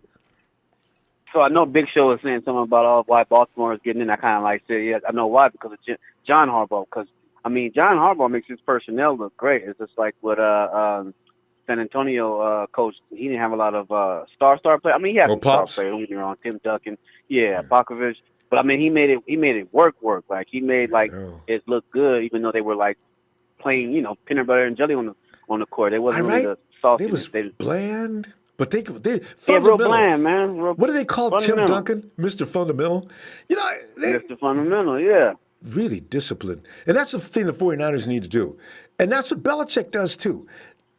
So I know Big Show was saying something about why Baltimore is getting in. I kind of like said, yeah, I know why, because of John Harbaugh. Because, John Harbaugh makes his personnel look great. It's just like what San Antonio coach, he didn't have a lot of star players. He had some star players, don't get me wrong, Tim Duncan, Popovich. But, he made it work. Like, he made, it look good, even though they were, like, playing, peanut butter and jelly on the court. They wasn't really the saltiness. They was bland. But they real bland, man. What do they call Tim Duncan? Mr. Fundamental? Mr. Fundamental, yeah. Really disciplined. And that's the thing the 49ers need to do. And that's what Belichick does, too.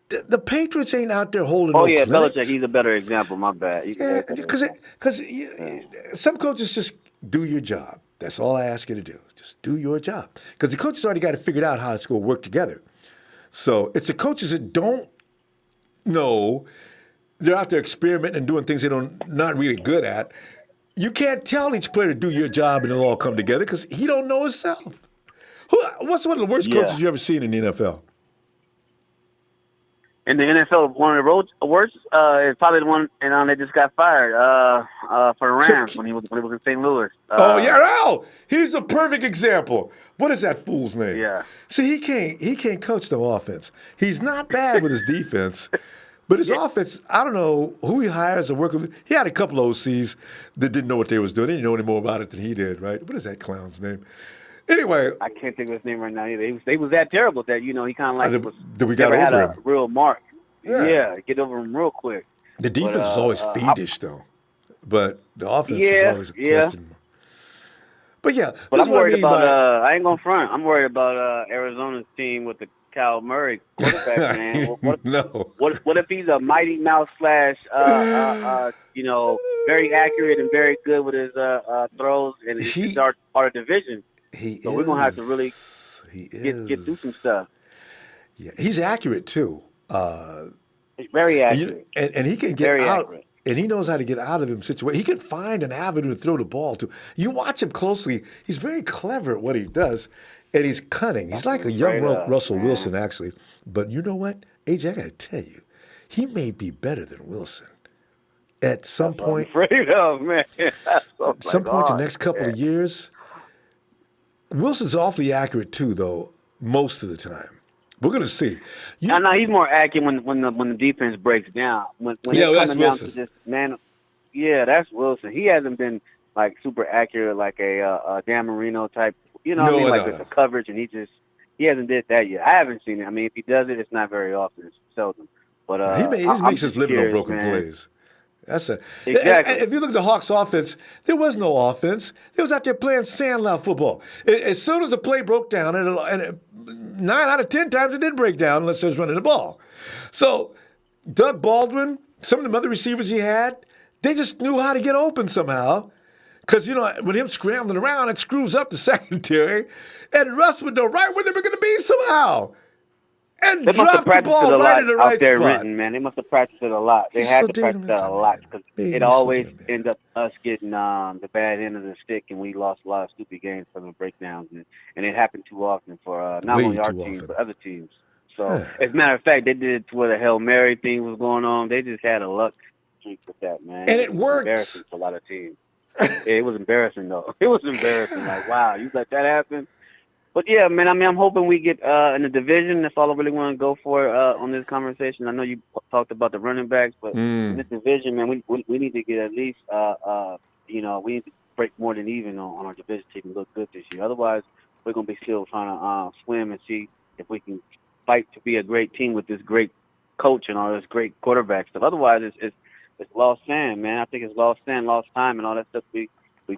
The Patriots ain't out there holding clinics. Belichick, he's a better example, my bad. Because some coaches just do your job. That's all I ask you to do. Just do your job. Because the coaches already got it figured out how it's going to work together. So it's the coaches that don't know. They're out there experimenting and doing things they're not really good at. You can't tell each player to do your job and it'll all come together because he don't know himself. What's one of the worst coaches you ever seen in the NFL? In the NFL, one of the worst is probably the one that just got fired for the Rams when he was in St. Louis. He's a perfect example. What is that fool's name? Yeah. See, he can't coach no offense. He's not bad with his defense. But his offense, I don't know who he hires or work with. He had a couple of OCs that didn't know what they was doing. They didn't know any more about it than he did, right? What is that clown's name? Anyway. I can't think of his name right now either. They was that terrible that, he kind of like we got over had him. A real mark. Yeah, get over him real quick. The defense is always fiendish, though. But the offense is always a question. But But I'm worried about, I ain't going to front. I'm worried about Arizona's team with the Kyle Murray quarterback, man. What if he's a Mighty Mouse / very accurate and very good with his throws, and he's our division. So we're gonna have to really get through some stuff. Yeah, he's accurate too. He's very accurate, and he can get out. Accurate. And he knows how to get out of them situations. He can find an avenue to throw the ball to. You watch him closely. He's very clever at what he does. And he's cunning. He's like a young Russell Wilson, actually. But you know what? AJ, I got to tell you, he may be better than Wilson. At some point. I'm afraid of, man. At some point in the next couple of years. Wilson's awfully accurate, too, though, most of the time. We're going to see. No, he's more accurate when the defense breaks down. When that's Wilson. That's Wilson. He hasn't been, like, super accurate like a Dan Marino type. With the coverage, and he hasn't did that yet. I haven't seen it. If he does it, it's not very often. It's seldom. But he makes his living on broken plays. That's it. Exactly. And if you look at the Hawks' offense, there was no offense. They was out there playing sandlot football. As soon as the play broke down, and 9 out of 10 times it did break down unless they was running the ball. So Doug Baldwin, some of the other receivers he had, they just knew how to get open somehow. Because, when him scrambling around, it screws up the secondary. And Russ would know right where they were going to be somehow. And They must have drop the practiced it ball a right lot in the out right there spot. written, man. They must have practiced it a lot. They He's had so to practice damn that a lot because it always end up us getting the bad end of the stick, and we lost a lot of stupid games from the breakdowns, and it happened too often for not Way only our too team often. but other teams. So, as a matter of fact, they did it to where the Hail Mary thing was going on. They just had a luck streak with that, man. And it was works. embarrassing for a lot of teams. It was embarrassing, though. It was embarrassing. Like, wow, you let that happen? But, yeah, man, I'm hoping we get in the division. That's all I really want to go for on this conversation. I know you talked about the running backs, but in this division, man, we need to get at least, we need to break more than even on our division team and look good this year. Otherwise, we're going to be still trying to swim and see if we can fight to be a great team with this great coach and all this great quarterback stuff. Otherwise, it's lost sand, man. I think it's lost sand, lost time, and all that stuff we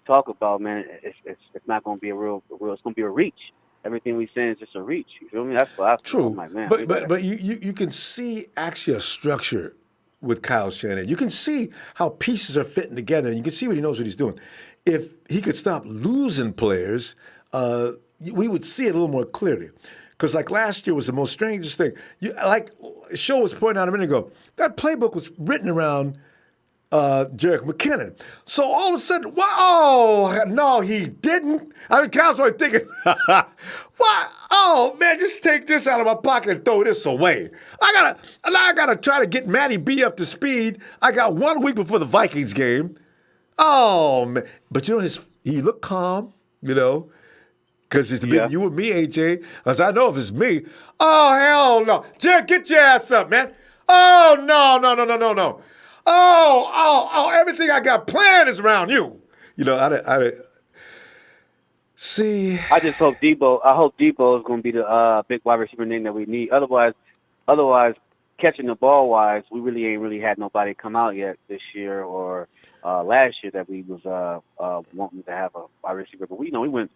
talk about, man. It's not going to be a real. It's going to be a reach. Everything we say is just a reach. You feel me? That's what I feel. True. I'm like, man, But you can see actually a structure with Kyle Shanahan. You can see how pieces are fitting together, and you can see what he knows what he's doing. If he could stop losing players, we would see it a little more clearly. Because like last year was the most strangest thing. Like Show was pointing out a minute ago, that playbook was written around Jerick McKinnon. So all of a sudden, wow, no, he didn't. I mean, Kyle's probably thinking, what? Oh, man, just take this out of my pocket and throw this away. I gotta try to get Matty B up to speed. I got 1 week before the Vikings game. Oh, man. But he looked calm, because it's been you and me, AJ. As I know if it's me, oh, hell no. Jerick, get your ass up, man. Oh, no. Oh, everything I got planned is around you. See. I just hope Debo. I hope Debo is going to be the big wide receiver name that we need. Otherwise, catching the ball wise, we really ain't had nobody come out yet this year or last year that we was wanting to have a wide receiver. But we went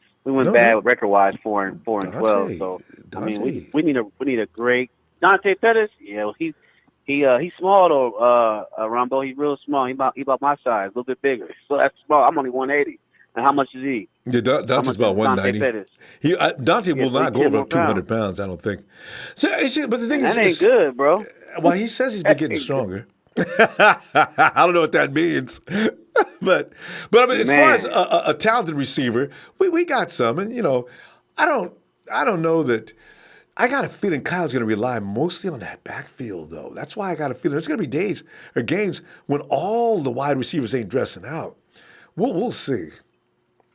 bad record wise 4 and 12. So I mean, we need a great Dante Pettis. Yeah, he's small though, Ronbo. He's real small. He about my size, a little bit bigger. So that's small. I'm only 180. And how much is he? Yeah, Dante's about 190. Dante will not go over 200 pounds, I don't think. So, but the thing is, that ain't good, bro. Well, he says he's been getting stronger. I don't know what that means. but I mean, as far as a talented receiver, we got some, and I don't know that. I got a feeling Kyle's going to rely mostly on that backfield, though. That's why I got a feeling there's going to be days or games when all the wide receivers ain't dressing out. We'll see.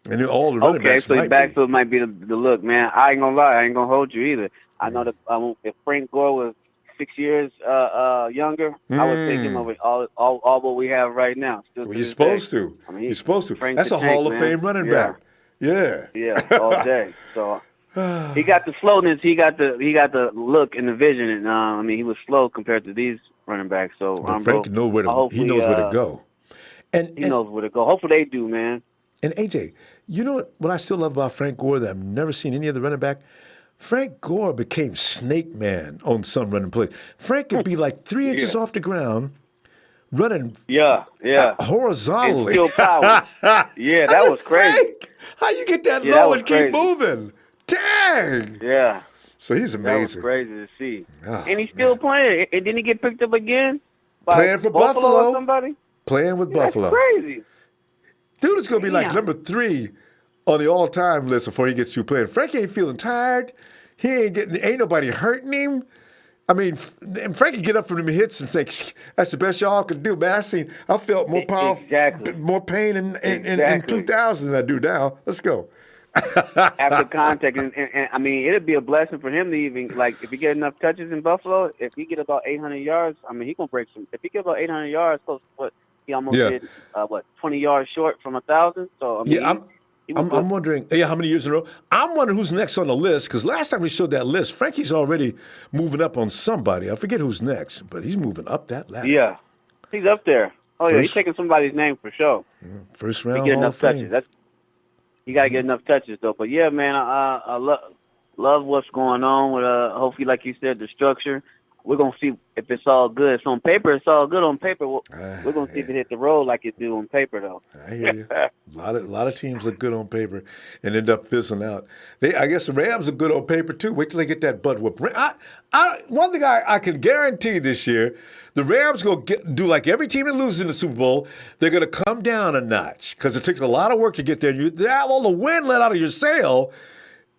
And all the running backs so the backfield might be the look, man. I ain't gonna lie, I ain't gonna hold you either. I know that if Frank Gore was 6 years younger, I would take him over all what we have right now. You're supposed to. You're supposed to. That's a Hall of Fame running back. Yeah. Yeah, all day. So he got the slowness, he got the look and the vision, and he was slow compared to these running backs. So Frank knows where to go. And he knows where to go. Hopefully they do, man. And AJ, you know what I still love about Frank Gore that I've never seen any other running back? Frank Gore became Snake Man on some running plays. Frank could be like 3 inches off the ground, running horizontally. And still power. Yeah, that was crazy. Frank, how you get that low and keep moving? Dang. Yeah. So he's amazing. That was crazy to see. Oh, and he's still playing. And didn't he get picked up again? Playing for Buffalo or somebody? Playing with Buffalo. That's crazy. Dude is going to be like number 3 on the all-time list before he gets through playing. Frank ain't feeling tired. Ain't nobody hurting him. I mean, and Frank can get up from them hits and think, that's the best y'all can do, man. I felt more powerful, more pain in 2000 than I do now. Let's go. After contact, and I mean, it'd be a blessing for him to even, like, if he get enough touches in Buffalo, if he get about 800 yards, I mean, he going to break some. If he get about 800 yards, close to what? He almost did 20 yards short from 1,000. So I mean, I'm wondering. Yeah, how many years in a row? I'm wondering who's next on the list because last time we showed that list, Frankie's already moving up on somebody. I forget who's next, but he's moving up that ladder. Yeah, he's up there. He's taking somebody's name for sure. First round. He get enough touches. You got to get enough touches though. But yeah, man, I love what's going on with hopefully, like you said, the structure. we're gonna see if it's all good. It's on paper. It's all good on paper. We're gonna see if it hit the road like it do on paper, though. I hear you. A lot of teams look good on paper and end up fizzling out. I guess the Rams are good on paper too. Wait till they get that butt whooped. One thing I can guarantee this year, the Rams go do like every team that loses in the Super Bowl. They're going to come down a notch because it takes a lot of work to get there. You have all the wind let out of your sail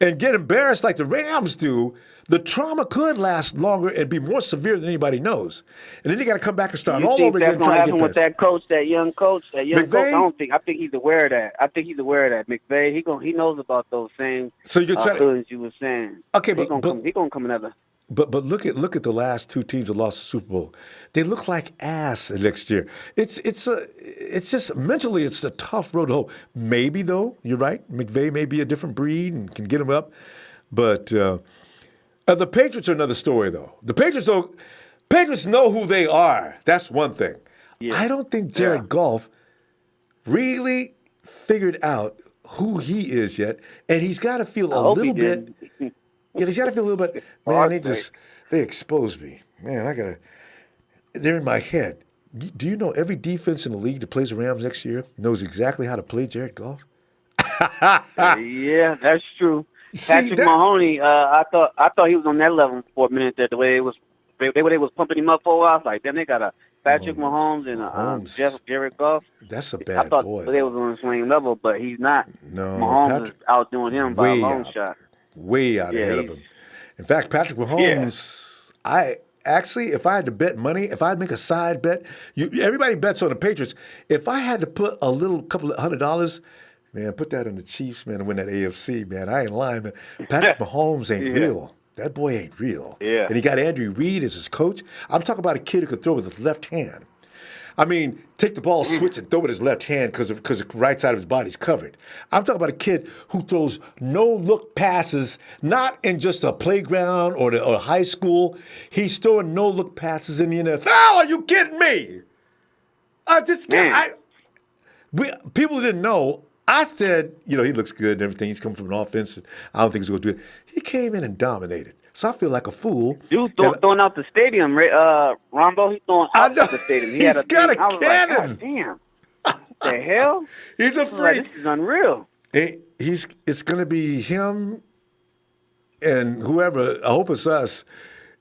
and get embarrassed like the Rams do. The trauma could last longer and be more severe than anybody knows. And then you got to come back and start all over again trying to get with that coach, that young coach? McVay? I think he's aware of that. McVay, he knows about those same feelings you were saying. Okay, he's gonna come another. But look at the last two teams that lost the Super Bowl. They look like ass next year. It's just mentally it's a tough road to hoe. Maybe though, you're right. McVay may be a different breed and can get them up, but. The Patriots are another story, though. The Patriots know who they are. That's one thing. Yeah. I don't think Jared Goff really figured out who he is yet, and he's got to feel a little bit. He's got to feel a little bit. Man, they exposed me. Man, they're in my head. Do you know every defense in the league that plays the Rams next year knows exactly how to play Jared Goff? Yeah, that's true. Patrick Mahoney, I thought he was on that level for a minute there. The way they was pumping him up for a while, I was like, then they got a Patrick Mahomes and Jared Goff. That's a bad boy. I thought they was on the same level, but he's not. No, Mahomes is outdoing him by a long shot. Way out ahead of him. In fact, Patrick Mahomes, if I had to bet money, if I'd make a side bet, everybody bets on the Patriots. If I had to put a couple of $100. Man, put that on the Chiefs, man, to win that AFC, man. I ain't lying, man. Patrick Mahomes ain't real. That boy ain't real. Yeah. And he got Andrew Reid as his coach. I'm talking about a kid who could throw with his left hand. I mean, take the ball, switch, and throw with his left hand because the right side of his body's covered. I'm talking about a kid who throws no-look passes, not in just a playground or high school. He's throwing no-look passes in the NFL. Are you kidding me? People didn't know. I said, he looks good and everything. He's coming from an offense. And I don't think he's going to do it. He came in and dominated. So I feel like a fool. Dude throwing out the stadium, Ronbo, he's throwing out the stadium. He's got a cannon. Like, damn. What the hell? He's a freak. Like, this is unreal. It's going to be him and whoever, I hope it's us,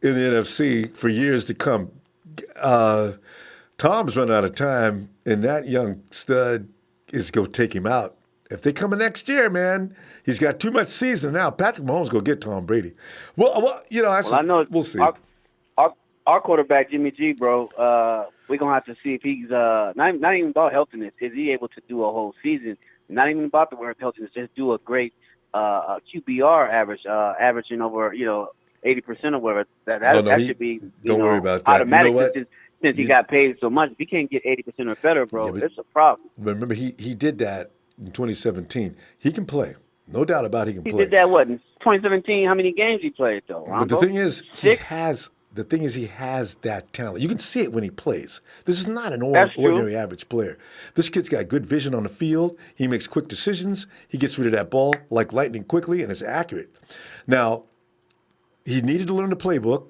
in the NFC for years to come. Tom's run out of time, and that young stud is going to take him out. If they come in next year, man, he's got too much season now. Patrick Mahomes going to get Tom Brady. Well, I know. We'll see. Our quarterback, Jimmy G, bro, we're going to have to see if he's not even about healthiness. Is he able to do a whole season? Not even about the word healthiness. Just do a great QBR average, averaging over, 80% or whatever. That should be don't worry about that. Automatic. You know since he got paid so much, if he can't get 80% or better, bro, it's a problem. But remember, he did that in 2017. He can play. No doubt about he can play. He did that, in 2017? How many games he played, though, Ronbo? But the thing is, he has that talent. You can see it when he plays. This is not an ordinary average player. This kid's got good vision on the field. He makes quick decisions. He gets rid of that ball like lightning quickly, and it's accurate. Now, he needed to learn the playbook.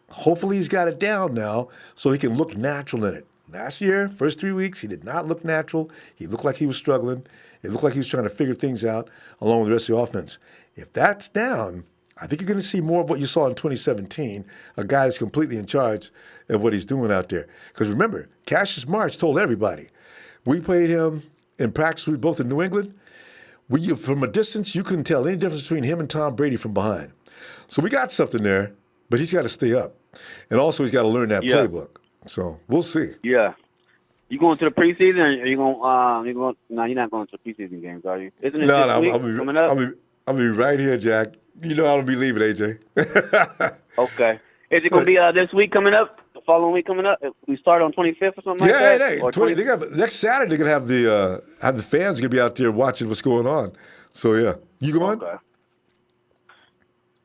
Hopefully he's got it down now so he can look natural in it. Last year, first 3 weeks, he did not look natural. He looked like he was struggling. It looked like he was trying to figure things out along with the rest of the offense. If that's down, I think you're going to see more of what you saw in 2017, a guy that's completely in charge of what he's doing out there. Because remember, Cassius Marsh told everybody, we played him in practice, we were both in New England. From a distance, you couldn't tell any difference between him and Tom Brady from behind. So we got something there, but he's got to stay up. And also he's got to learn that playbook. So we'll see. Yeah. You going to the preseason, or are you going? No, you're not going to the preseason games, are you? Isn't it this week coming up? I'll be right here, Jack. You know I don't be leaving, AJ. Okay. Is it going to be this week coming up? The following week coming up? We start on 25th or something like that? Yeah, they got next Saturday. They're gonna have the fans gonna be out there watching what's going on. So yeah, you going? Okay.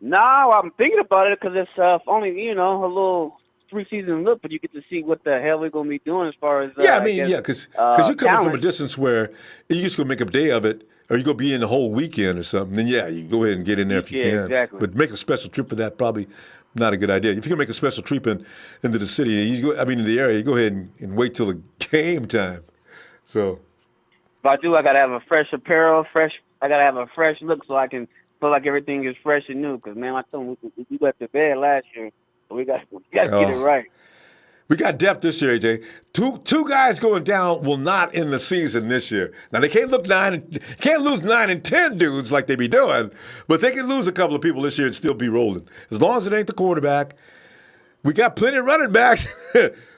No, I'm thinking about it because it's only a little preseason look, but you get to see what the hell we're gonna be doing as far as because you're coming from a distance where you're just gonna make a day of it. or you go be in the whole weekend or something, then yeah, you go ahead and get in there if you can. Exactly. But make a special trip for that, probably not a good idea. If you can make a special trip into the city, in the area, you go ahead and wait till the game time. So. If I do, I gotta have a fresh apparel, I gotta have a fresh look so I can feel like everything is fresh and new. Because man, I told him we left the bed last year, so we got to get it right. We got depth this year, AJ. Two guys going down will not end the season this year. Now they can't lose 9 and 10 dudes like they be doing, but they can lose a couple of people this year and still be rolling. As long as it ain't the quarterback. We got plenty of running backs.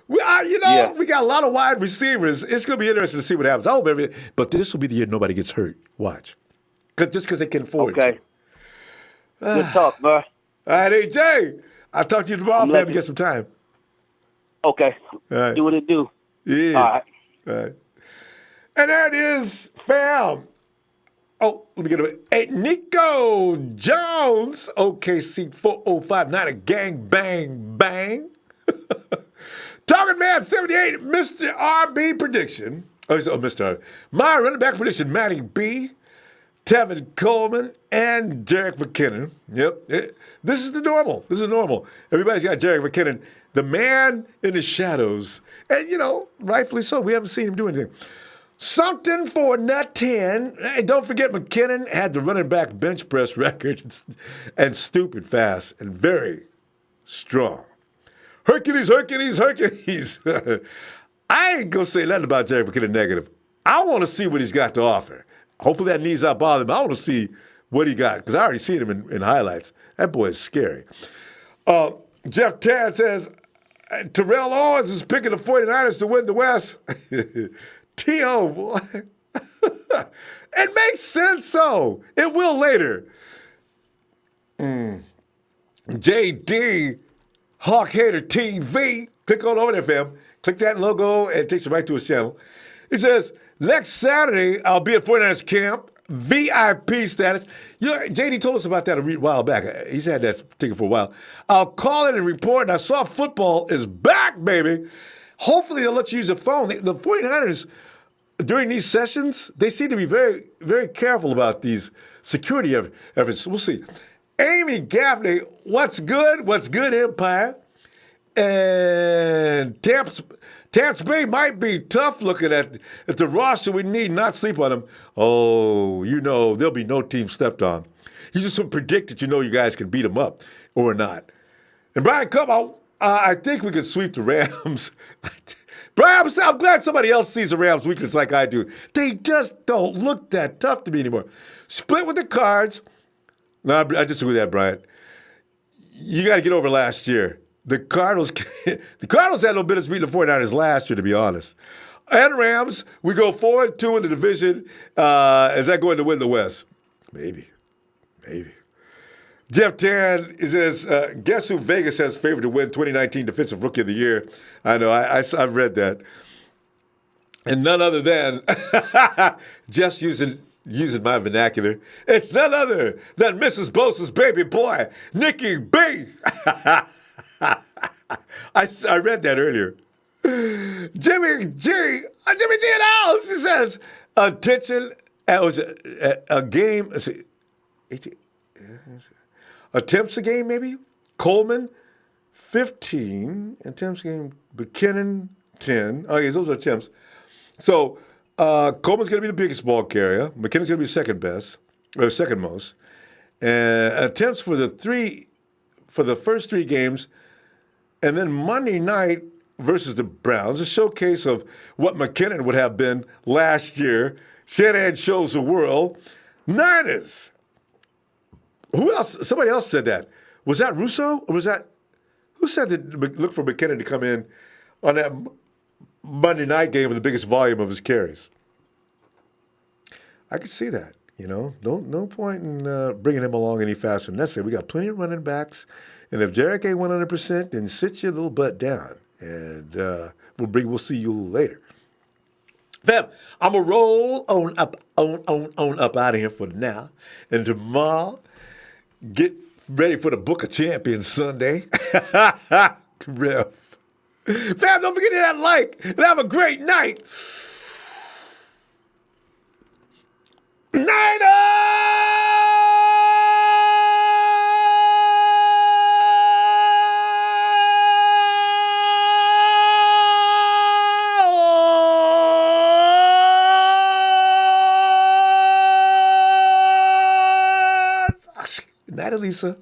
We got a lot of wide receivers. It's going to be interesting to see what happens. I hope but this will be the year nobody gets hurt. Watch, because they can afford it. Okay. Good talk, bro. All right, AJ. I'll talk to you tomorrow, fam. You get some time. Okay. All right. Do what it do. Yeah. All right. And there it is, fam. Oh, let me get it. Hey, Nico Jones, OKC 405, not a gang bang bang. Talking Man 78, Mr. RB prediction. Mr. R. My running back prediction, Matty B, Tevin Coleman, and Jerick McKinnon. Yep. This is the normal. This is normal. Everybody's got Jerick McKinnon, the man in the shadows. And, rightfully so. We haven't seen him do anything. Something for nut 10. Hey, don't forget McKinnon had the running back bench press record and stupid fast and very strong. Hercules. I ain't going to say nothing about Jerick McKinnon negative. I want to see what he's got to offer. Hopefully that knee's not bothering him. I want to see what he got because I already seen him in highlights. That boy is scary. Jeff Tad says, Terrell Owens is picking the 49ers to win the West. T.O., boy. It makes sense, so. It will later. J.D. Hawk Hater TV. Click on over there, fam. Click that logo and it takes you right to his channel. He says, next Saturday, I'll be at 49ers camp. VIP status. JD told us about that a while back. He's had that ticket for a while. I'll call in and report. And I saw football is back, baby. Hopefully they'll let you use a phone. The 49ers, during these sessions, they seem to be very, very careful about these security efforts. We'll see. Amy Gaffney, what's good? What's good, Empire? And Tampa Bay might be tough looking at the roster we need, not sleep on them. Oh, there'll be no team stepped on. You just predict that you guys can beat them up or not. And Brian, come on. I think we can sweep the Rams. Brian, I'm glad somebody else sees the Rams weakness like I do. They just don't look that tough to me anymore. Split with the Cards. No, I disagree with that, Brian. You got to get over last year. The Cardinals had no business beating the 49ers last year, to be honest. And Rams, we go 4-2 in the division. Is that going to win the West? Maybe. Jeff Tarrant says, guess who Vegas has favored to win 2019 Defensive Rookie of the Year? I know, I've read that. And none other than, just using my vernacular, it's none other than Mrs. Bosa's baby boy, Nicky B. I read that earlier. Jimmy G in the house. He says, attention, a game, attempts a game maybe? Coleman, 15. Attempts a game. McKinnon, 10. Okay, those are attempts. So Coleman's going to be the biggest ball carrier. McKinnon's going to be second best, or second most. Attempts for the first 3 games. And then Monday night versus the Browns, a showcase of what McKinnon would have been last year. Shanahan shows the world. Niners. Who else? Somebody else said that. Was that Russo? Or was that, who said that look for McKinnon to come in on that Monday night game with the biggest volume of his carries? I could see that. No point in bringing him along any faster than necessary. We got plenty of running backs. And if Jerick ain't 100%, then sit your little butt down. And we'll see you later. Fam, I'm going to roll on up out of here for now. And tomorrow, get ready for the Book of Champions Sunday. Ref. Fam, don't forget to hit that like and have a great night. Night, Elisa.